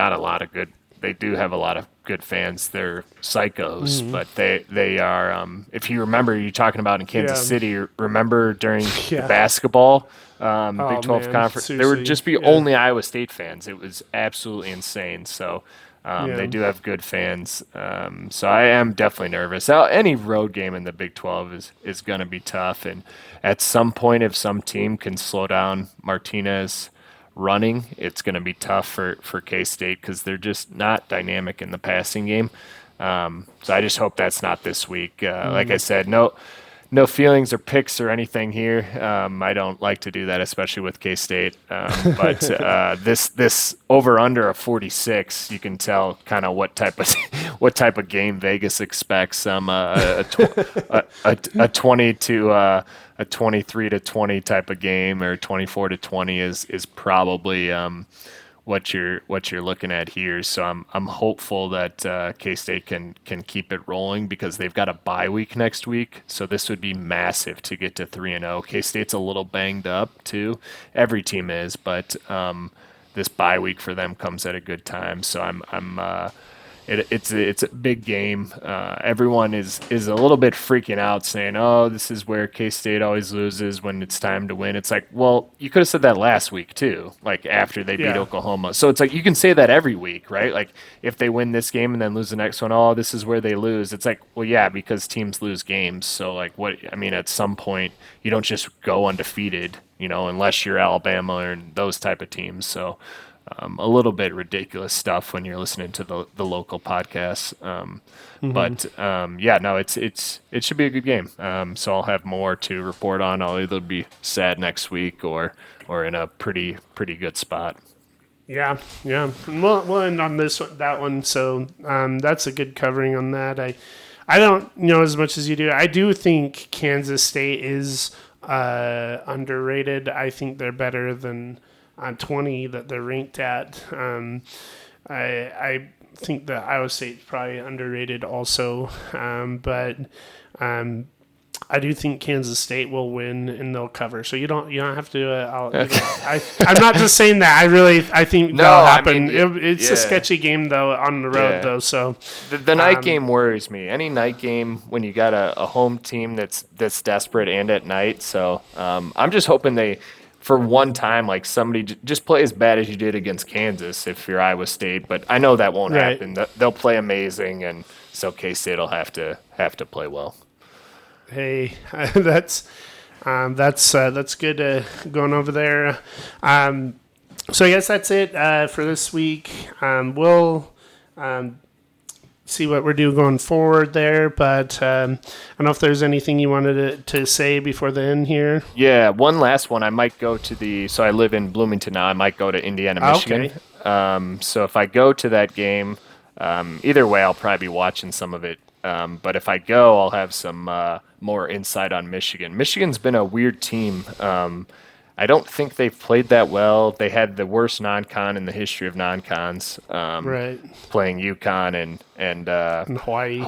have a lot of good fans. They're psychos, but they are. If you remember, you're talking about in Kansas City. Remember during the basketball Big 12 conference, there would just be only Iowa State fans. It was absolutely insane. So. They do have good fans, so I am definitely nervous. Any road game in the Big 12 is going to be tough, and at some point, if some team can slow down Martinez running, it's going to be tough for K-State because they're just not dynamic in the passing game. So I just hope that's not this week. Like I said, no feelings or picks or anything here. I don't like to do that, especially with K-State. But this over under a 46, you can tell kind of what type of game Vegas expects. A 20 to a 23-20 type of game, or 24-20 is probably what you're looking at here. So I'm hopeful that K-State can keep it rolling because they've got a bye week next week. So this would be massive to get to 3-0. K-State's a little banged up too. Every team is, but this bye week for them comes at a good time. So it's a big game. Everyone is a little bit freaking out, saying, "Oh, this is where K-State always loses when it's time to win." It's like, well, you could have said that last week too, like after they beat Oklahoma. So it's like you can say that every week, right? Like if they win this game and then lose the next one, oh, this is where they lose. It's like, well, yeah, because teams lose games. So like, what? I mean, at some point, you don't just go undefeated, unless you're Alabama or those type of teams. So. A little bit ridiculous stuff when you're listening to the local podcasts, but no, it should be a good game. So I'll have more to report on. I'll either be sad next week or in a pretty good spot. Yeah. We'll end on that one. So that's a good covering on that. I don't know as much as you do. I do think Kansas State is underrated. I think they're better than. On 20 that they're ranked at. I think that Iowa State's probably underrated also, but I do think Kansas State will win and they'll cover. So you don't have to. I'm not just saying that. I think that'll happen. I mean, it's a sketchy game though on the road though. So the night game worries me. Any night game when you got a home team that's desperate and at night. So I'm just hoping they. For one time, like somebody just play as bad as you did against Kansas if you're Iowa State, but I know that won't happen. They'll play amazing, and so K-State will have to play well. Hey, that's good going over there. So I guess that's it for this week. We'll see what we're doing going forward there, but I don't know if there's anything you wanted to say before the end here. Yeah, one last one. I might go to so I live in Bloomington now. I might go to Indiana, Michigan. Okay. So if I go to that game, either way, I'll probably be watching some of it. But if I go, I'll have some more insight on Michigan. Michigan's been a weird team. I don't think they've played that well. They had the worst non-con in the history of non-cons. Playing UConn and Hawaii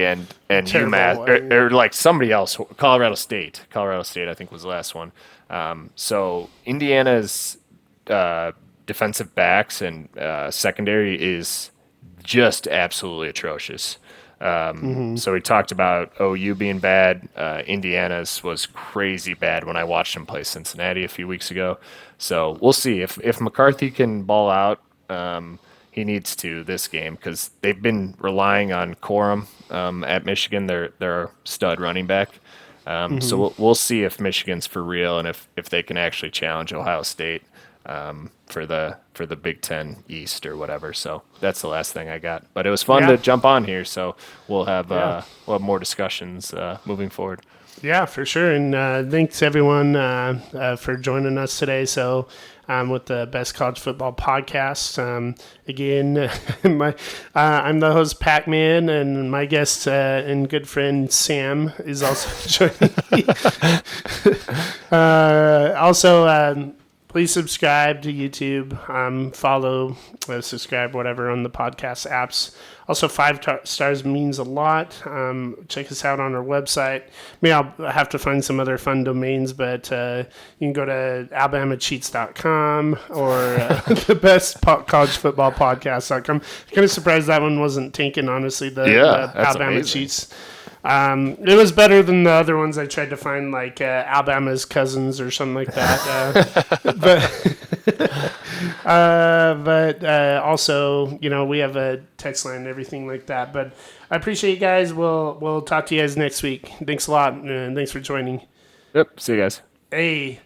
and UMass or like somebody else. Colorado State, I think was the last one. So Indiana's defensive backs and secondary is just absolutely atrocious. So we talked about OU being bad. Indiana's was crazy bad when I watched him play Cincinnati a few weeks ago. So we'll see if McCarthy can ball out. He needs to this game because they've been relying on Corum at Michigan. They're a stud running back. So we'll see if Michigan's for real and if they can actually challenge Ohio State for the Big Ten East or whatever. So that's the last thing I got. But it was fun to jump on here. So we'll have more discussions moving forward. Yeah, for sure. And thanks everyone for joining us today. So with the Best College Football Podcast. Again, I'm the host, Pac-Man, and my guest and good friend, Sam, is also joining me. Also, please subscribe to YouTube, follow, subscribe, whatever, on the podcast apps. Also, 5 stars means a lot. Check us out on our website. Maybe I'll have to find some other fun domains, but you can go to alabamacheats.com or the best college football podcast.com. Kind of surprised that one wasn't taken, honestly, the Alabama amazing. Cheats. It was better than the other ones I tried to find, like Alabama's Cousins or something like that. But also, we have a text line and everything like that. But I appreciate you guys. We'll talk to you guys next week. Thanks a lot, and thanks for joining. Yep. See you guys. Hey.